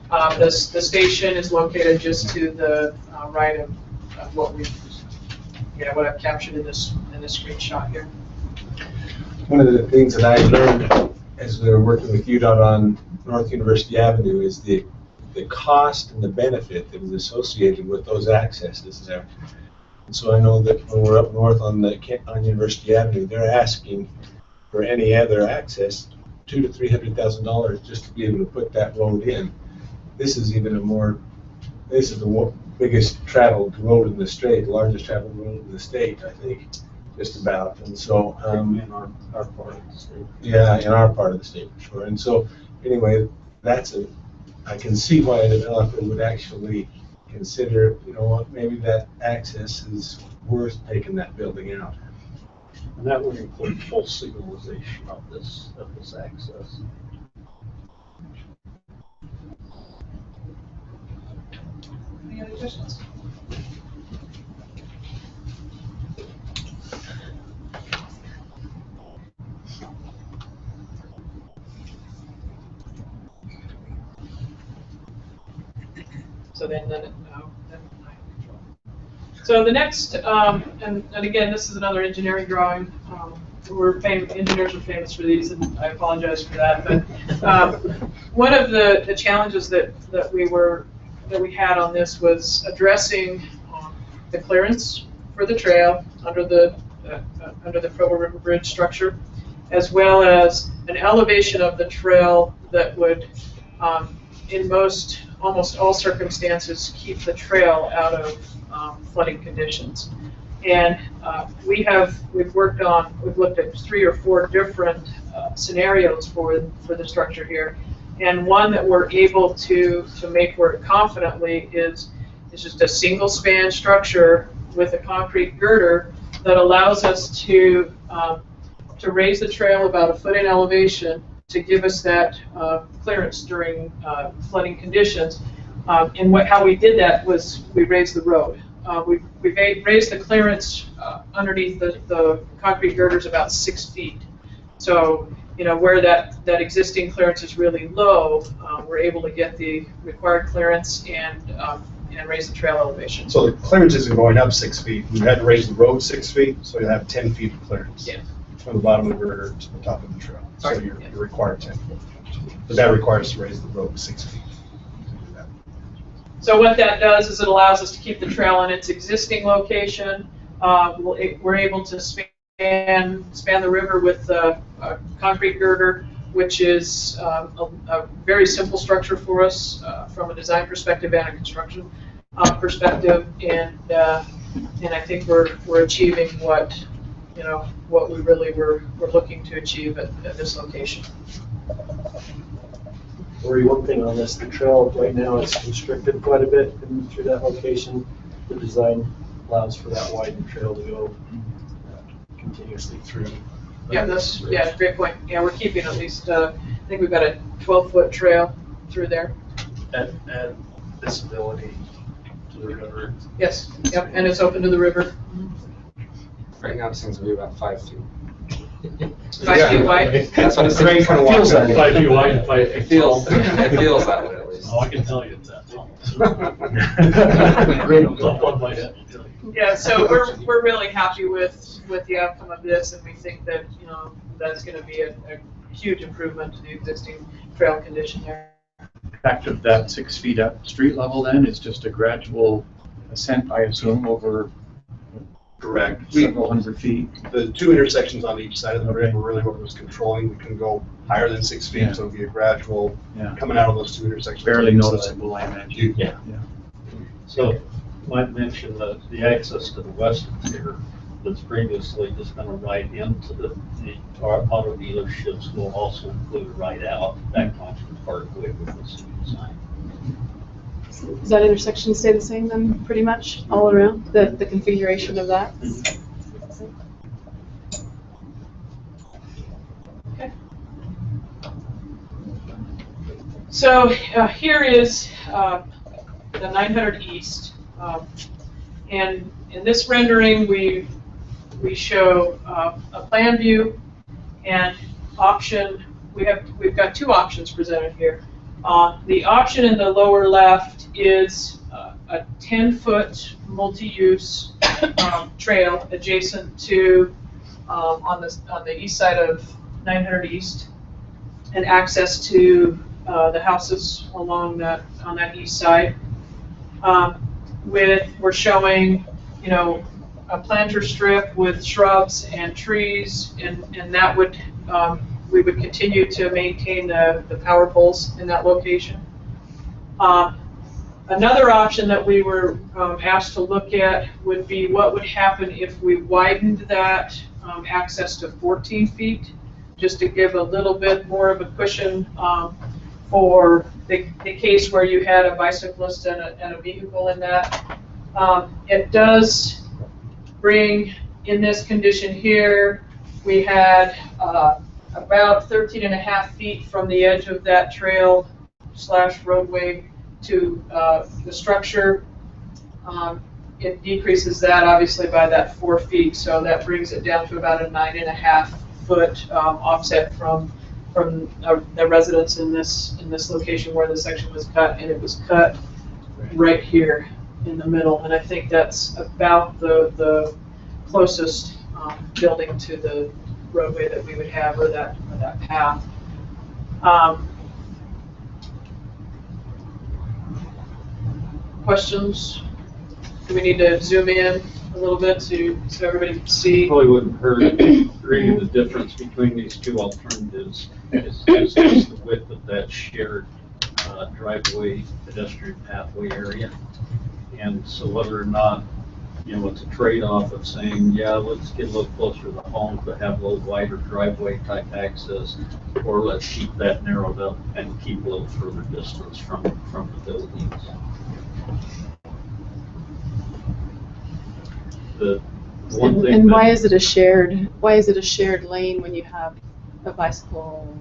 The station is located just to the right of what I've captured in this screenshot here. One of the things that I learned as we were working with UDOT on North University Avenue is the cost and the benefit that is associated with those accesses there. And so I know that when we're up north on University Avenue, they're asking for any other access, $200,000 to $300,000 just to be able to put that road in. This is this is the biggest traveled road in the state, the largest traveled road in the state, I think, just about. And so, in our part of the state. Yeah, in our part of the state for sure. And so, anyway, I can see why a developer would actually consider, maybe that access is worth taking that building out. And that would include full signalization of this access. Any other questions? So then no. So the next, and again, this is another engineering drawing. Engineers are famous for these, and I apologize for that. But one of the challenges that we had on this was addressing the clearance for the trail under the Provo River Bridge structure, as well as an elevation of the trail that would, in almost all circumstances, keep the trail out of flooding conditions. And we've looked at 3 or 4 different scenarios for the structure here. And one that we're able to make work confidently is just a single span structure with a concrete girder that allows us to raise the trail about 1 foot in elevation to give us that clearance during flooding conditions. And how we did that was we raised the road. We raised the clearance underneath the concrete girders about 6 feet. So, where that existing clearance is really low, we're able to get the required clearance and raise the trail elevation. So the clearance isn't going up 6 feet. We had to raise the road 6 feet, so you have 10 feet of clearance. Yeah. From the bottom of the girder to the top of the trail. So you're required 10 feet. But that requires us to raise the road 6 feet. So what that does is it allows us to keep the trail in its existing location. We're able to span the river with a concrete girder, which is a very simple structure for us from a design perspective and a construction perspective. And I think we're achieving what we really were looking to achieve at this location. Lori, one thing on this, the trail right now is constricted quite a bit through that location. The design allows for that widened trail to go continuously through. Yeah, great point. Yeah, we're keeping at least, I think we've got a 12-foot trail through there. And visibility to the river. Yes, yep, and it's open to the river. Right now, it seems to be about 5 feet. 5 feet wide. That's what it Great seems. kind of feels that 5 feet wide and 5 feet It feels, tall. it feels that way at least. Oh, I can tell you it's that tall. Great, on my head, I'll tell you. Yeah, so we're really happy with the outcome of this, and we think that, you know, that's gonna be a huge improvement to the existing trail condition there. Fact of that 6 feet up street level then is just a gradual ascent, I assume, over Correct. several hundred feet. The 2 intersections on each side of the road were really what was controlling. We can go higher than 6 feet, Yeah. so it'll be a gradual Yeah. coming out of those 2 intersections. Barely noticeable, I imagine. Yeah. So, might mention that the access to the west here that's previously just been a right into the auto dealerships will also include a right out back onto the parkway with the city sign. Does that intersection stay the same then, pretty much, all around, the configuration of that? Okay. So here is the 900 East. And in this rendering, we show a plan view and option. We've got 2 options presented here. The option in the lower left is a 10-foot multi-use trail adjacent to on the east side of 900 East, and access to the houses along on that east side. We're showing, you know, a planter strip with shrubs and trees, and that would we would continue to maintain the power poles in that location. Another option that we were asked to look at would be what would happen if we widened that access to 14 feet, just to give a little bit more of a cushion for the case where you had a bicyclist and a vehicle in that. It does bring, in this condition here, we had about 13.5 feet from the edge of that trail / roadway to the structure. It decreases that obviously by that 4 feet, so that brings it down to about a 9.5 foot offset from the residents in this location where the section was cut, and it was cut right here in the middle. And I think that's about the closest building to the roadway that we would have, or that path. Questions? Do we need to zoom in a little bit so everybody can see? Probably wouldn't hurt. Really, the difference between these 2 alternatives is just the width of that shared driveway, pedestrian pathway area. And so whether or not, you know, it's a trade-off of saying, yeah, let's get a little closer to the home, but have a little wider driveway type access, or let's keep that narrowed up and keep a little further distance from the buildings. The one thing And that- why is it a shared lane when you have a bicycle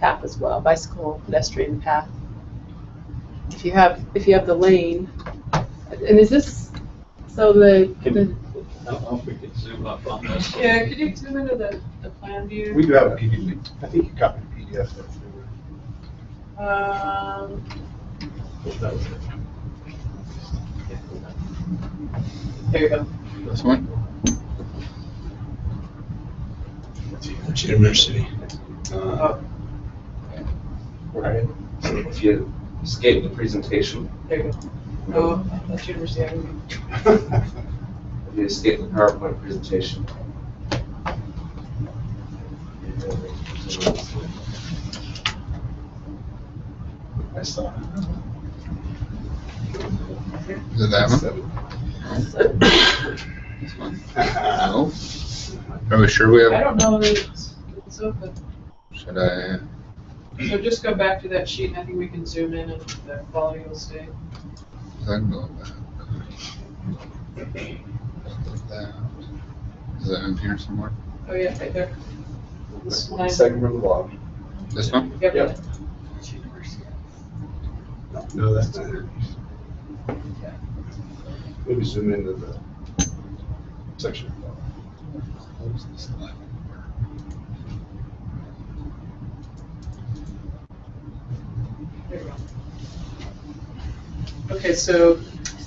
path as well, bicycle pedestrian path? If you have the lane, and is this, so I don't know if we could zoom up on this. Yeah, could you zoom into the plan view? We do have a PDF. I think you copied the PDF. There you go. This one? Which university? Right. So if you escape the presentation, There you go. Oh, that's University Avenue. if you escape the PowerPoint presentation. I saw it. Is it that one? This one? No? Are we sure we I have, don't know that it's open. should I, So just go back to that sheet, and I think we can zoom in and the quality will stay. I can go back. That. Is that in here somewhere? Oh, yeah, right there. This one. Second from the bottom. This one? Yep. Yep. No, that's it. Maybe zoom into the section. There you go. Okay, so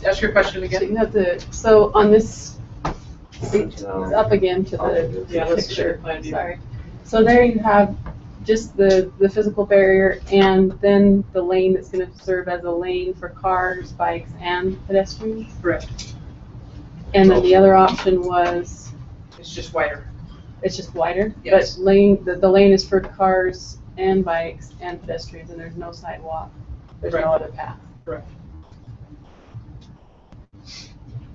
ask your question So again. you have so on this, it's up again to the Yeah, let's show picture, the plan view. sorry. So there you have just the physical barrier and then the lane that's gonna serve as a lane for cars, bikes, and pedestrians. Correct. And then the other option was, It's just wider. it's just wider? Yes. But lane, the lane is for cars and bikes and pedestrians, and there's no sidewalk. There's no Correct. other path. Correct.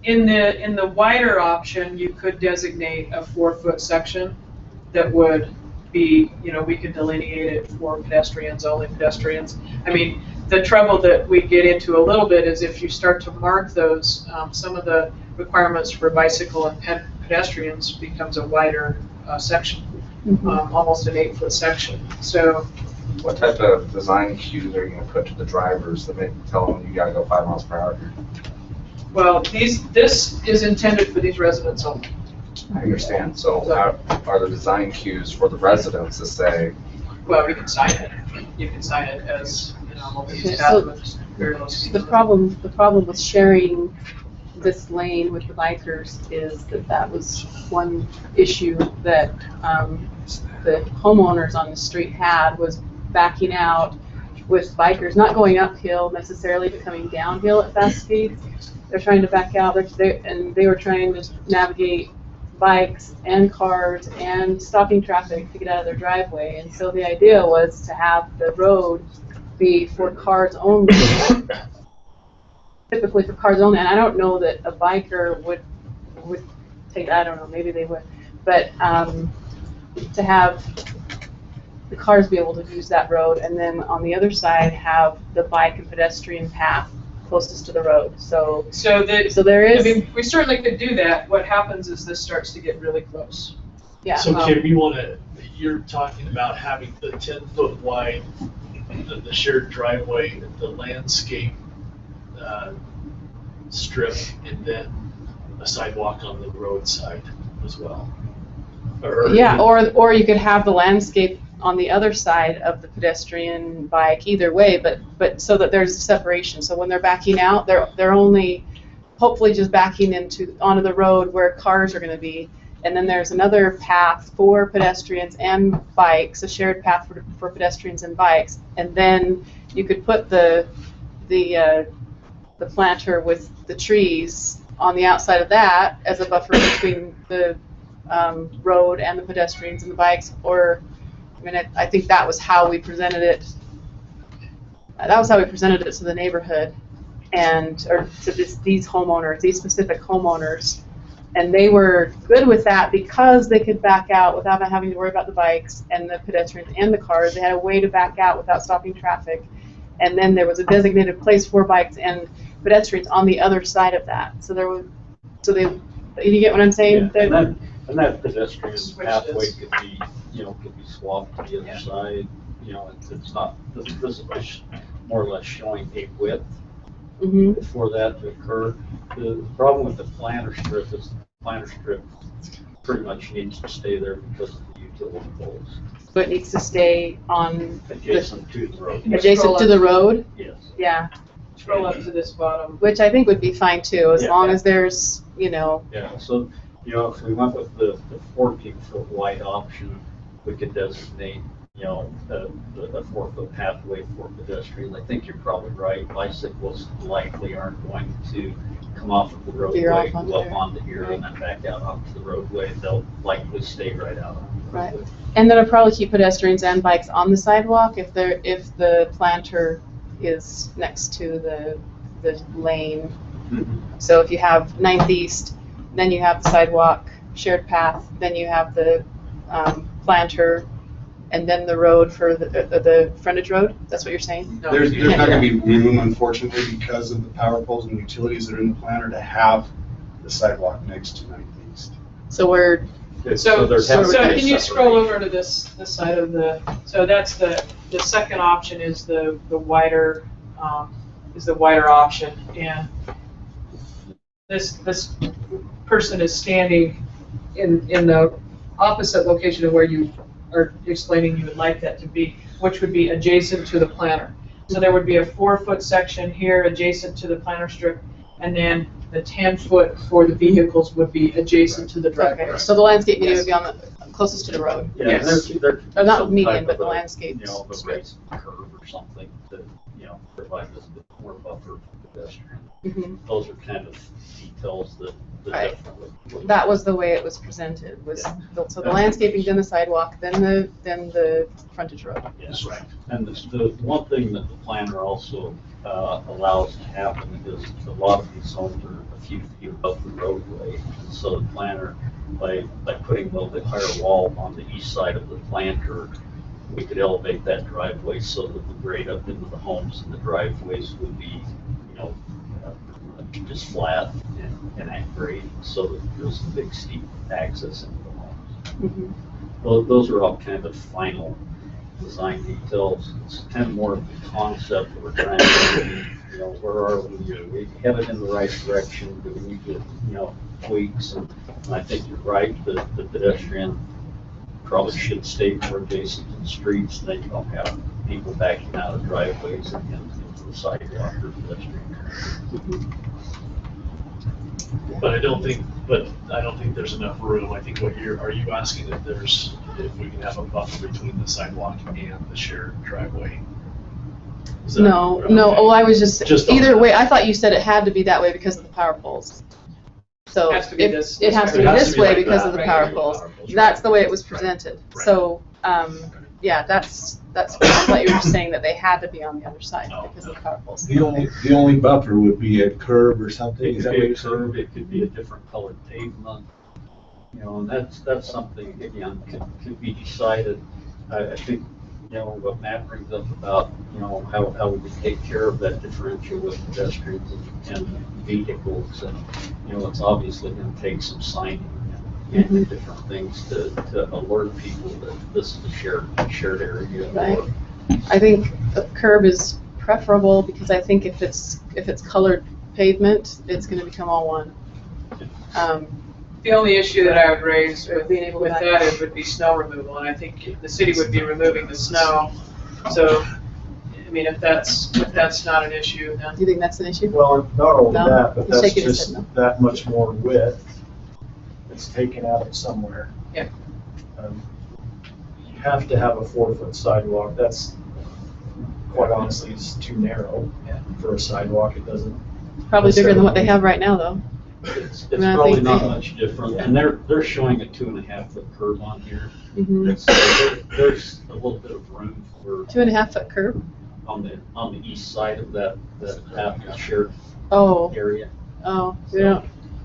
In the wider option, you could designate a 4-foot section that would be, we could delineate it for pedestrians, only pedestrians. I mean, the trouble that we get into a little bit is if you start to mark those, some of the requirements for bicycle and pedestrians becomes a wider section, almost an 8-foot section. So What type of design cues are you gonna put to the drivers that tell them you gotta go 5 miles per hour? well, this is intended for these residents only. I understand, so how are the design cues for the residents to say, Well, you can sign it. You can sign it as, multi-use Okay, path so with very low speed The limit. problem with sharing this lane with the bikers is that was one issue that the homeowners on the street had, was backing out with bikers, not going uphill necessarily, but coming downhill at fast speed. They're trying to back out, and they were trying to navigate bikes and cars and stopping traffic to get out of their driveway. And so the idea was to have the road be for cars only, typically for cars only. And I don't know that a biker would take, I don't know, maybe they would, but to have the cars be able to use that road, and then on the other side have the bike and pedestrian path closest to the road. So there is. I mean, we certainly could do that. What happens is this starts to get really close. Yeah. So Kim, you're talking about having the 10-foot wide, the shared driveway, the landscape strip, and then a sidewalk on the roadside as well. Yeah, or you could have the landscape on the other side of the pedestrian bike, either way, but so that there's separation. So when they're backing out, they're only hopefully just backing onto the road where cars are going to be, and then there's another path for pedestrians and bikes, a shared path for pedestrians and bikes, and then you could put the planter with the trees on the outside of that as a buffer between the road and the pedestrians and the bikes. Or I mean, I think that was how we presented it. That was how we presented it to the neighborhood, or to these homeowners, these specific homeowners, and they were good with that because they could back out without having to worry about the bikes and the pedestrians and the cars. They had a way to back out without stopping traffic, and then there was a designated place for bikes and pedestrians on the other side of that. You get what I'm saying? Yeah, and that pedestrian pathway could be swapped to the other side. It's not, this is more or less showing a width for that to occur. The problem with the planter strip is the planter strip pretty much needs to stay there because of the utility poles. So it needs to stay on Adjacent to the road. Adjacent to the road? Yes. Yeah. Scroll up to this bottom. Which I think would be fine too, as Yeah. long as there's, Yeah, so, if we went with the 14-foot wide option, we could designate, a 4-foot pathway for pedestrians. I think you're probably right. Bicyclists likely aren't going to come off of the roadway, go up onto here and then back out onto the roadway. They'll likely stay right out on the roadway. Right. And then I'll probably keep pedestrians and bikes on the sidewalk if the planter is next to the lane. So if you have 9th East, then you have the sidewalk, shared path, then you have the planter, and then the road for the frontage road. That's what you're saying? No. There's not gonna be room, unfortunately, because of the power poles and utilities that are in the planter, to have the sidewalk next to 9th East. So we're. So can you scroll over to this side of so that's the second option is the wider is the wider option. And this person is standing in the opposite location of where you are explaining you would like that to be, which would be adjacent to the planter. So there would be a 4-foot section here adjacent to the planter strip, and then the 10-foot for the vehicles would be adjacent to the driveway. Okay, so the landscape median would be on the closest to the road. Yeah, Yes. they're Or not some median, type but of the a, landscape You know, a strip. raised curve or something to, you know, provide this bit more buffer for pedestrian. Mhm. Those are kind of details that Right. definitely. That was the way it was presented, was, so the landscaping, then the sidewalk, then the frontage road. Yes, right. And the one thing that the planner also allows to happen is a lot of these homes are a few feet above the roadway. And so the planner, by putting a little bit higher wall on the east side of the planter, we could elevate that driveway so that the grade up into the homes and the driveways would be, you know, just flat and at grade, so that there's a big steep access into the homes. Mhm. Those are all kind of final design details. It's kind of more of the concept that we're trying to, you know, where are we? Are we headed in the right direction? Do we need to, you know, tweaks? And I think you're right, the pedestrian probably should stay more adjacent to the streets. Then you don't have people backing out of driveways and into the sidewalk or pedestrian. But I don't think there's enough room. I think are you asking if we can have a buffer between the sidewalk and the shared driveway? No, well, I was Just on either that. way, I thought you said it had to be that way because of the power poles. So It has to be this- it has to be It has this to be way like because that. of the Right. power poles. Right. That's the way it was presented. Right. So, yeah, that's, I thought you were saying that they had to be on the other side No, because of the power poles. The only buffer would be a curb or something, It is could that what be a you're saying? curve, it could be a different colored pavement, you know, and that's something, again, can be decided. I think, you know, what Matt brings up about, you know, how we take care of that differential with pedestrians and vehicles, and, you know, it's obviously gonna take some signing and different things to alert people that this is a shared area. Right. I think a curb is preferable because I think if it's colored pavement, it's gonna become all one. The only issue that I would raise with Being able to back that up. would be snow removal, and I think the city would be removing the snow. So, I mean, if that's not an issue, then. Do you think that's an issue? Well, not only No? that, but He's that's shaking his just head that much more width. It's taken out of somewhere. Yeah. You have to have a 4-foot sidewalk. That's, quite honestly, is too narrow for a sidewalk. It doesn't. Probably bigger than what they have right now, though. It's I mean, I probably think not they- much different, and they're showing a 2.5-foot curve on here. Mhm. There's a little bit of room for, 2.5-foot curb? on the east side of that shared Oh, area. we don't,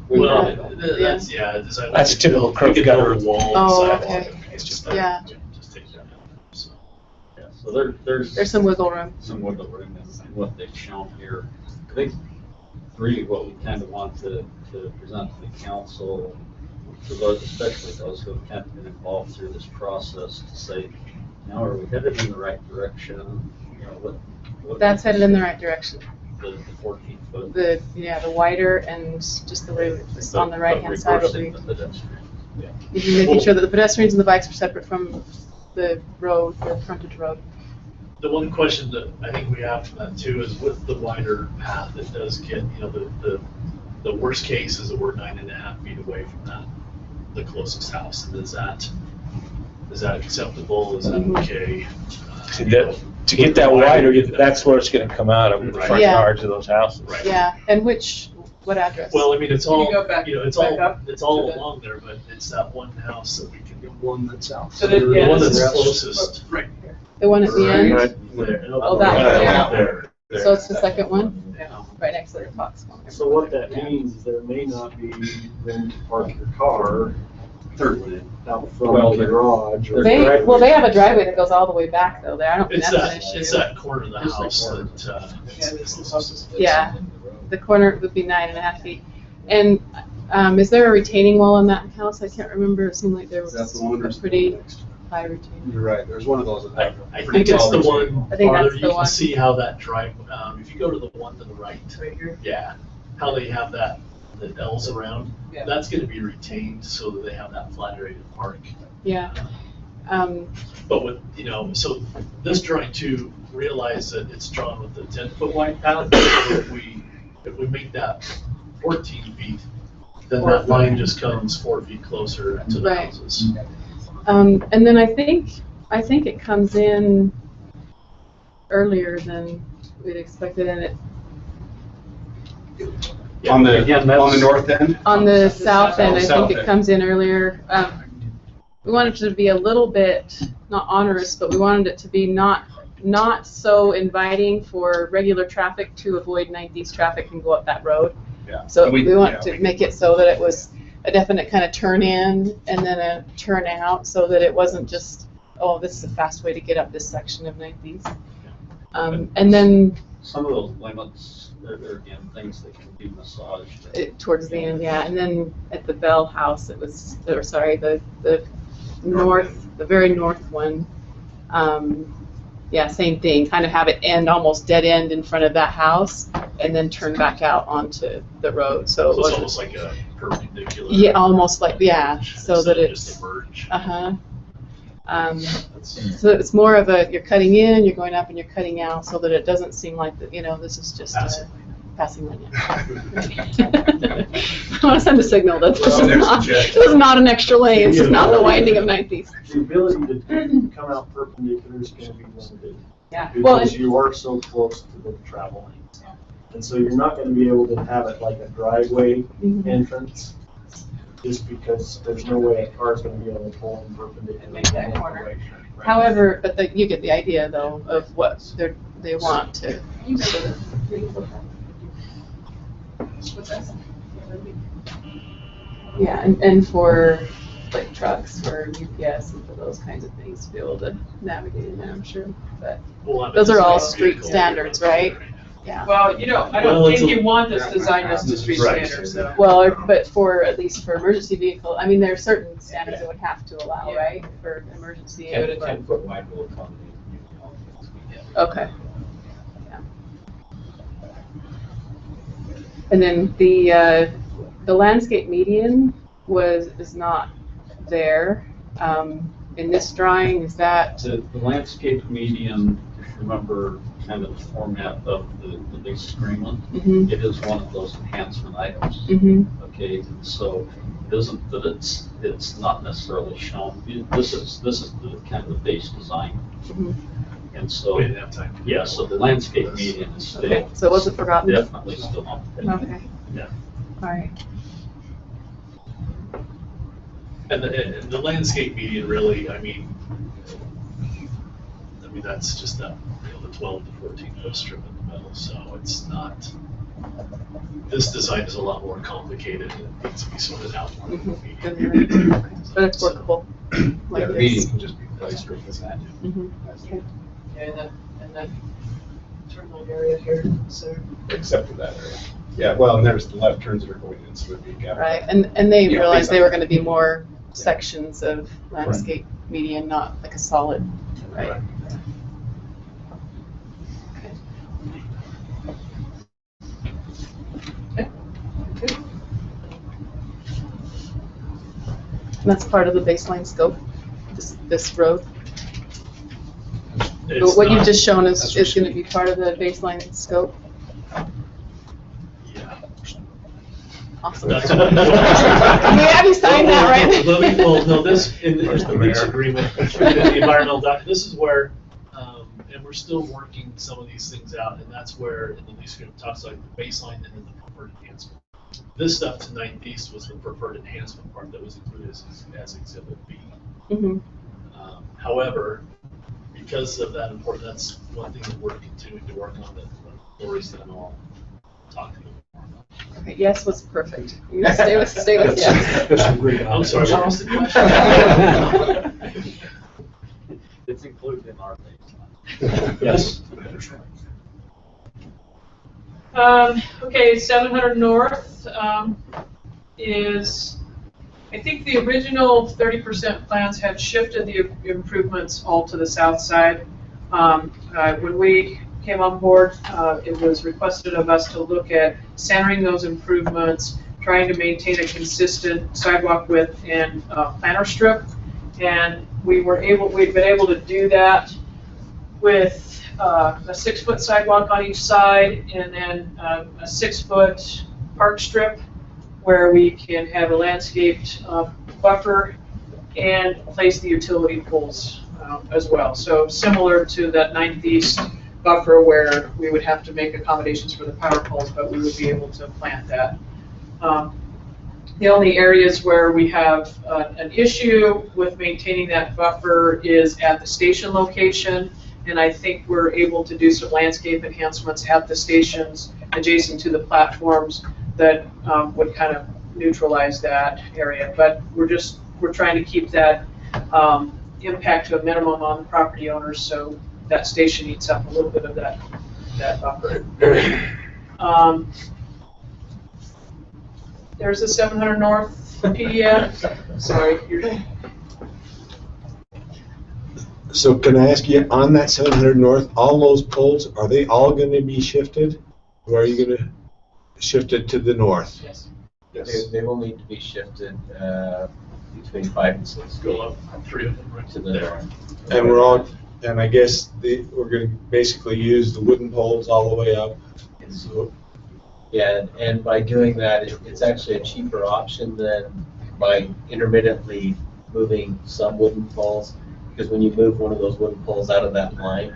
We Well, probably don't. that's design. That's typical curb We could gutter. build a wall Oh, sidewalk. okay. It's just Yeah. just take that out. So. Yeah, so there's there's some wiggle room. some wiggle room in what they've shown here. I think really what we kind of want to present to the council, to those, especially those who have kind of been involved through this process, to say, you know, are we headed in the right direction? You know, what That's headed in the right direction. The 14 foot. The wider and just the way it's on the right-hand side would be. Reversing the pedestrian. Making sure that the pedestrians and the bikes are separate from the road, the frontage road. The one question that I think we have from that too is with the wider path, it does get, you know, the worst case is that we're 9.5 feet away from the closest house. And is that acceptable? Is that okay? To get that wider, that's where it's gonna come out of, the front Yeah. yards of those houses. Right. Yeah, and what address? Well, I mean, it's all, Can you go back- you know, it's back all, up it's all to the- along there, but it's that one house that we can. One that's out. So the one that's yeah, closest. Right. The one at the end? Right there. Oh, that one, yeah. There. So it's the second one? Yeah. Right next to the Fox one. So what that means is there may not be room to park your car Third one in. out front Well, of the garage. Or They driveway. have a driveway that goes all the way back though there. I don't think It's that's an that, issue. it's that corner of the Just that house corner. that, Yeah, the corner would be 9.5 feet. And is there a retaining wall in that house? I can't remember. It seemed like there was Is that the one or a is it pretty, the next? high retaining. You're right, there's one of those. I think it's the one I think farther, that's you the can one. see how that drive, if you go to the one to the right. Right here. Yeah, how they have that, the L's around, Yeah. that's gonna be retained so that they have that flat area to park. Yeah. But with, so this drawing too, realize that it's drawn with the 10-foot wide path. So if we make that 14 feet, then that line just comes 4 feet closer to the Right. houses. And then I think it comes in earlier than we'd expected, and it On the, Again, on that's- the north end? on the south end, I South think it end. comes in earlier. We wanted it to be a little bit, not onerous, but we wanted it to be not so inviting for regular traffic to avoid 9th East traffic and go up that road. Yeah. So We- we want yeah, to make it so that it was a definite kind of turn in and then a turn out, so that it wasn't just, oh, this is a fast way to get up this section of 9th East. And then Some of those limits, they're again, things that can be massaged. towards the end, yeah, and then at the Bell House, it was, or sorry, the very north one, yeah, same thing, kind of have it end, almost dead end in front of that house, and then turn back out onto the road, so it So it's wasn't. almost like a perpendicular. Yeah, almost like, yeah, so that instead of it's. just a merge. Uh-huh. So it's more of a, you're cutting in, you're going up, and you're cutting out, so that it doesn't seem like, that, this is just a passing lane. I want to send a signal that this is not an extra lane, it's just not the widening of 9th East. The ability to come out perpendicular is gonna be limited. Yeah, well, Because you are so close to the travel lanes. And so you're not gonna be able to have it like a driveway Mhm. entrance, just because there's no way a car's gonna be able to pull in perpendicular. And make that corner. Right. However, but you get the idea, though, of what they want to. Yeah, and for like trucks, for UPS, and for those kinds of things, to be able to navigate in there, I'm sure. But those are all street standards, right? Yeah. Well, I don't think you want this designed as the street standards, though. Well, but for, at least for emergency vehicle, I mean, there are certain standards that would have to allow, right, for emergency. And a but- 10-foot wide will accommodate. Okay. Yeah. And then the landscape median is not there. In this drawing, is that? The landscape median, if you remember kind of the format of the lease agreement, Mhm. it is one of those enhancement items. Mhm. Okay, and so it isn't that it's not necessarily shown. This is the kind of the base design. Mhm. And so, We didn't have time. yeah, so the landscape median is Okay, still, so it wasn't forgotten? definitely still on. Okay. Yeah. All right. And the landscape median really, I mean, that's just that, the 12 to 14 foot strip in the middle, so it's not, this design is a lot more complicated and it needs to be sorted out more. Mhm. But it's workable. Like Yeah, the this. median can just be placed right in that. Mhm. Okay. Yeah, and that turn lane area here, so. Except for that area. Yeah, well, and there's the left turns that are going in, so it'd be a gap. Right, and they Yeah, realized they basically. were gonna be more sections of landscape median, not like a solid, right? And that's part of the baseline scope, this road. It's What you've not- just shown is gonna be part of the baseline scope. Yeah. Awesome. That's- Have you signed that, right? Well, no, this, in the lease agreement, in the environmental document, this is where, and we're still working some of these things out, and that's where in the lease agreement talks about the baseline and then the preferred enhancement. This stuff to 9th East was the preferred enhancement part that was included as Exhibit B. Mhm. However, because of that important, that's one thing that we're continuing to work on, that Lori's gonna all talk to you more about. Okay, yes was perfect. You stay with yes. There's some great I'm sorry, what was the question? It's included in our baseline. Yes. Okay, 700 North is I think the original 30% plans had shifted the improvements all to the south side. When we came on board, it was requested of us to look at centering those improvements, trying to maintain a consistent sidewalk width and planter strip. And we'd been able to do that with a 6-foot sidewalk on each side and then a 6-foot park strip where we can have a landscaped buffer and place the utility poles as well. So similar to that 9th East buffer where we would have to make accommodations for the power poles, but we would be able to plant that. The only areas where we have an issue with maintaining that buffer is at the station location, and I think we're able to do some landscape enhancements at the stations adjacent to the platforms that would kind of neutralize that area. But we're trying to keep that impact to a minimum on the property owners, so that station eats up a little bit of that buffer. There's the 700 North PDF. Sorry. So can I ask you, on that 700 North, all those poles, are they all going to be shifted? Or are you going to shift it to the north? Yes. They will need to be shifted between 5 and 6 feet. Go up 3 of them right to the north. And I guess we're going to basically use the wooden poles all the way up. So, yeah, and by doing that, it's actually a cheaper option than by intermittently moving some wooden poles. Because when you move one of those wooden poles out of that line,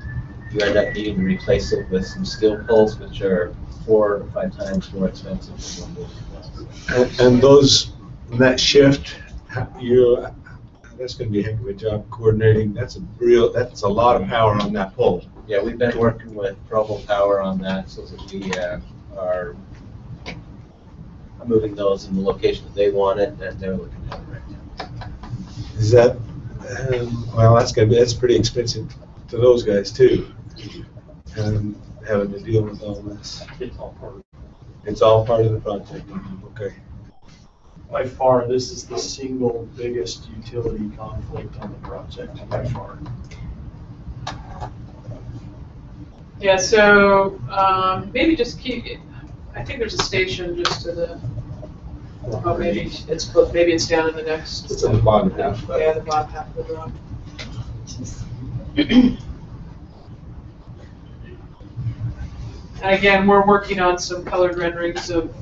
you end up needing to replace it with some steel poles, which are 4 to 5 times more expensive than one wooden pole. and that shift, that's going to be a heck of a job coordinating. That's a lot of power on that pole. Yeah, we've been working with Provo Power on that so that we are moving those in the location that they want it, and they're looking at it right now. Is that, well, that's pretty expensive to those guys too, having to deal with all this. It's all part of the project. Okay. By far, this is the single biggest utility conflict on the project, by far. Yeah, so maybe just keep it. I think there's a station just to the. Oh, maybe it's down in the next. It's in the bottom half. Yeah, the bottom half of the road. And again, we're working on some colored renderings of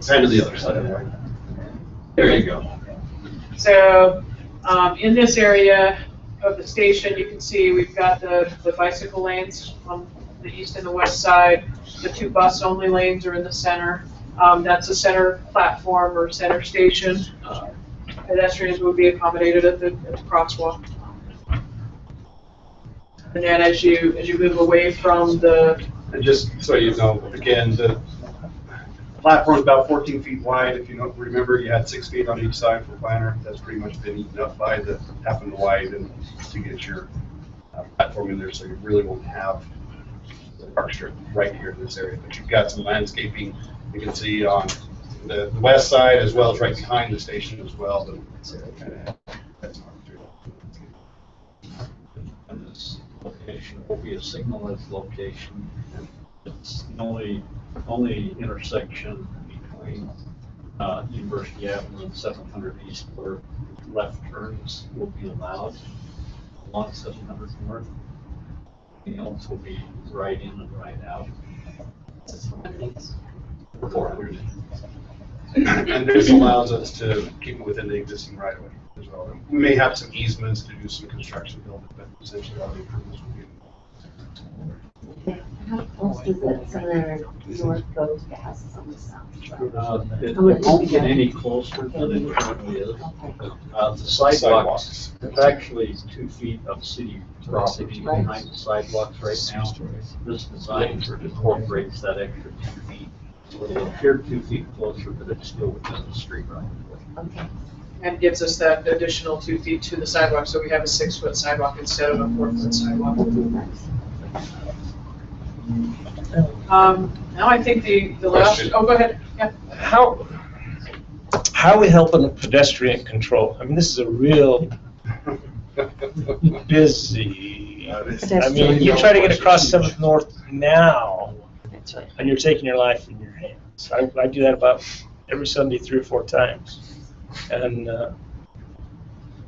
Kind of the other side. There you go. So in this area of the station, you can see we've got the bicycle lanes on the east and the west side. The 2 bus-only lanes are in the center. That's a center platform or center station. Pedestrians would be accommodated at the crosswalk. And then as you move away from the. And just so you know, again, the platform is about 14 feet wide. If you don't remember, you had 6 feet on each side for planter. That's pretty much been eaten up by the having to widen to get your platform in there, so you really won't have the park strip right here in this area. But you've got some landscaping you can see on the west side as well as right behind the station as well. And this location will be a signalized location. It's the only intersection between University Avenue and 700 East where left turns will be allowed along 700 North. The else will be right in and right out. And this allows us to keep it within the existing right of way as well. We may have some easements to do some construction building, but essentially all the improvements will be. How close does that 700 North go to the houses on the south? It won't get any closer than it currently is. The sidewalks, it's actually 2 feet of city property behind the sidewalks right now. This design incorporates that extra 2 feet. So it'll appear 2 feet closer, but it's still within the street right away. Okay. And gives us that additional 2 feet to the sidewalk, so we have a 6-foot sidewalk instead of a 4-foot sidewalk. Now I think the last, Question. oh, go ahead, yeah. How are we helping the pedestrian control? I mean, this is a real busy, I mean, you try to get across 7th North now, and you're taking your life in your hands. I do that about every Sunday 3 or 4 times. And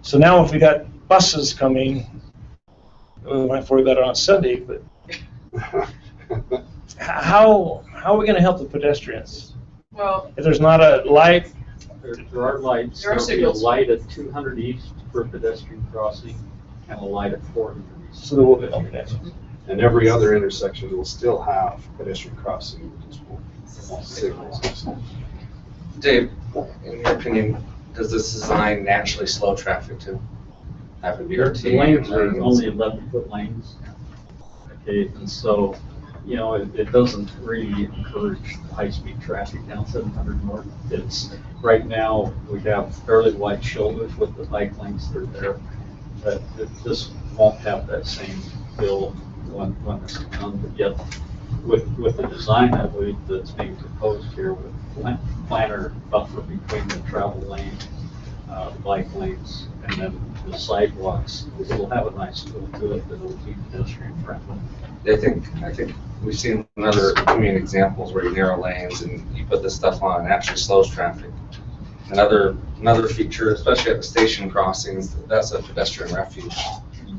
so now if we got buses coming, we might have to worry about it on Sunday, but how are we going to help the pedestrians? Well, If there's not a light, There are lights. There are There'll be a signals. light at 200 east for pedestrian crossing and a light at 400 east. so there will be, okay. And every other intersection will still have pedestrian crossing signals. Dave, in your opinion, does this design naturally slow traffic too? Have a BRT? The lanes are only 11-foot lanes. Okay, and so, you know, it doesn't really encourage high-speed traffic down 700 North. It's, right now, we have fairly wide shoulders with the bike lanes that are there. But this won't have that same feel when it's done, but yet with the design, I believe, that's being proposed here with planner buffer between the travel lane, the bike lanes, and then the sidewalks, it'll have a nice feel to it that will be pedestrian friendly. I think we've seen community examples where you narrow lanes and you put this stuff on and it actually slows traffic. Another feature, especially at the station crossings, that's a pedestrian refuge.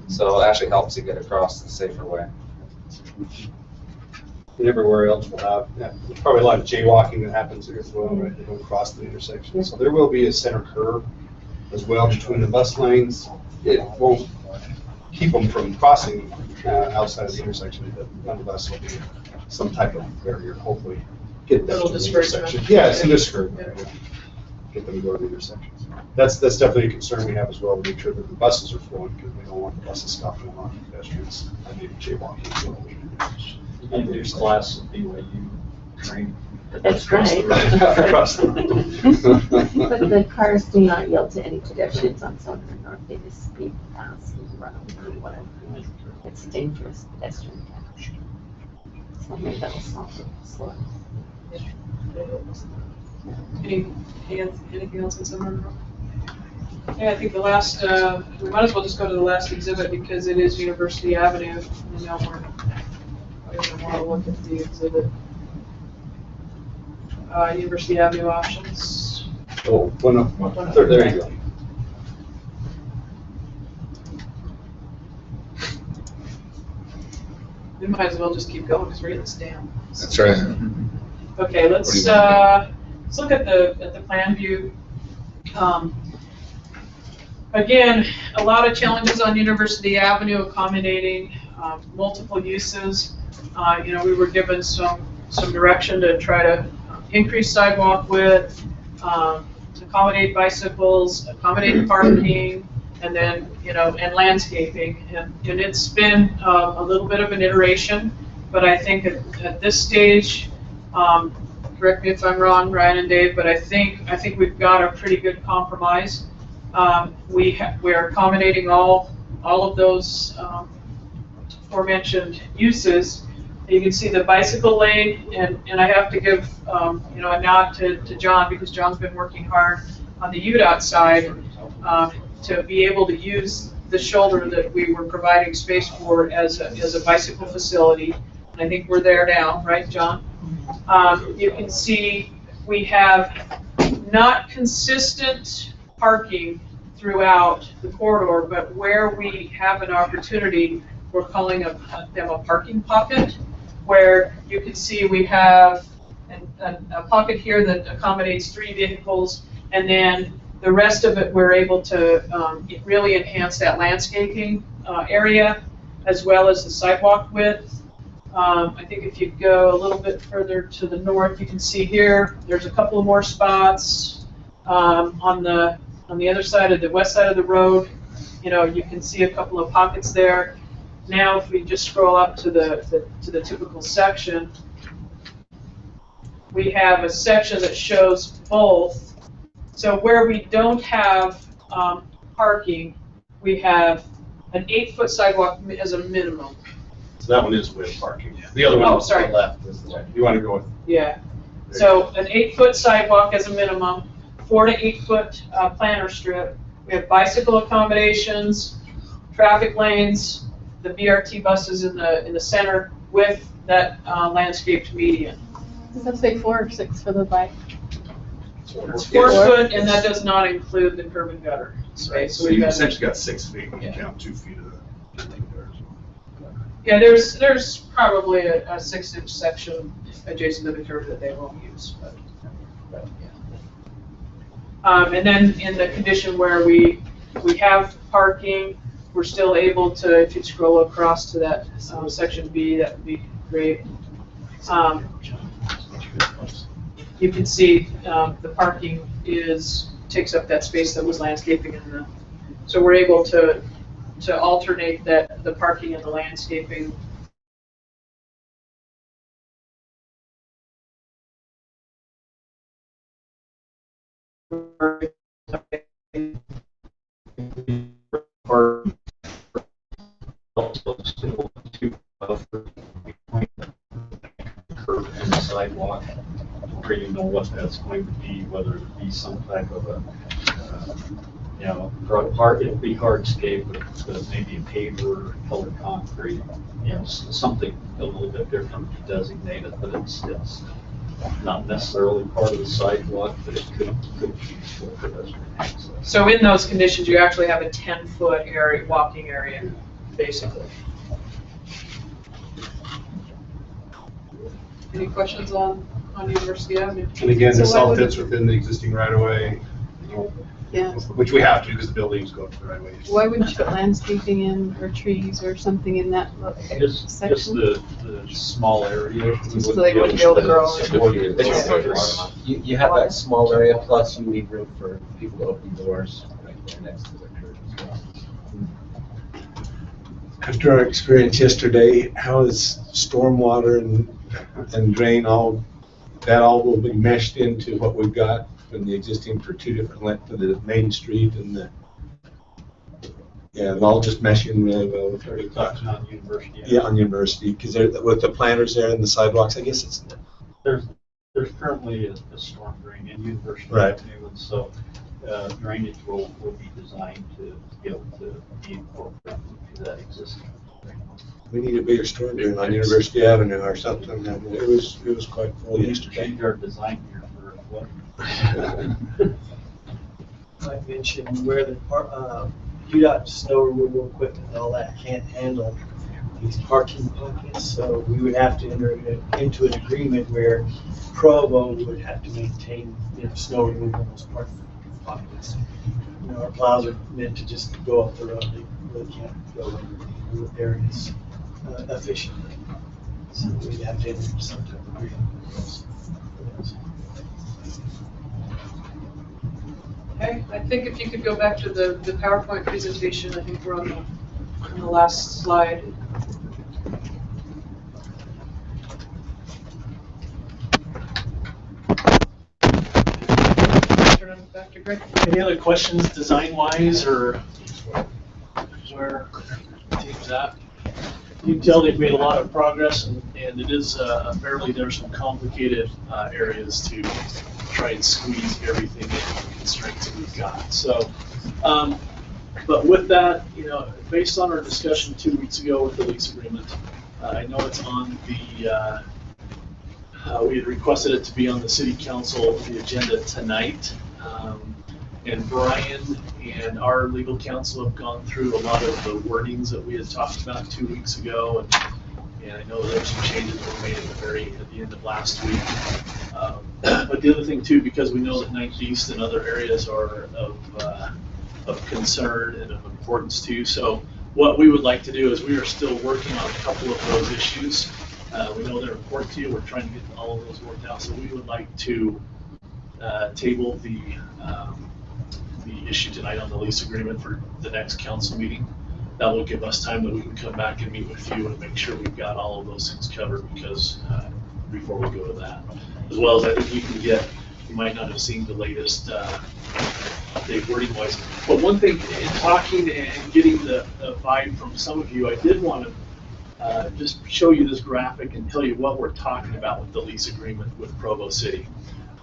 So it actually helps you get across in a safer way. And everywhere else will have, there's probably a lot of jaywalking that happens there as well, right? They don't cross the intersection. So there will be a center curve as well between the bus lanes. It won't keep them from crossing outside of the intersection, but nonetheless will be some type of barrier, hopefully. Get them Little to the discouragement. intersection. Yeah, it's a discouragement. Get them to go to the intersections. That's definitely a concern we have as well, to make sure that the buses are flowing, because we don't want the buses stopping along pedestrians and maybe jaywalking as well. You can do class of BYU training. That's right. Across the road. But the cars do not yield to any pedestrians on Southern North. They just speed past and run over whatever. It's dangerous pedestrian catch. So maybe that'll slow it. Anything else in Summer? Yeah, I think the last, we might as well just go to the last exhibit because it is University Avenue. You know, we're going to want to look at the exhibit. University Avenue options. Oh, there you go. We might as well just keep going because we're getting this down. That's right. Okay, let's look at the plan view. Again, a lot of challenges on University Avenue accommodating multiple uses. You know, we were given some direction to try to increase sidewalk width, accommodate bicycles, accommodate parking, and then, you know, and landscaping. And it's been a little bit of an iteration, but I think at this stage, correct me if I'm wrong, Ryan and Dave, but I think we've got a pretty good compromise. We're accommodating all of those aforementioned uses. You can see the bicycle lane, and I have to give you know, a nod to John, because John's been working hard on the UDOT side to be able to use the shoulder that we were providing space for as a bicycle facility. And I think we're there now, right, John? You can see we have not consistent parking throughout the corridor, but where we have an opportunity, we're calling them a parking pocket, where you can see we have a pocket here that accommodates 3 vehicles, and then the rest of it we're able to really enhance that landscaping area, as well as the sidewalk width. I think if you go a little bit further to the north, you can see here, there's a couple of more spots on the other side of the west side of the road. You know, you can see a couple of pockets there. Now, if we just scroll up to the typical section, we have a section that shows both. So where we don't have parking, we have an 8-foot sidewalk as a minimum. So that one is with parking. The other one. Oh, sorry. Left is the You want to go with? Yeah. So an 8-foot sidewalk as a minimum, 4 to 8 foot planter strip. We have bicycle accommodations, traffic lanes, the BRT buses in the center with that landscaped median. Does that say 4 or 6 for the bike? It's 4 foot, and that does not include the curb and gutter space. So you've essentially got 6 feet when you count 2 feet of the. Yeah, there's probably a 6-inch section adjacent to the curb that they won't use, but yeah. And then in the condition where we have parking, we're still able to, if you scroll across to that section B, that would be great. You can see the parking takes up that space that was landscaping in the, so we're able to alternate the parking and the landscaping. Sidewalk, where you know what that's going to be, whether it be some type of a, it'll be hardscape, but maybe a paver, colored concrete, something a little bit different to designate it, but it's not necessarily part of the sidewalk, but it could be useful for pedestrian access. So in those conditions, you actually have a 10-foot area, walking area, basically. Any questions on University Avenue? And again, So this why all would- fits within the existing right of way, Yeah. which we have to because the buildings go up to the right of way. Why wouldn't you put landscaping in, or trees, or something in that Just section? the small area. Just so they wouldn't be able to grow. You have that small area, plus you need room for people to open doors right there next to the curb as well. After our experience yesterday, how is stormwater and drain all will be meshed into what we've got from the existing for 2 different lengths of the main street and it'll all just mesh in really well with Are you talking on University? Yeah, on University, because with the planters there and the sidewalks, I guess it's. There's currently a storm drain in University Right. Avenue, and so drainage will be designed to be able to be incorporated into that existing drain. We need a bigger storm drain on University Avenue or something. It was quite full yesterday. Change our design here for what? I mentioned where the UDOT snow removal equipment and all that can't handle these parking pockets, so we would have to enter into an agreement where Provo would have to maintain snow removal in those parking pockets. Our plows are meant to just go up the road, they really can't go in the areas efficiently. So we'd have to enter into some type of agreement with those. Okay, I think if you could go back to the PowerPoint presentation, I think we're on the last slide. Turn it back to Greg. Any other questions design-wise, or where the team's at? You can tell they've made a lot of progress, and it is there's some complicated areas to try and squeeze everything in the constraints that we've got. So, but with that, based on our discussion 2 weeks ago with the lease agreement, I know it's on the, we had requested it to be on the city council, the agenda tonight. And Brian and our legal counsel have gone through a lot of the wordings that we had talked about 2 weeks ago, and I know there's some changes that were made at the end of last week. But the other thing too, because we know that 9th East and other areas are of concern and of importance too. So what we would like to do is we are still working on a couple of those issues. We know they're important to you. We're trying to get all of those worked out. So we would like to table the issue tonight on the lease agreement for the next council meeting. That will give us time that we can come back and meet with you and make sure we've got all of those things covered before we go to that. As well as I think you might not have seen the latest update wording wise. But one thing in talking and getting the vibe from some of you, I did want to just show you this graphic and tell you what we're talking about with the lease agreement with Provo City.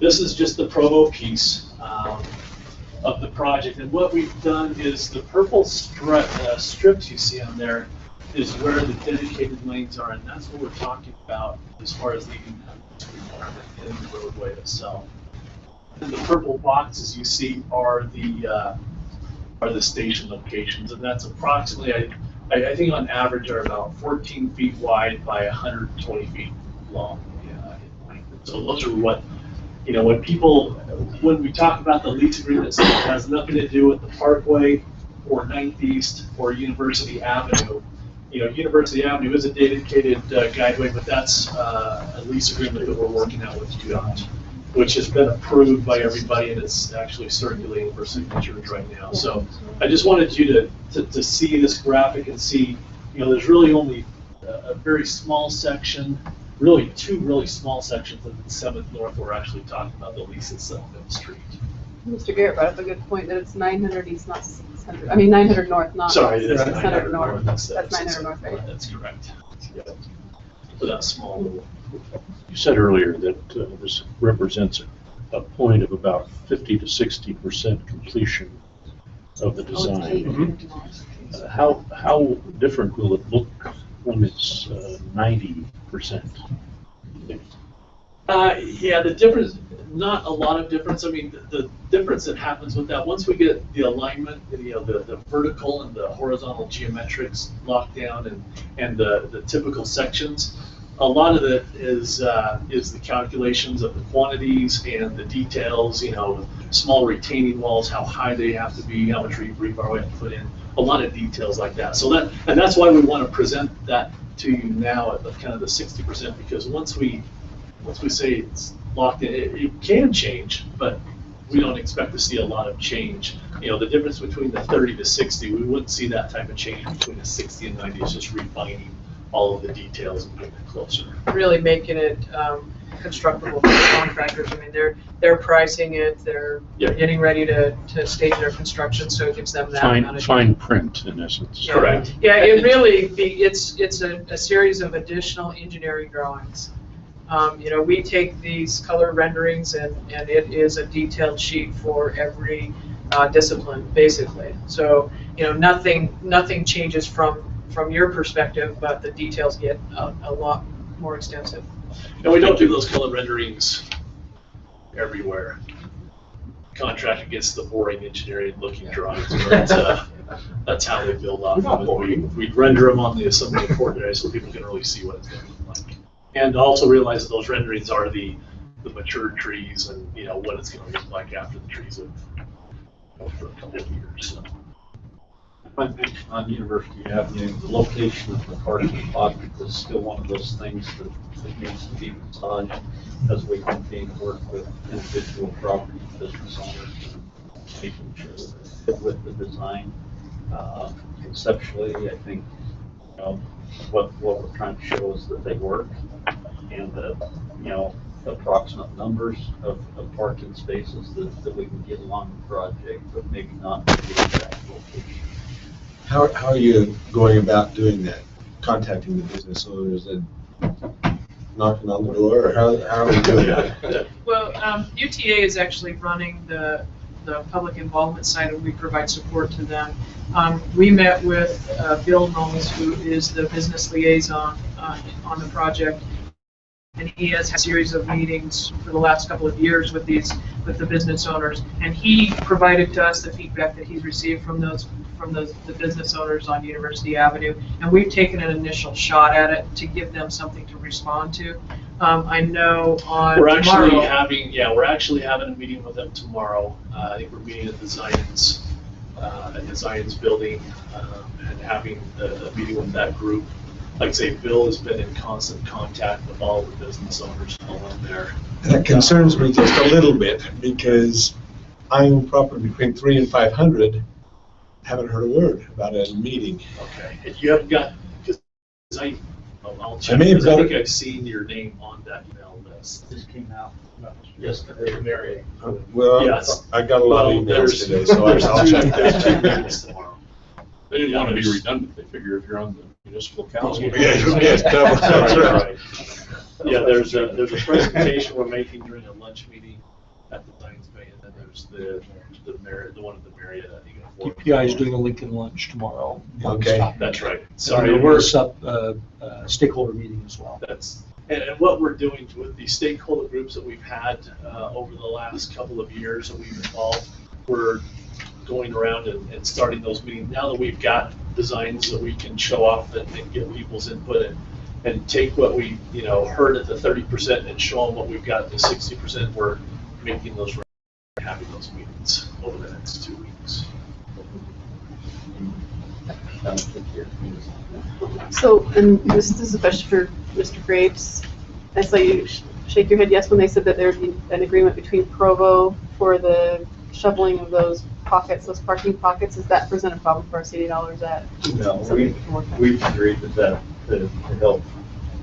This is just the Provo piece of the project, and what we've done is the purple strips you see on there is where the dedicated lanes are, and that's what we're talking about as far as the in the roadway itself. And the purple boxes you see are the station locations, and that's approximately, I think on average are about 14 feet wide by 120 feet long. Yeah. So those are what, when we talk about the lease agreements, it has nothing to do with the Parkway or 9th East or University Avenue. University Avenue is a dedicated guideway, but that's a lease agreement that we're working out with UDOT, which has been approved by everybody, and it's actually circulating for signatures right now. So I just wanted you to see this graphic and see, there's really only a very small section, really two really small sections of the 7th North where we're actually talking about the lease itself in the street. Mr. Garrett brought up a good point that it's 900 East, not 600. I mean, 900 North, not Sorry, that's 600 North. That's 900 North, right? That's correct. Yeah. So that small little. You said earlier that this represents a point of about 50 to 60% completion of the design. How different will it look when it's 90%? Yeah, the difference, not a lot of difference. I mean, the difference that happens with that, once we get the alignment, the vertical and the horizontal geometrics locked down and the typical sections, a lot of it is the calculations of the quantities and the details, small retaining walls, how high they have to be, how much rebar we have to put in, a lot of details like that. So that's why we want to present that to you now at kind of the 60%, because once we say it's locked in, it can change, but we don't expect to see a lot of change. The difference between the 30 to 60, we wouldn't see that type of change between the 60 and 90. It's just refining all of the details and getting it closer. Really making it constructible for the contractors. I mean, they're pricing it, they're getting ready to stage their construction, so it gives them that amount of fine print, in essence. Yeah. Correct. Yeah, it really it's a series of additional engineering drawings. We take these color renderings and it is a detailed sheet for every discipline, basically. So, nothing changes from your perspective, but the details get a lot more extensive. And we don't do those color renderings everywhere. Contractor gets the boring engineering looking drawings, but that's how they build off of it. We render them on the assembly coordinator so people can really see what it's going to look like. And also realize that those renderings are the mature trees and what it's going to look like after the trees have for a couple of years. So. I think on University Avenue, the location of the parking lot is still one of those things that needs to be massaged as we continue to work with individual property business owners, making sure that they fit with the design. Conceptually, I think what we're trying to show is that they work, and the approximate numbers of parking spaces that we can get along the project, but maybe not the exact location. How are you going about doing that? Contacting the business owners and knocking on the door, or how are we doing that? Well, UTA is actually running the public involvement side, and we provide support to them. We met with Bill Knowles, who is the business liaison on the project, and he has had a series of meetings for the last couple of years with the business owners, and he provided to us the feedback that he's received from the business owners on University Avenue, and we've taken an initial shot at it to give them something to respond to. I know on we're tomorrow, actually having a meeting with them tomorrow. I think we're meeting at the Zions building and having a meeting with that group. Like I say, Bill has been in constant contact with all the business owners along there. That concerns me just a little bit, because I own property between 300 and 500. Haven't heard a word about it in a meeting. Okay, and you haven't got, because I'll check. I think I've seen your name on that email list. This came out yesterday. Mary. Well, yes. I got a lot of emails today, so I'll check that. Tomorrow. They didn't want to be redundant. They figure if you're on the Municipal Council. Yes, double. That's right. Yeah, there's a presentation we're making during a lunch meeting at the Lions Bay, and then there's the one at the Marriott. DPI is doing a Lincoln lunch tomorrow. Okay. That's right. Sorry, Sorry, we're up stakeholder meeting as well. And what we're doing with the stakeholder groups that we've had over the last couple of years that we've involved, we're going around and starting those meetings. Now that we've got designs that we can show off and get people's input and take what we heard at the 30% and show them what we've got at the 60%, we're making those, having those meetings over the next 2 weeks. So, and this is a question for Mr. Graves. I saw you shake your head yes when they said that there'd be an agreement between Provo for the shoveling of those pockets, those parking pockets. Does that present a problem for our city dollars at? No, we've agreed that to help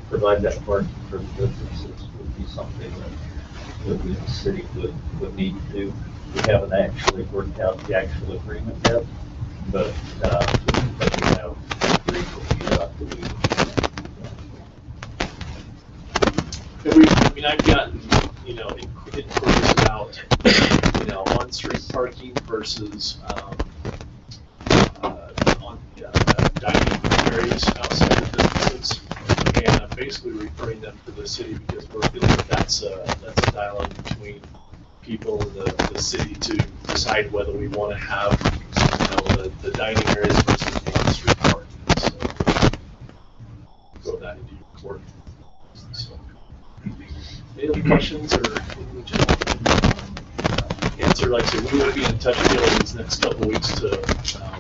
provide that parking for the businesses would be something that the city would need to do. We haven't actually worked out the actual agreement yet, but we have agreed that we do. I've gotten, inquiries about, on-street parking versus, on dining areas outside of businesses. And I'm basically referring them to the city because we're feeling that that's a dialogue between people in the city to decide whether we want to have, the dining areas versus the on-street parking. So that into your court. So, any other questions or answer? Like I said, we will be in touch with you over these next couple of weeks to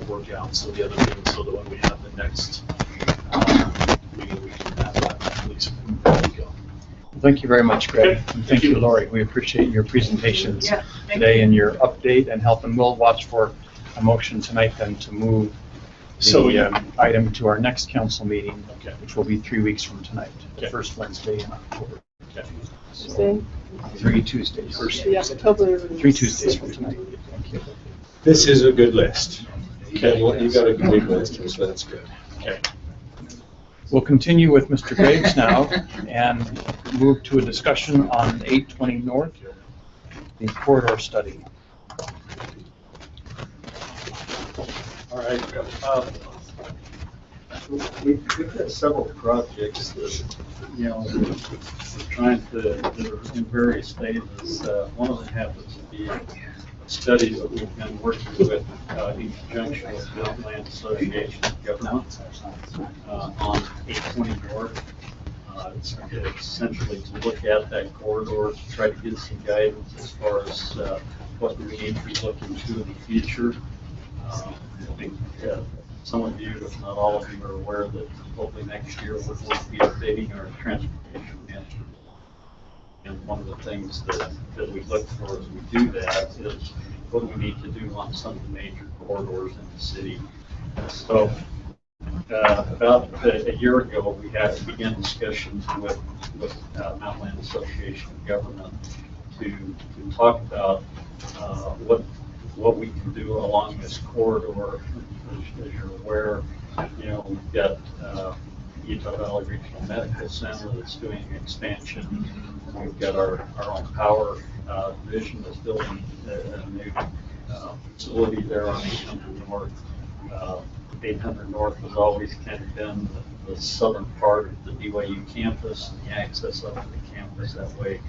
work out so the other meetings, so that when we have the next meeting, we can have that at least ready to go. Thank you very much, Greg. Okay. And thank you, Lori. We appreciate your presentations Yeah, thank today you. and your update and help. And we'll watch for a motion tonight then to move the item to our next council meeting, which will be 3 weeks from tonight, the first Wednesday in October. Tuesday? 3 Tuesdays. Yeah, October. 3 Tuesdays from tonight. Thank you. This is a good list. You got a good list, so that's good. Okay. We'll continue with Mr. Graves now and move to a discussion on 820 North, the corridor study. All right. We've got several projects that, we're trying to, that are in various stages. One of them happens to be a study that we've been working with in conjunction with the Land Association of Government on 820 North. It's essentially to look at that corridor, to try to get some guidance as far as what we need to be looking to in the future. I think some of you, if not all of you, are aware that hopefully next year we'll be updating our transportation management. And one of the things that we look for as we do that is what we need to do on some of the major corridors in the city. So about a year ago, we had to begin discussions with Mountain Land Association of Government to talk about what we can do along this corridor. As you're aware, we've got Utah Valley Regional Medical Center that's doing expansion. We've got our own power division that's building a new facility there on 800 North. 800 North has always kind of been the southern part of the BYU campus and the access up to the campus that way.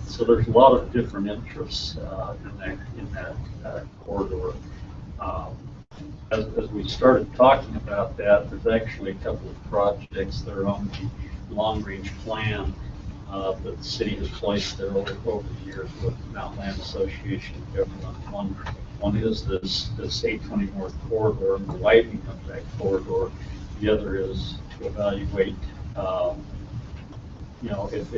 So there's a lot of different interests in that corridor. As we started talking about that, there's actually a couple of projects that are on the long-range plan that the city has placed there over the years with the Mountain Land Association of Government. One is this 820 North corridor and the widening of that corridor. The other is to evaluate, if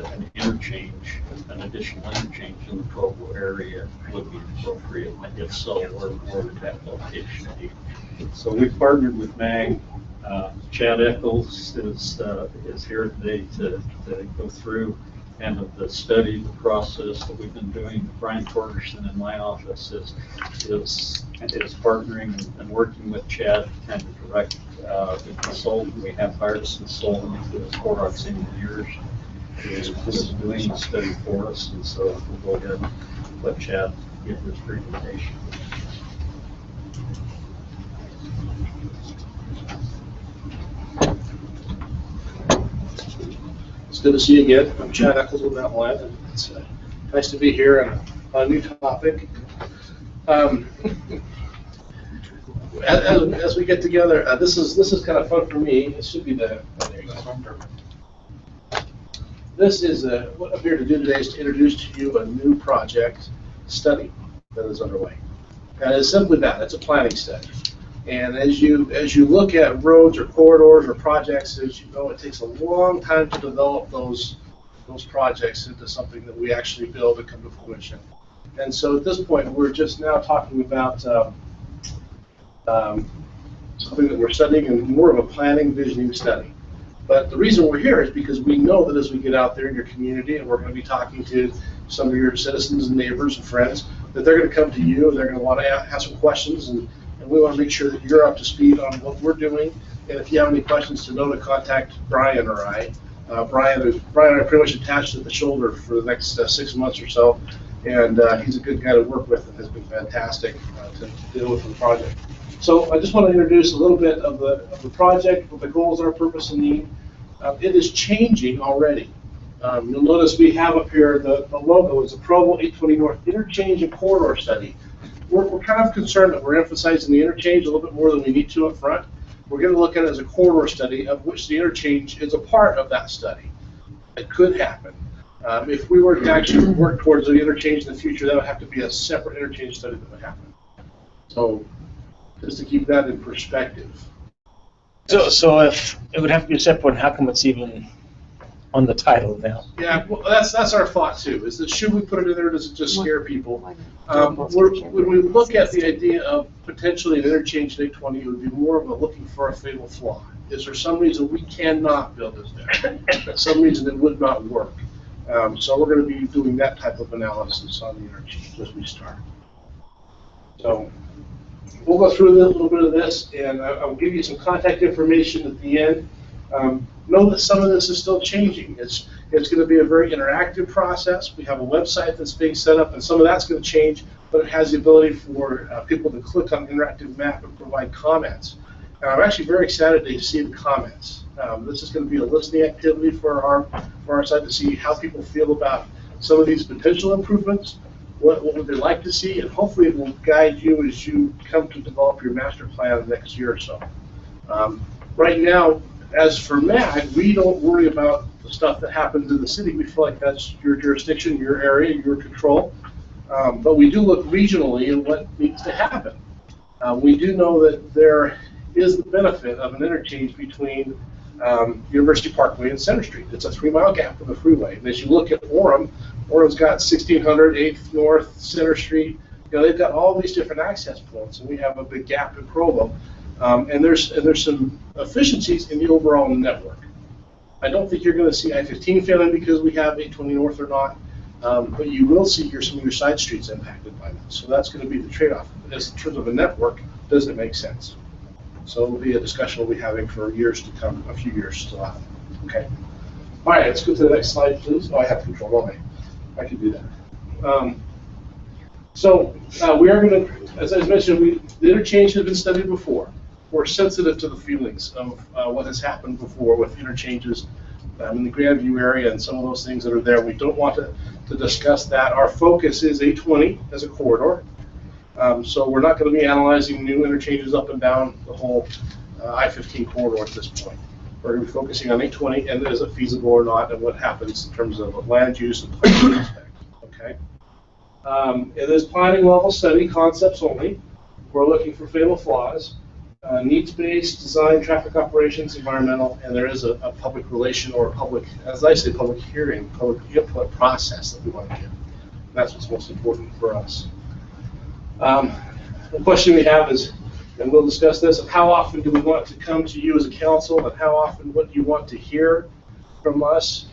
an interchange, an additional interchange in the Provo area would be appropriate. If so, where would that location be? So we've partnered with MAG. Chad Eccles is here today to go through kind of the study, the process that we've been doing. Brian Torgerson in my office is partnering and working with Chad to kind of direct the consultant. We have hired a consultant who is Clorox engineers who is doing the study for us, and so we'll go ahead and let Chad give his presentation. It's good to see you again. I'm Chad Eccles with Mountain Land, and it's nice to be here on a new topic. As we get together, this is kind of fun for me. It should be there you go. This is what I'm here to do today is to introduce to you a new project study that is underway. And it's simply that, it's a planning study. And as you look at roads or corridors or projects, as you know, it takes a long time to develop those projects into something that we actually build and come to fruition. And so at this point, we're just now talking about something that we're studying and more of a planning, visioning study. But the reason we're here is because we know that as we get out there in your community and we're going to be talking to some of your citizens and neighbors and friends, that they're going to come to you and they're going to want to have some questions, and we want to make sure that you're up to speed on what we're doing. And if you have any questions, to know to contact Brian or I. Brian and I are pretty much attached at the shoulder for the next 6 months or so, and he's a good guy to work with and has been fantastic to deal with the project. So I just want to introduce a little bit of the project, what the goals are, purpose, and need. It is changing already. You'll notice we have up here the logo is a Provo 820 North Interchange and Corridor Study. We're kind of concerned that we're emphasizing the interchange a little bit more than we need to up front. We're going to look at it as a corridor study, of which the interchange is a part of that study. It could happen. If we were to actually work towards the interchange in the future, that would have to be a separate interchange study that would happen. So just to keep that in perspective. So if it would have to be a separate one, how come it's even on the title now? Yeah, well, that's our thought too. Is that should we put it in there, or does it just scare people? When we look at the idea of potentially an interchange in 820, it would be more of a looking for a fatal flaw. Is there some reason we cannot build this there? Some reason it would not work? So we're going to be doing that type of analysis on the interchange as we start. So we'll go through a little bit of this, and I'll give you some contact information at the end. Know that some of this is still changing. It's going to be a very interactive process. We have a website that's being set up, and some of that's going to change, but it has the ability for people to click on the interactive map and provide comments. And I'm actually very excited to see the comments. This is going to be a listening activity for our site to see how people feel about some of these potential improvements. What would they like to see, and hopefully it will guide you as you come to develop your master plan the next year or so. Right now, as for MAG, we don't worry about the stuff that happens in the city. We feel like that's your jurisdiction, your area, your control. But we do look regionally at what needs to happen. We do know that there is the benefit of an interchange between University Parkway and Center Street. It's a 3-mile gap from the freeway. And as you look at Orem, Orem's got 1600, 8th North, Center Street. You know, they've got all these different access points, and we have a big gap in Provo. And there's some efficiencies in the overall network. I don't think you're going to see I-15 failing because we have 820 North or not, but you will see some of your side streets impacted by that. So that's going to be the trade-off. As in terms of a network, does it make sense? So it will be a discussion we'll be having for years to come, a few years still out. Okay. All right, let's go to the next slide, please. Oh, I have control, don't I? I can do that. So we are going to, as I mentioned, the interchange has been studied before. We're sensitive to the feelings of what has happened before with interchanges in the Grandview area and some of those things that are there. We don't want to discuss that. Our focus is 820 as a corridor. So we're not going to be analyzing new interchanges up and down the whole I-15 corridor at this point. We're going to be focusing on 820 and is it feasible or not, and what happens in terms of land use and planning aspect. Okay. It is planning level study, concepts only. We're looking for fatal flaws. Needs-based design, traffic operations, environmental, and there is a public relation or public, as I say, public hearing, public input process that we want to give. That's what's most important for us. The question we have is, and we'll discuss this, of how often do we want to come to you as a council, and how often what do you want to hear from us?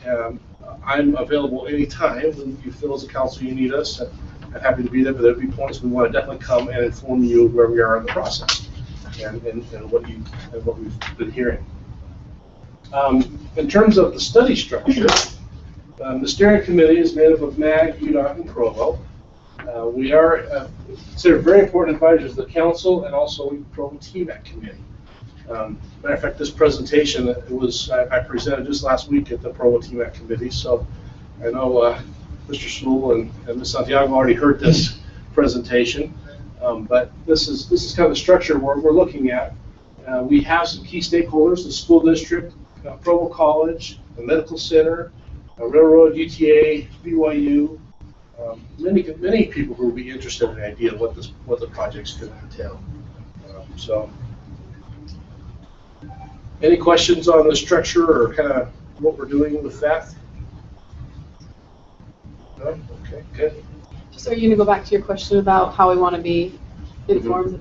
I'm available anytime when you feel as a council you need us. I'm happy to be there, but there'll be points we want to definitely come and inform you of where we are in the process and what we've been hearing. In terms of the study structure, the steering committee is made up of MAG, UDOT, and Provo. We are considered very important advisors to the council and also Provo TMAC committee. Matter of fact, this presentation I presented just last week at the Provo TMAC committee, so I know Mr. Sewell and Ms. Santiago already heard this presentation, but this is kind of the structure we're looking at. We have some key stakeholders: the school district, Provo College, the medical center, Railroad, UTA, BYU. Many people who will be interested in the idea of what the project's going to entail. So, any questions on the structure or kind of what we're doing with that? No? Okay, good. So are you gonna go back to your question about how we want to be informed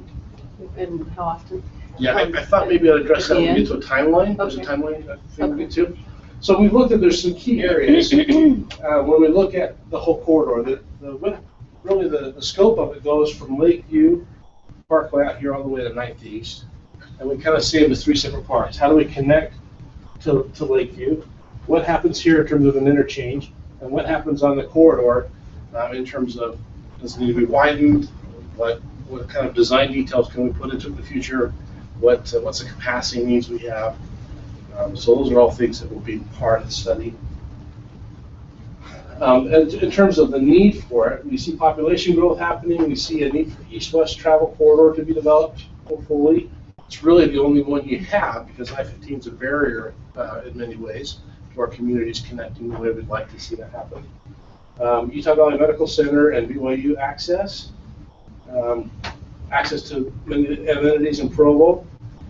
and how often? Yeah, I thought maybe I'd address that when we get to a timeline. There's a timeline thing we get to. So we looked at, there's some key areas when we look at the whole corridor. Really the scope of it goes from Lakeview Parkway out here all the way to 9th East. And we kind of see it as three separate parts. How do we connect to Lakeview? What happens here in terms of an interchange? And what happens on the corridor in terms of, does it need to be widened? What kind of design details can we put into the future? What's the capacity needs we have? So those are all things that will be part of the study. In terms of the need for it, we see population growth happening. We see a need for east-west travel corridor to be developed, hopefully. It's really the only one you have because I-15 is a barrier in many ways to our communities connecting the way we'd like to see that happen. Utah Valley Medical Center and BYU access. Access to amenities in Provo.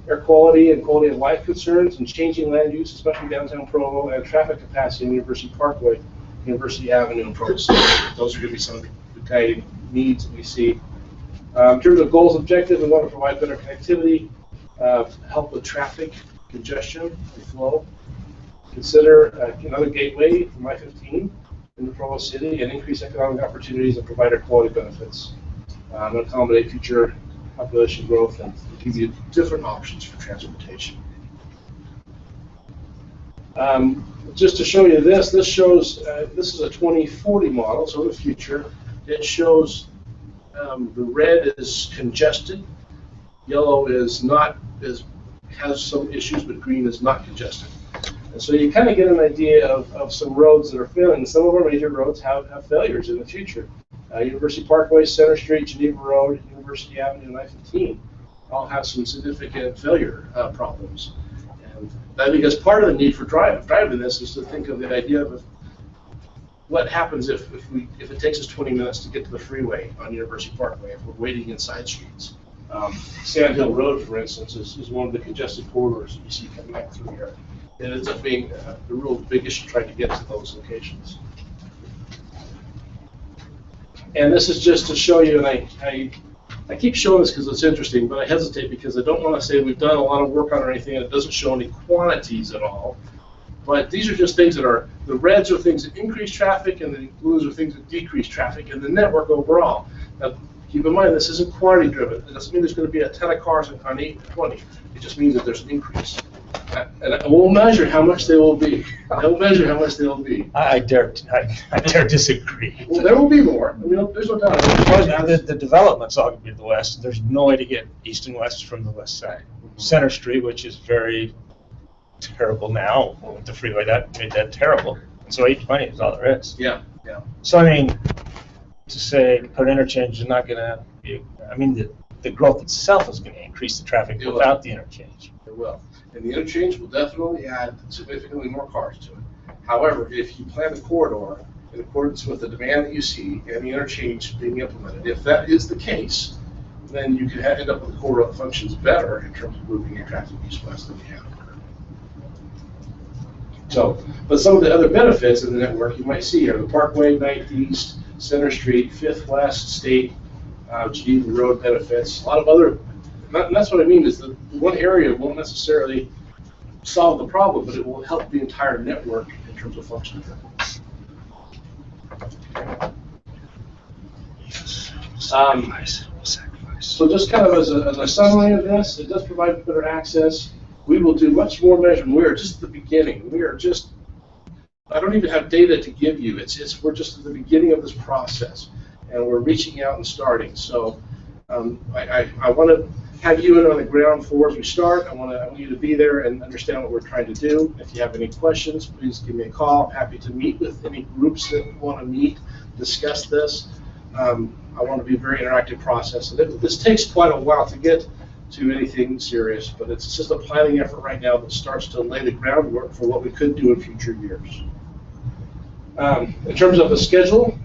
Air quality and quality of life concerns and changing land use, especially downtown Provo, and traffic capacity in University Parkway, University Avenue, and Provo City. Those are going to be some of the guiding needs that we see. In terms of goals, objectives, we want to provide better connectivity, help with traffic congestion and flow. Consider another gateway from I-15 into Provo City and increase economic opportunities and provider quality benefits. And accommodate future population growth and give you different options for transportation. Just to show you this shows, this is a 2040 model, so in the future, it shows the red is congested, yellow is not, has some issues, but green is not congested. And so you kind of get an idea of some roads that are failing. Some of our major roads have failures in the future. University Parkway, Center Street, Geneva Road, University Avenue, and I-15 all have some significant failure problems. And I think as part of the need for driving this is to think of the idea of what happens if it takes us 20 minutes to get to the freeway on University Parkway if we're waiting in side streets. Sand Hill Road, for instance, is one of the congested corridors that you see coming up through here. It ends up being a real big issue trying to get to those locations. And this is just to show you, and I keep showing this because it's interesting, but I hesitate because I don't want to say we've done a lot of work on it or anything, and it doesn't show any quantities at all. But these are just things that are, the reds are things that increase traffic, and the blues are things that decrease traffic in the network overall. Now, keep in mind, this isn't quantity driven. It doesn't mean there's going to be a ton of cars on 8 and 20. It just means that there's an increase. And we'll measure how much they will be. They'll measure how much they will be. I dare disagree. Well, there will be more. I mean, there's no doubt. The development's all going to be the west. There's no way to get east and west from the west side. Center Street, which is very terrible now with the freeway, that made that terrible. And so 820 is all there is. Yeah. So I mean, to say put interchange is not going to be. I mean, the growth itself is going to increase the traffic without the interchange. It will. And the interchange will definitely add significantly more cars to it. However, if you plan the corridor in accordance with the demand that you see and the interchange being implemented, if that is the case, then you can end up with a corridor that functions better in terms of moving your traffic east-west than you have. So, but some of the other benefits in the network you might see are the Parkway, 9th East, Center Street, 5th West, State, Geneva Road benefits, a lot of other. And that's what I mean is that one area won't necessarily solve the problem, but it will help the entire network in terms of functioning. So just kind of as a summary of this, it does provide better access. We will do much more measurement. We are just at the beginning. We are just, I don't even have data to give you. We're just at the beginning of this process, and we're reaching out and starting. So I want to have you in on the ground floor as we start. I want you to be there and understand what we're trying to do. If you have any questions, please give me a call. I'm happy to meet with any groups that want to meet, discuss this. I want to be a very interactive process. And this takes quite a while to get to anything serious, but it's just a planning effort right now that starts to lay the groundwork for what we could do in future years. In terms of the schedule,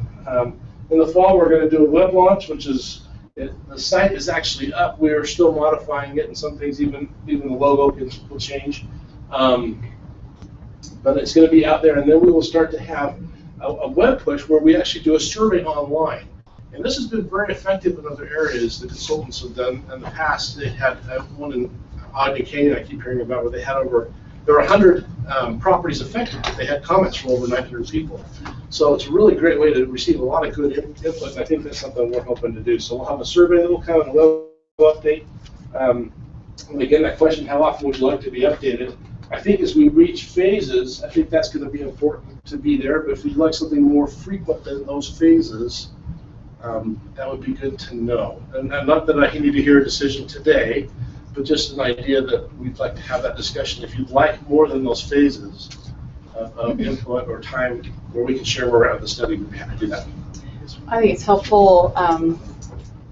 in the fall we're going to do a web launch, which is, the site is actually up. We are still modifying it, and some things, even the logo will change. But it's going to be out there, and then we will start to have a web push where we actually do a survey online. And this has been very effective in other areas the consultants have done in the past. They had one in Ogden Canyon I keep hearing about, where they had there were 100 properties affected, but they had comments from over 900 people. So it's a really great way to receive a lot of good input, and I think that's something we're hoping to do. So we'll have a survey that will come and a web update. And again, that question, how often would you like to be updated? I think as we reach phases, I think that's going to be important to be there, but if you'd like something more frequent than those phases, that would be good to know. And not that I need to hear a decision today, but just an idea that we'd like to have that discussion. If you'd like more than those phases of input or time where we can share where we're at the study, we'd be happy to do that. I think it's helpful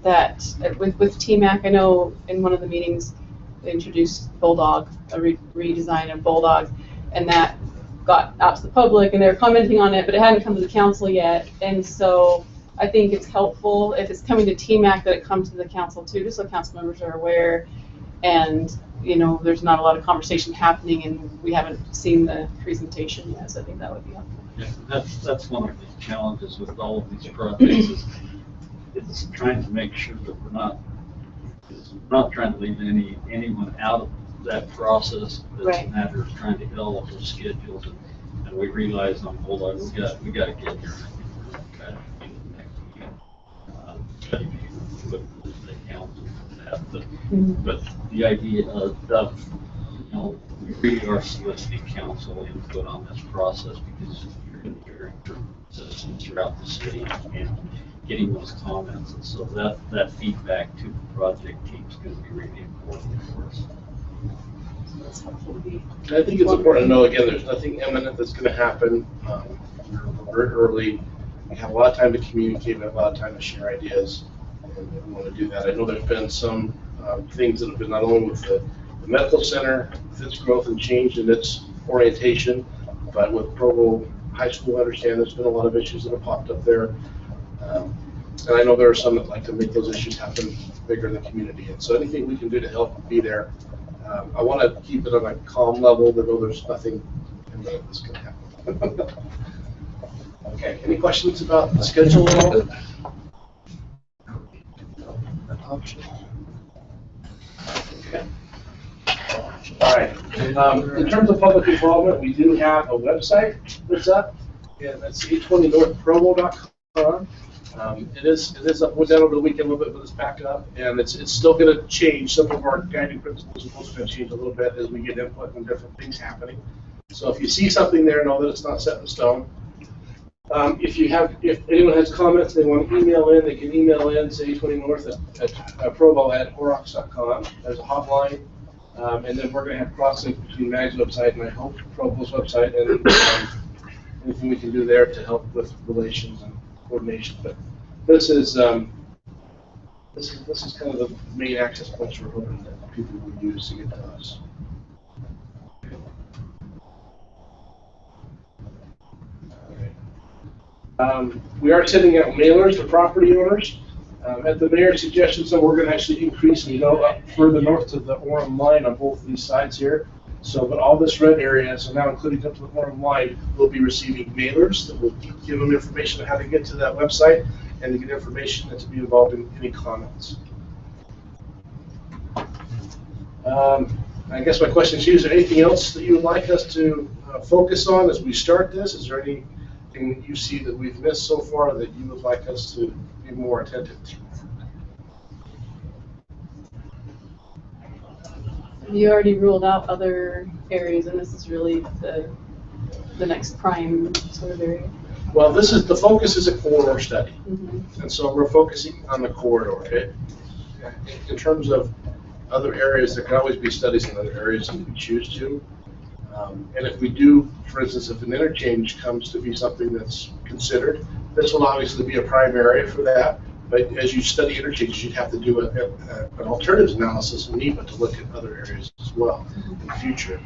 that with TMAC, I know in one of the meetings they introduced Bulldog, a redesign of Bulldog, and that got out to the public and they were commenting on it, but it hadn't come to the council yet. And so I think it's helpful if it's coming to TMAC that it comes to the council too, just so council members are aware. And there's not a lot of conversation happening, and we haven't seen the presentation yet. So I think that would be helpful. Yeah, that's one of the challenges with all of these projects is it's trying to make sure that we're not trying to leave anyone out of that process. It's a matter of trying to hit all of those schedules, and we realize on Bulldog we got to get here. But the idea of we really are soliciting council input on this process because you're hearing from citizens throughout the city and getting those comments, and so that feedback to the project team is going to be really important for us. I think it's important to know, again, there's nothing imminent that's going to happen. We're very early. We have a lot of time to communicate. We have a lot of time to share ideas, and we want to do that. I know there's been some things that have been not only with the medical center, with its growth and change in its orientation, but with Provo High School, I understand there's been a lot of issues that have popped up there. And I know there are some that like to make those issues happen bigger in the community. And so anything we can do to help be there, I want to keep it on a calm level that there's nothing that's going to happen. Okay, any questions about the schedule at all? Okay. All right. In terms of public involvement, we do have a website that's up, and that's 820northprovo.com. It is up, went down over the weekend a little bit, but it's back up, and it's still going to change. Some of our guiding principles are also going to change a little bit as we get input and different things happening. So if you see something there, know that it's not set in stone. If anyone has comments they want to email in, they can email in to 820north at provo@horox.com. There's a hotline, and then we're going to have cross-link between Mag's website and I hope Provo's website, and anything we can do there to help with relations and coordination. But this is kind of the main access points we're hoping that people will use to get to us. We are sending out mailers to property owners. At the mayor's suggestion, so we're going to actually increase and go up further north to the Orem line on both these sides here. So, but all this red area, so now including up to the Orem line, will be receiving mailers that will give them information on how to get to that website and to get information and to be involved in any comments. I guess my question to you, is there anything else that you would like us to focus on as we start this? Is there anything that you see that we've missed so far that you would like us to be more attentive to? You already ruled out other areas, and this is really the next prime sort of area. Well, the focus is a corridor study. Mm-hmm. And so we're focusing on the corridor. In terms of other areas, there can always be studies in other areas if we choose to. And if we do, for instance, if an interchange comes to be something that's considered, this will obviously be a prime area for that. But as you study interchanges, you'd have to do an alternatives analysis in NEPA to look at other areas as well in the future.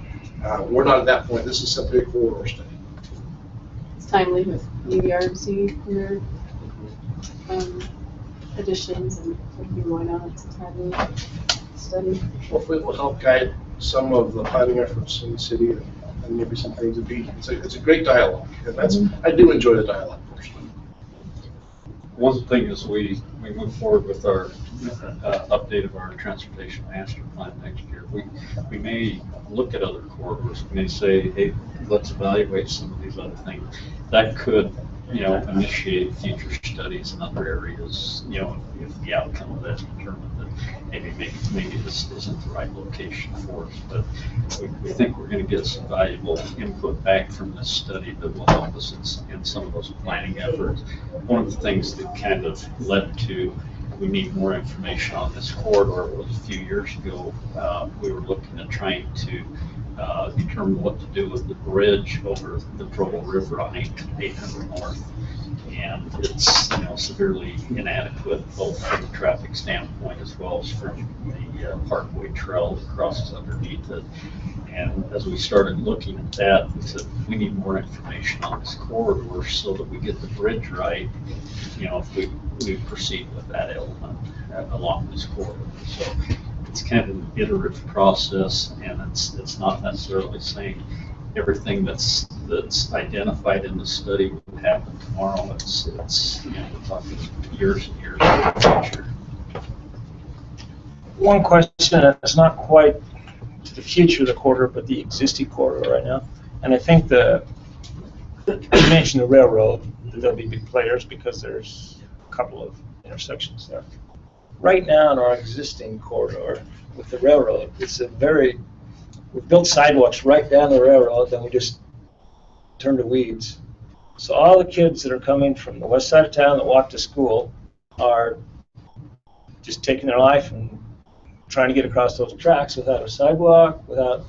We're not at that point. This is simply a corridor study. It's timely with UERC and their additions, and why not? It's a timely study. Hopefully it will help guide some of the planning efforts in the city and maybe some things to be. It's a great dialogue, and I do enjoy the dialogue personally. One thing is we move forward with our update of our transportation master plan next year. We may look at other corridors. We may say, hey, let's evaluate some of these other things. That could, initiate future studies in other areas, if the outcome of that's determined that maybe this isn't the right location for us. But we think we're going to get some valuable input back from this study that will help us in some of those planning efforts. One of the things that kind of led to we need more information on this corridor was a few years ago. We were looking at trying to determine what to do with the bridge over the Provo River on 800 North. And it's severely inadequate, both from a traffic standpoint as well as from the Parkway Trail that crosses underneath it. And as we started looking at that, we said we need more information on this corridor so that we get the bridge right. If we proceed with that element along this corridor. So it's kind of an iterative process, and it's not necessarily saying everything that's identified in the study will happen tomorrow. It's we're talking years and years in the future. One question, and it's not quite to the future of the corridor, but the existing corridor right now. And I think you mentioned the railroad, that there'll be big players because there's a couple of intersections there. Right now in our existing corridor with the railroad, we've built sidewalks right down the railroad, then we just turn to weeds. So all the kids that are coming from the west side of town that walk to school are just taking their life and trying to get across those tracks without a sidewalk, without,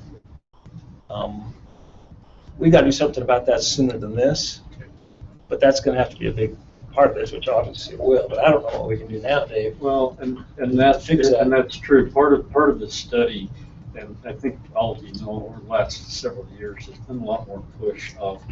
we got to do something about that sooner than this. But that's going to have to be a big part of this, which obviously it will. But I don't know what we can do now, Dave. Well, and that's true. Part of the study, and I think all of you know, over the last several years, there's been a lot more push of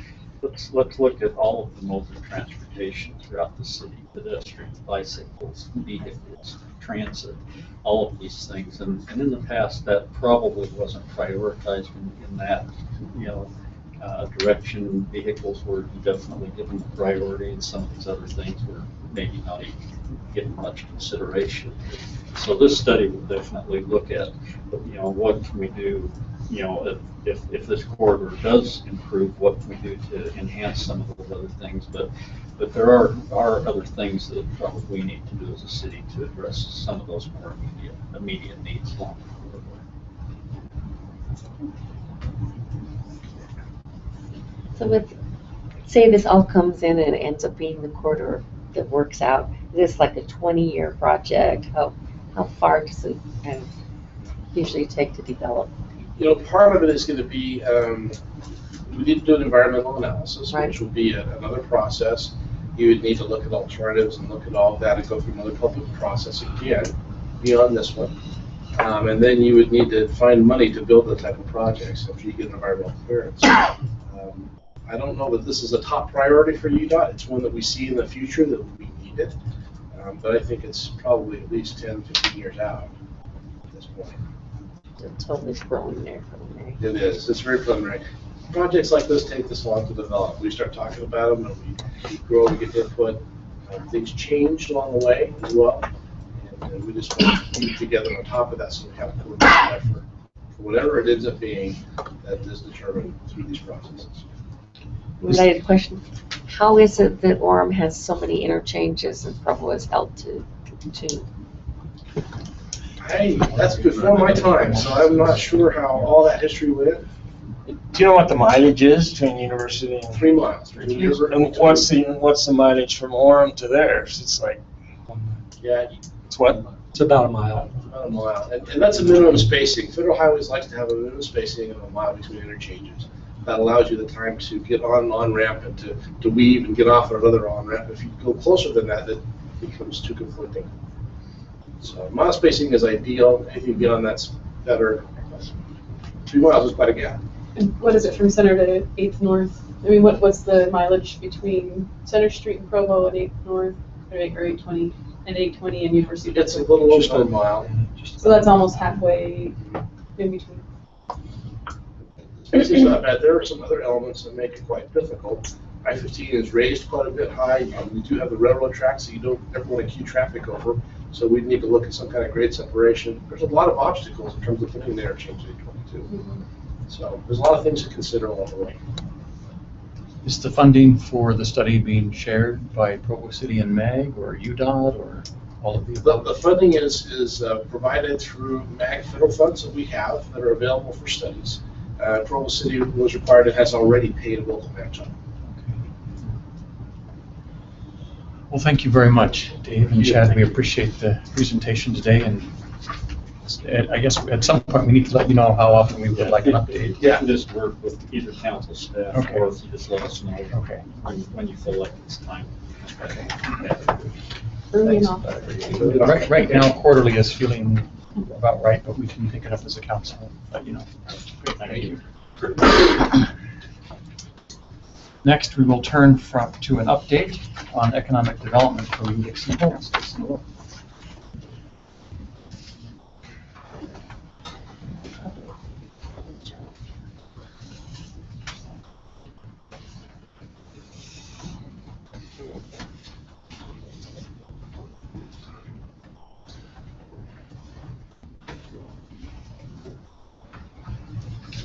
let's look at all of the modes of transportation throughout the city: pedestrians, bicycles, vehicles, transit, all of these things. And in the past, that probably wasn't prioritized in that direction. Vehicles were definitely given priority, and some of these other things were maybe not even given much consideration. So this study will definitely look at, what can we do, if this corridor does improve, what can we do to enhance some of those other things. But there are other things that probably we need to do as a city to address some of those more immediate needs along the corridor. So say this all comes in and it ends up being the corridor that works out. Is this like a 20-year project? How far does it usually take to develop? Part of it is going to be, we need to do an environmental analysis, right, which would be another process. You would need to look at alternatives and look at all of that and go through another public process again beyond this one. And then you would need to find money to build the type of projects after you get an environmental clearance. I don't know that this is a top priority for UDOT. It's one that we see in the future that will be needed. But I think it's probably at least 10, 15 years out at this point. It's totally preliminary. It is. It's very preliminary. Projects like this take this long to develop. We start talking about them and we grow, we get input. Things change along the way as well. And we just want to keep together on top of that so we have a coordinated effort for whatever it ends up being that is determined through these processes. Related question. How is it that Orem has so many interchanges and Provo is held to two? Hey, that's before my time, so I'm not sure how all that history went. Do you know what the mileage is between University and? 3 miles. And what's the mileage from Orem to theirs? It's like, Yeah, it's what? It's about a mile. about a mile. And that's a minimum spacing. Federal highways likes to have a minimum spacing of a mile between interchanges. That allows you the time to get on ramp and to weave and get off at another on ramp. If you go closer than that, it becomes too conflicting. So mile spacing is ideal. Anything beyond that's better. 3 miles is quite a gap. And what is it from Center to 8th North? I mean, what's the mileage between Center Street and Provo and 8th North, or 820, and 820 and University? It's a little over a mile. So that's almost halfway in between. Spacing's not bad. There are some other elements that make it quite difficult. I-15 is raised quite a bit high. We do have the railroad tracks, so you don't ever want to queue traffic over. So we need to look at some kind of grade separation. There's a lot of obstacles in terms of putting the interchange at 22. So there's a lot of things to consider along the way. Is the funding for the study being shared by Provo City and MAG or UDOT or all of the above? The funding is provided through MAG federal funds that we have that are available for studies. Provo City was required and has already paid a local match on it. Well, thank you very much, Dave and Chad. We appreciate the presentation today, and I guess at some point we need to let you know how often we would like an update. You can just work with either council staff, Okay. or if you just let us know Okay. when you feel like it's time. Okay. Early enough. Right now, quarterly is feeling about right, but we can pick it up as a council and let you know. Thank you. Next, we will turn to an update on economic development from Dixon Holmes.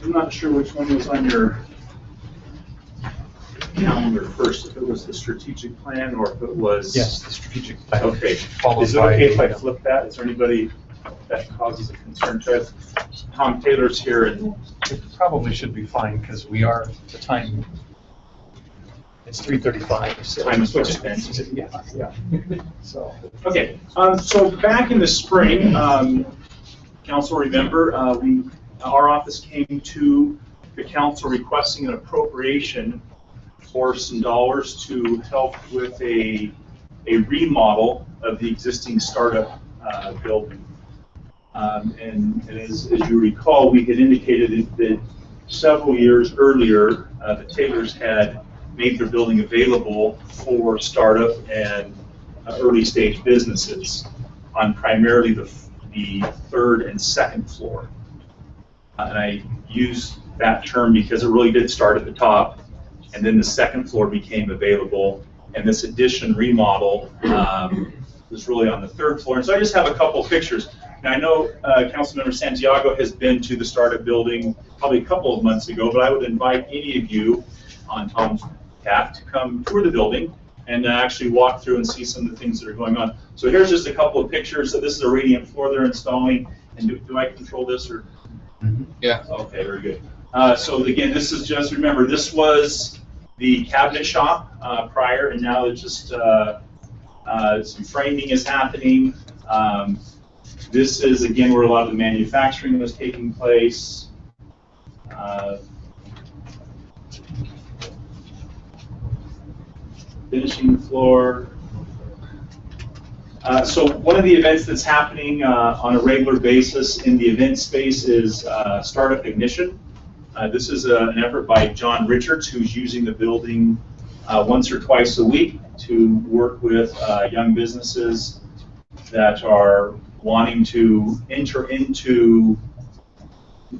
I'm not sure which one was on your calendar first, if it was the strategic plan or if it was. Yes, the strategic plan. Okay. Is it okay if I flip that? Is there anybody that causes a concern to us? Tom Taylor's here, and it probably should be fine because we are, the time, it's 3:35. So time is what it's been. Yeah. So. Okay, so back in the spring, council remember, our office came to the council requesting an appropriation for some dollars to help with a remodel of the existing startup building. And as you recall, we had indicated that several years earlier, the Taylors had made their building available for startup and early stage businesses on primarily the 3rd and 2nd floor. And I use that term because it really did start at the top, and then the 2nd floor became available, and this addition remodel was really on the 3rd floor. And so I just have a couple pictures. Now I know Councilmember Santiago has been to the startup building probably a couple of months ago, but I would invite any of you on Tom's behalf to come tour the building and actually walk through and see some of the things that are going on. So here's just a couple of pictures. So this is a radiant floor they're installing. And do I control this or? Yeah. Okay, very good. So again, this is just, remember, this was the cabinet shop prior, and now it's just some framing is happening. This is, again, where a lot of the manufacturing was taking place. Finishing floor. So one of the events that's happening on a regular basis in the event space is Startup Ignition. This is an effort by John Richards, who's using the building once or twice a week to work with young businesses that are wanting to enter into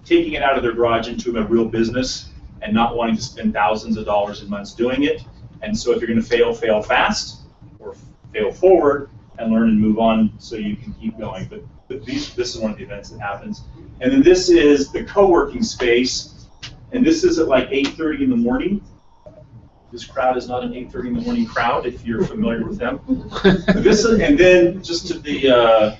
taking it out of their garage into a real business and not wanting to spend thousands of dollars in months doing it. And so if you're going to fail, fail fast, or fail forward and learn and move on so you can keep going. But this is one of the events that happens. And then this is the co-working space, and this is at like 8:30 in the morning. This crowd is not an 8:30 in the morning crowd, if you're familiar with them. And then just to the,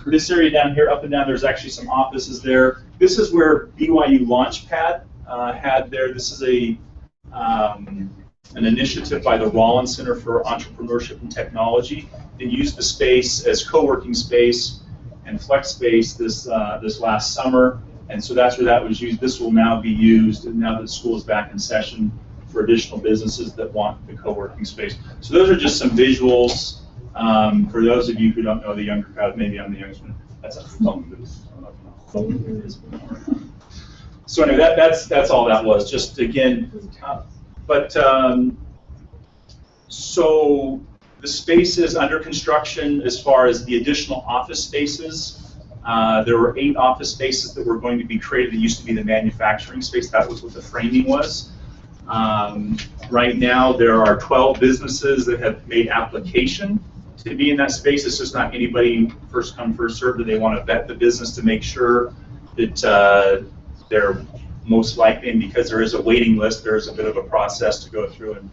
this area down here, up and down, there's actually some offices there. This is where BYU Launchpad had there. This is an initiative by the Rollins Center for Entrepreneurship and Technology. They used the space as co-working space and flex space this last summer, and so that's where that was used. This will now be used, and now that school is back in session, for additional businesses that want the co-working space. So those are just some visuals. For those of you who don't know the younger crowd, maybe I'm the youngest one. That's a phone booth. So anyway, that's all that was. Just again, so the spaces under construction, as far as the additional office spaces, there were 8 office spaces that were going to be created. It used to be the manufacturing space. That was what the framing was. Right now, there are 12 businesses that have made application to be in that space. It's just not anybody first come, first served, that they want to vet the business to make sure that they're most likely, and because there is a waiting list, there is a bit of a process to go through, and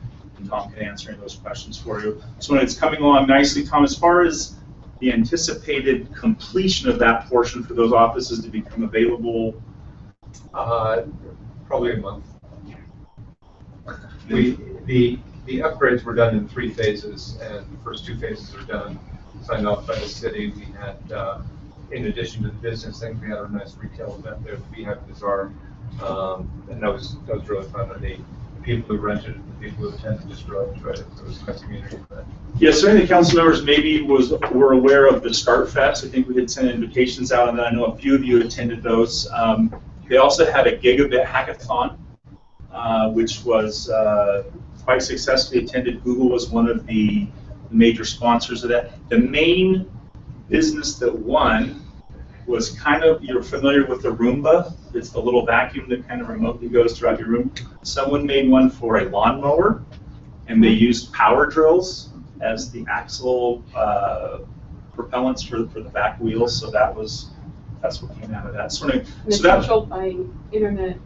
Tom can answer those questions for you. So when it's coming along nicely, Tom, as far as the anticipated completion of that portion for those offices to become available? Probably a month. The upgrades were done in 3 phases, and the first 2 phases are done, signed off by the city. We had, in addition to the business things, we had our nice retail event there, the Beehive Bazaar, and that was really fun. And the people who rented it, the people who attended just really enjoyed it. So it was a nice community event. Yeah, so any of the council members maybe were aware of the Start Fest. I think we had sent invitations out, and I know a few of you attended those. They also had a Gigabit Hackathon, which was quite successfully attended. Google was one of the major sponsors of that. The main business that won was kind of, you're familiar with the Roomba. It's the little vacuum that kind of remotely goes throughout your room. Someone made one for a lawnmower, and they used power drills as the axle propellants for the back wheels. So that's what came out of that. And it's controlled by internet.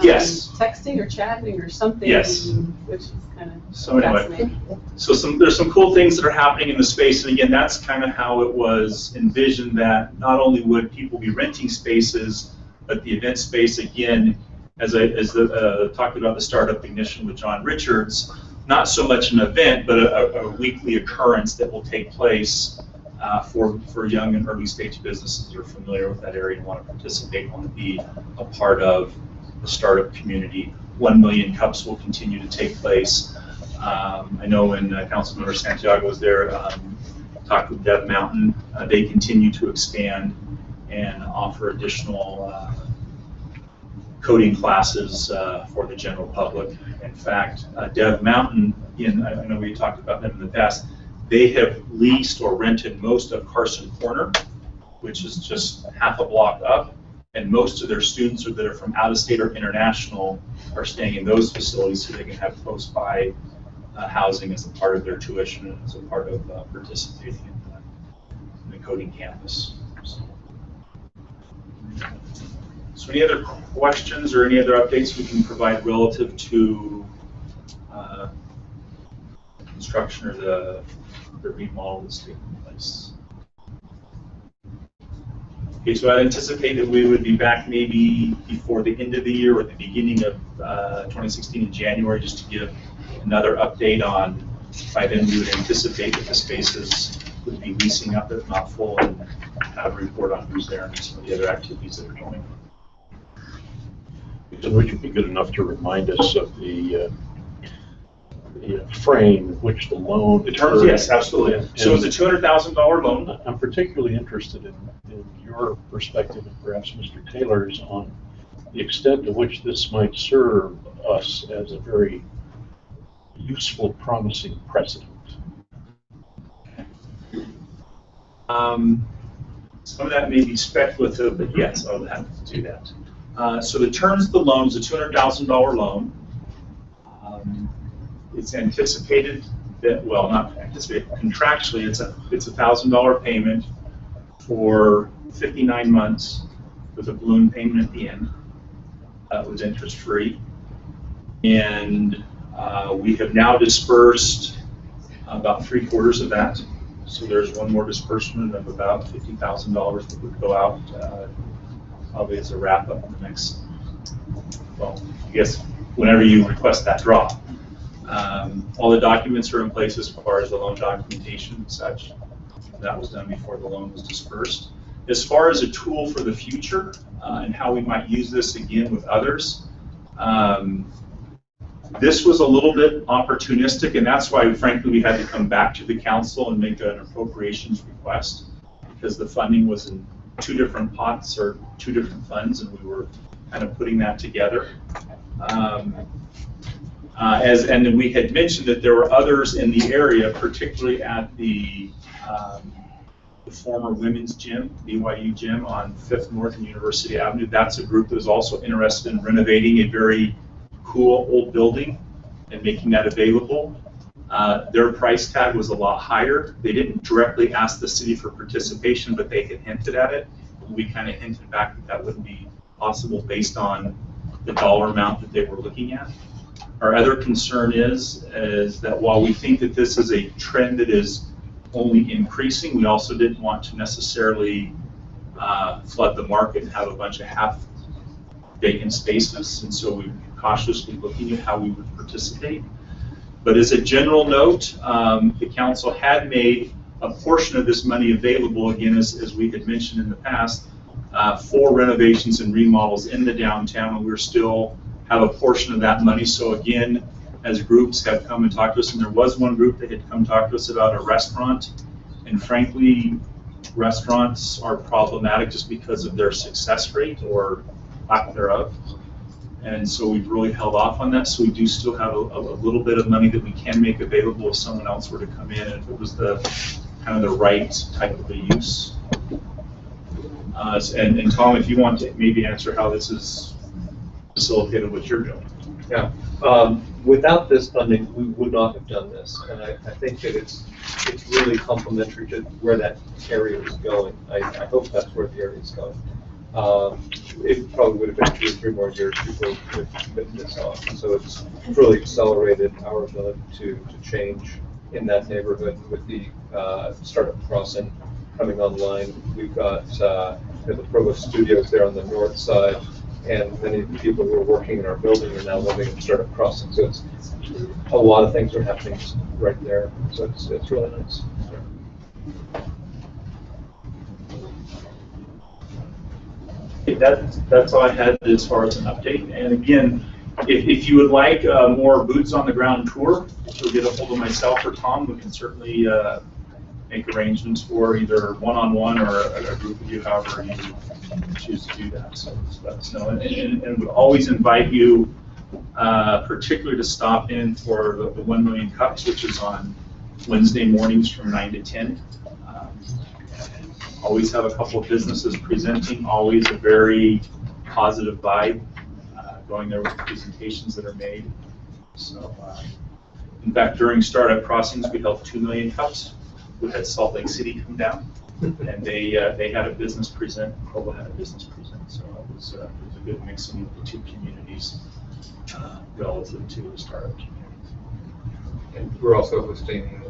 Yes. Texting or chatting or something. Yes. Which is kind of So anyway, fascinating. so there's some cool things that are happening in the space, and again, that's kind of how it was envisioned, that not only would people be renting spaces, but the event space, again, as talked about the Startup Ignition with John Richards, not so much an event, but a weekly occurrence that will take place for young and early stage businesses that are familiar with that area and want to participate, want to be a part of the startup community. 1 million cups will continue to take place. I know when Councilmember Santiago was there, talked with Dev Mountain, they continue to expand and offer additional coding classes for the general public. In fact, Dev Mountain, I know we talked about them in the past, they have leased or rented most of Carson Corner, which is just half a block up, and most of their students that are from out of state or international are staying in those facilities so they can have close by housing as a part of their tuition and as a part of participating in the coding campus. So any other questions or any other updates we can provide relative to construction or the remodel that's taking place? Okay, so I anticipate that we would be back maybe before the end of the year or the beginning of 2016 in January, just to give another update on. By then, we would anticipate that the spaces would be leasing up, if not full, and have a report on who's there and some of the other activities that are going on. And would you be good enough to remind us of the frame in which the loan occurs? Yes, absolutely. So it's a $200,000 loan. I'm particularly interested in your perspective, and perhaps Mr. Taylor's, on the extent to which this might serve us as a very useful, promising precedent. Some of that may be speculative, but yes, I'll have to do that. So the terms of the loan is a $200,000 loan. It's anticipated that, well, not anticipated, contractually, it's a $1,000 payment for 59 months with a balloon payment at the end. It was interest-free. And We have now dispersed about 3/4 of that. So there's one more disbursement of about $50,000 that would go out probably as a wrap up in the next, well, I guess whenever you request that draw. All the documents are in place as far as the loan documentation and such. That was done before the loan was dispersed. As far as a tool for the future and how we might use this again with others, this was a little bit opportunistic, and that's why, frankly, we had to come back to the council and make an appropriations request, because the funding was in 2 different pots or 2 different funds, and we were kind of putting that together. And then we had mentioned that there were others in the area, particularly at the former women's gym, BYU gym on 5th North and University Avenue. That's a group that was also interested in renovating a very cool old building and making that available. Their price tag was a lot higher. They didn't directly ask the city for participation, but they had hinted at it. We kind of hinted back that that wouldn't be possible based on the dollar amount that they were looking at. Our other concern is that while we think that this is a trend that is only increasing, we also didn't want to necessarily flood the market and have a bunch of half vacant spaces, and so we were cautiously looking at how we would participate. But as a general note, the council had made a portion of this money available, again, as we had mentioned in the past, for renovations and remodels in the downtown, and we're still have a portion of that money. So again, as groups have come and talked to us, and there was one group that had come talk to us about a restaurant, and frankly, restaurants are problematic just because of their success rate or lack thereof. And so we've really held off on that. So we do still have a little bit of money that we can make available if someone else were to come in, and if it was the kind of the right type of a use. And Tom, if you want to maybe answer how this is facilitated what you're doing. Yeah. Without this funding, we would not have done this, and I think that it's really complementary to where that area is going. I hope that's where the area is going. It probably would have been 2 or 3 more years before we could put this on. So it's really accelerated our ability to change in that neighborhood with the startup crossing coming online. We've got the Provo studios there on the north side, and many of the people who are working in our building are now living in startup crossing. So it's a lot of things are happening right there. So it's really nice. That's all I had as far as an update. And again, if you would like more boots on the ground tour, you'll get a hold of myself or Tom. We can certainly make arrangements for either one-on-one or a group of you, however you choose to do that. So just let us know. And would always invite you, particularly to stop in for the 1 Million Cups, which is on Wednesday mornings from 9 to 10. Always have a couple of businesses presenting, always a very positive vibe going there with the presentations that are made. So, in fact, during startup crossings, we held 2 Million Cups. We had Salt Lake City come down, and they had a business present, Provo had a business present. So it was a good mixing of the 2 communities relative to the startup communities. And we're also hosting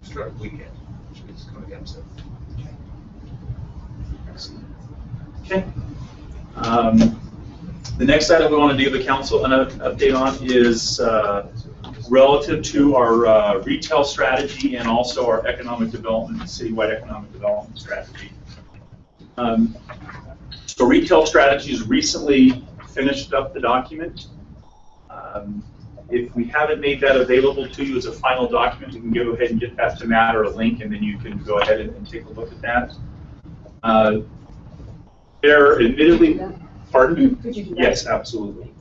Startup Weekend, which is coming up soon. Okay. The next item we want to give the council an update on is relative to our retail strategy and also our economic development, citywide economic development strategy. So retail strategies recently finished up the document. If we haven't made that available to you as a final document, you can go ahead and get that to Matt or a link, and then you can go ahead and take a look at that. They're admittedly, pardon? Could you do that? Yes, absolutely.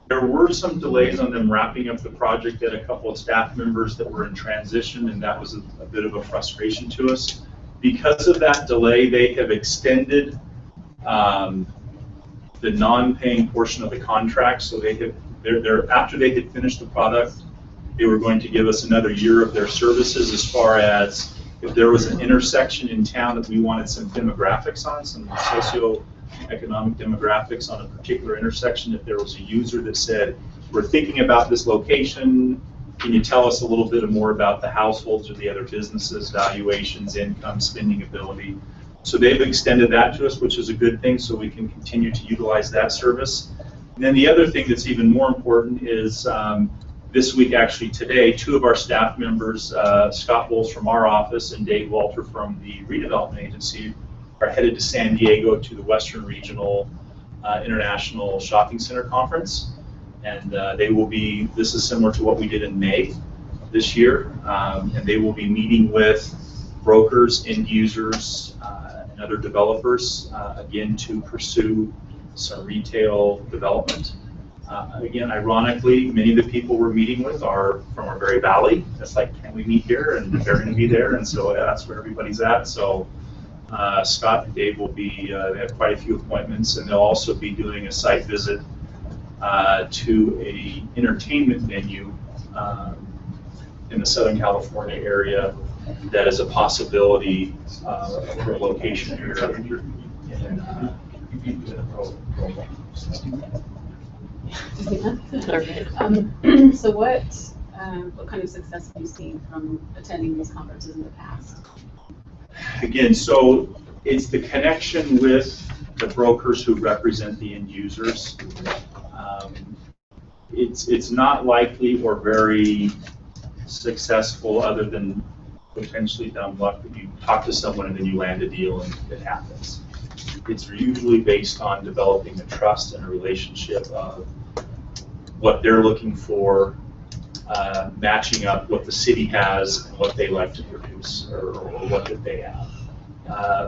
There were some delays on them wrapping up the project at a couple of staff members that were in transition, and that was a bit of a frustration to us. Because of that delay, they have extended the non-paying portion of the contract. So they're after they had finished the product, they were going to give us another year of their services as far as if there was an intersection in town that we wanted some demographics on, some economic demographics on a particular intersection, if there was a user that said, we're thinking about this location, can you tell us a little bit more about the households or the other businesses, valuations, income, spending ability? So they've extended that to us, which is a good thing, so we can continue to utilize that service. And then the other thing that's even more important is this week, actually today, 2 of our staff members, Scott Bowles from our office and Dave Walter from the redevelopment agency, are headed to San Diego to the Western Regional International Shopping Center Conference. And they will be, this is similar to what we did in May this year, and they will be meeting with brokers, end users, and other developers, again, to pursue some retail development. Again, ironically, many of the people we're meeting with are from our very valley. It's like, can we meet here? And they're going to be there, and so that's where everybody's at. So Scott and Dave will be, they have quite a few appointments, and they'll also be doing a site visit to a entertainment venue in the Southern California area that is a possibility for a location here. So what kind of success have you seen from attending these conferences in the past? Again, so it's the connection with the brokers who represent the end users. It's not likely or very successful, other than potentially dumb luck, that you talk to someone and then you land a deal and it happens. It's usually based on developing a trust and a relationship of what they're looking for, matching up what the city has and what they like to produce, or what that they have.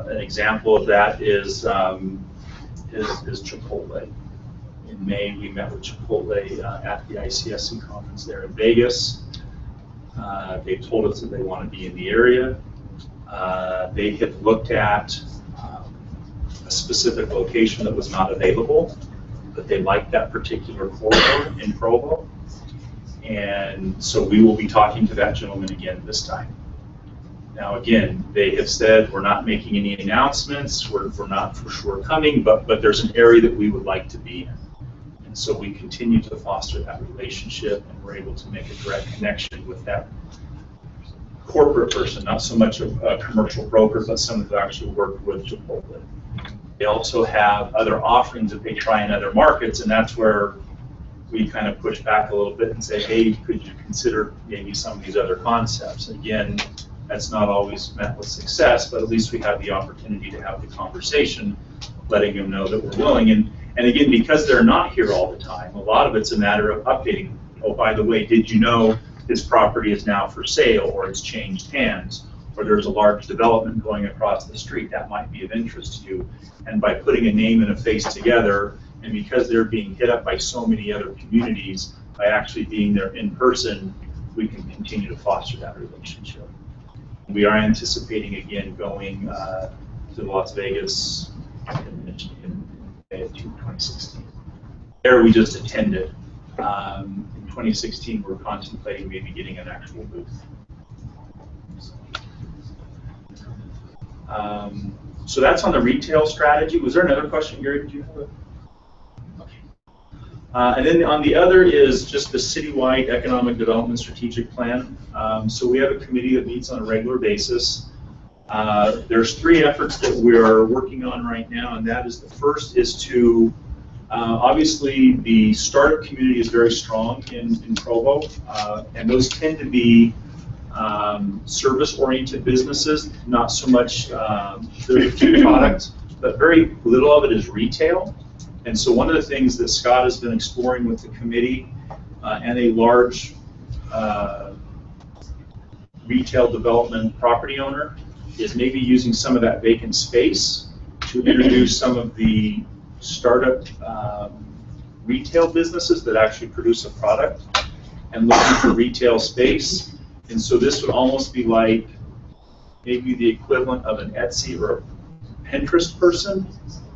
An example of that is Chipotle. In May, we met with Chipotle at the ICSC conference there in Vegas. They told us that they want to be in the area. They had looked at a specific location that was not available, but they liked that particular corridor in Provo. And so we will be talking to that gentleman again this time. Now, again, they have said we're not making any announcements, we're not for sure coming, but there's an area that we would like to be in. And so we continue to foster that relationship, and we're able to make a direct connection with that corporate person, not so much a commercial broker, but someone who actually worked with Chipotle. They also have other offerings that they try in other markets, and that's where we kind of push back a little bit and say, hey, could you consider maybe some of these other concepts? Again, that's not always met with success, but at least we have the opportunity to have the conversation, letting them know that we're willing. And again, because they're not here all the time, a lot of it's a matter of updating. Oh, by the way, did you know this property is now for sale, or it's changed hands, or there's a large development going across the street that might be of interest to you? And by putting a name and a face together, and because they're being hit up by so many other communities, by actually being there in person, we can continue to foster that relationship. We are anticipating, again, going to Las Vegas in May of 2016. There we just attended. In 2016, we're contemplating maybe getting an actual booth. So that's on the retail strategy. Was there another question, Gary? Did you have a? And then on the other is just the citywide economic development strategic plan. So we have a committee that meets on a regular basis. There's 3 efforts that we're working on right now, and that is, the first is to, obviously the startup community is very strong in Provo, and those tend to be service-oriented businesses, not so much the product, but very little of it is retail. And so one of the things that Scott has been exploring with the committee and a large retail development property owner is maybe using some of that vacant space to introduce some of the startup retail businesses that actually produce a product, and looking for retail space. And so this would almost be like maybe the equivalent of an Etsy or a Pinterest person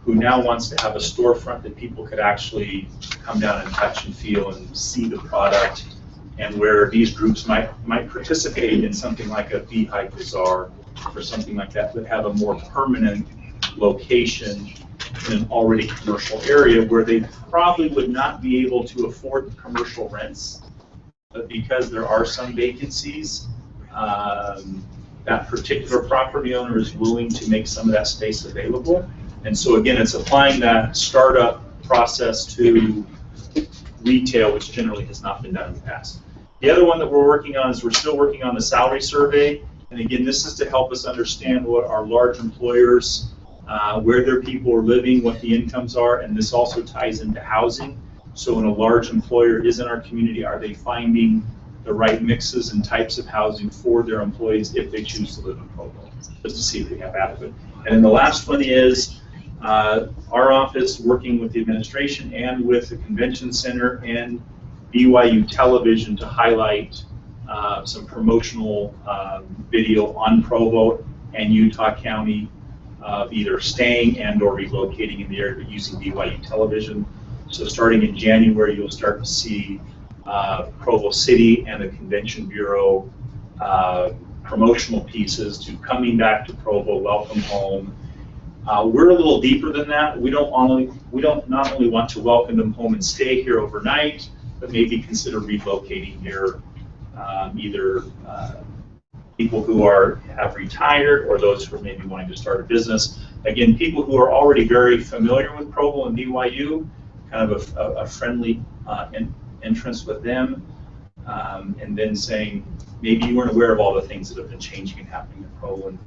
who now wants to have a storefront that people could actually come down and touch and feel and see the product, and where these groups might participate in something like a Beehive Bazaar or something like that, but have a more permanent location in an already commercial area where they probably would not be able to afford the commercial rents. But because there are some vacancies, that particular property owner is willing to make some of that space available. And so again, it's applying that startup process to retail, which generally has not been done in the past. The other one that we're working on is we're still working on the salary survey. And again, this is to help us understand what our large employers, where their people are living, what the incomes are, and this also ties into housing. So when a large employer is in our community, are they finding the right mixes and types of housing for their employees if they choose to live in Provo, just to see if they have adequate. And then the last one is our office working with the administration and with the convention center and BYU television to highlight some promotional video on Provo and Utah County of either staying and or relocating in the area but using BYU television. So starting in January, you'll start to see Provo City and the Convention Bureau promotional pieces to coming back to Provo, welcome home. We're a little deeper than that. We don't not only want to welcome them home and stay here overnight, but maybe consider relocating here, either people who have retired or those who are maybe wanting to start a business. Again, people who are already very familiar with Provo and BYU, kind of a friendly entrance with them, and then saying, maybe you weren't aware of all the things that have been changing and happening in Provo, and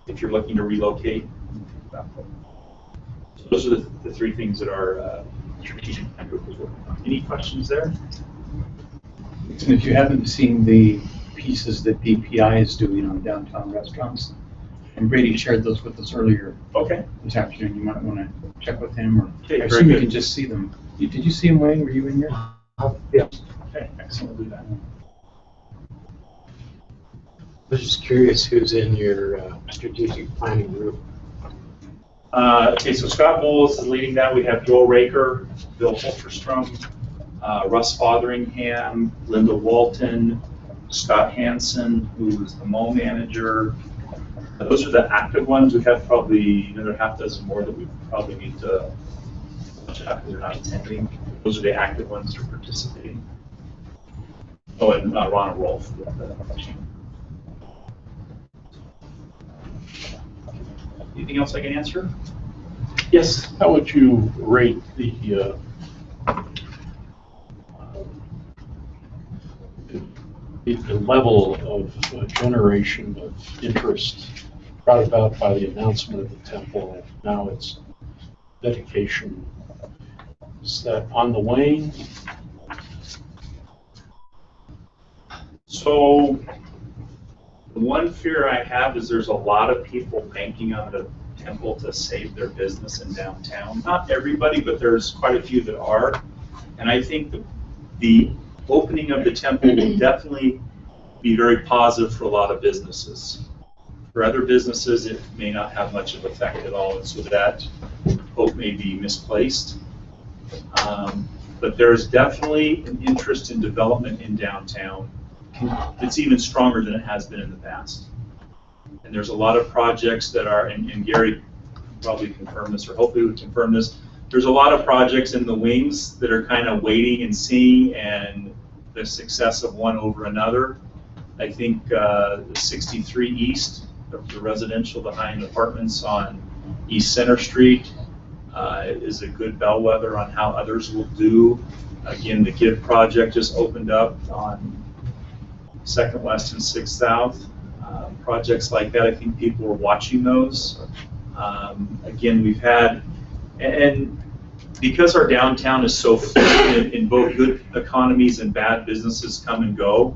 if you're looking to relocate, think about Provo. So those are the three things that our strategic plan group is working on. Any questions there? And if you haven't seen the pieces that DPI is doing on downtown restaurants, and Brady shared those with us earlier. Okay. This afternoon, you might want to check with him, or Okay, I very assume you good. can just see them. Did you see them, Wayne? Were you in here? Yeah. Okay, excellent. We'll do that. I was just curious who's in your strategic planning group. Okay, so Scott Bowles is leading that. We have Joel Raker, Bill Holterstrom, Russ Fotheringham, Linda Walton, Scott Hansen, who is the mall manager. Those are the active ones. We have probably another half dozen more that we probably need to watch out because they're not attending. Those are the active ones that are participating. Oh, and Ron and Rolf. Anything else I can answer? Yes. How would you rate the level of generation of interest brought about by the announcement of the temple, now its dedication? Is that on the wane? So the one fear I have is there's a lot of people banking on the temple to save their business in downtown. Not everybody, but there's quite a few that are. And I think the opening of the temple will definitely be very positive for a lot of businesses. For other businesses, it may not have much of an effect at all, and so that hope may be misplaced. But there's definitely an interest in development in downtown that's even stronger than it has been in the past. And there's a lot of projects that are, and Gary probably confirm this, or hopefully would confirm this, there's a lot of projects in the wings that are kind of waiting and seeing, and the success of one over another. I think 63 East, the residential behind apartments on East Center Street, is a good bellwether on how others will do. Again, the GIVE project just opened up on 2nd West and 6th South. Projects like that, I think people are watching those. Again, we've had, and because our downtown is so fluid in both good economies and bad businesses come and go,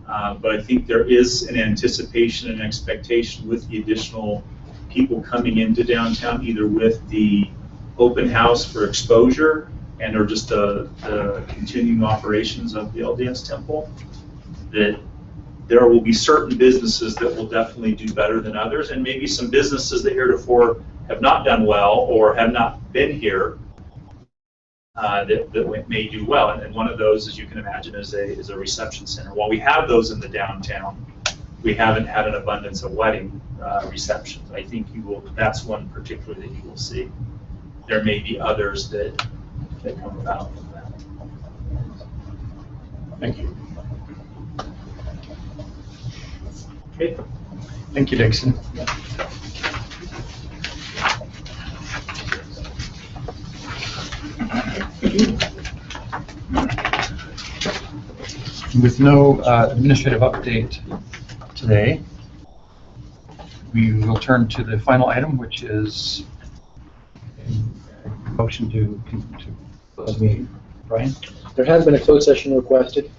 but I think there is an anticipation and expectation with the additional people coming into downtown, either with the open house for exposure and or just the continuing operations of the LDS Temple, that there will be certain businesses that will definitely do better than others, and maybe some businesses that heretofore have not done well or have not been here that may do well. And one of those, as you can imagine, is a reception center. While we have those in the downtown, we haven't had an abundance of wedding receptions. I think that's one particular that you will see. There may be others that come about from that. Thank you. Okay. Thank you, Dixon. With no administrative update today, we will turn to the final item, which is a motion to close the meeting. Brian? There has been a closed session requested.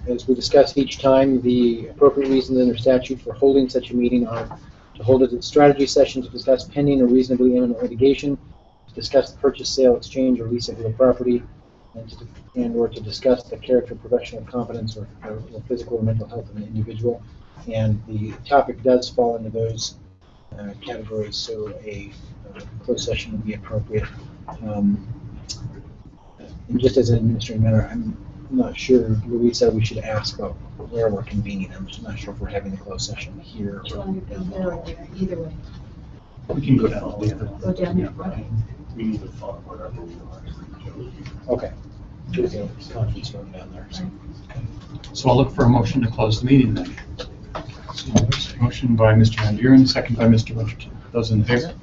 As we discuss each time, the appropriate reasons under statute for holding such a meeting are to hold a strategy session to discuss pending or reasonably imminent litigation, to discuss the purchase, sale, exchange, or lease of real property, or to discuss the character, professional competence, or physical or mental health of an individual. And the topic does fall into those categories, so a closed session would be appropriate. And just as an administrative matter, I'm not sure, Louise said we should ask about where we're convening. I'm just not sure if we're having a closed session here. Do you want to go there or there? Either way. We can go down. Go down there. Okay. We need to follow whatever we are. Okay. Conference room down there. So I'll look for a motion to close the meeting then. Motion by Mr. Van Buren, second by Mr. Winterton. Those in favor?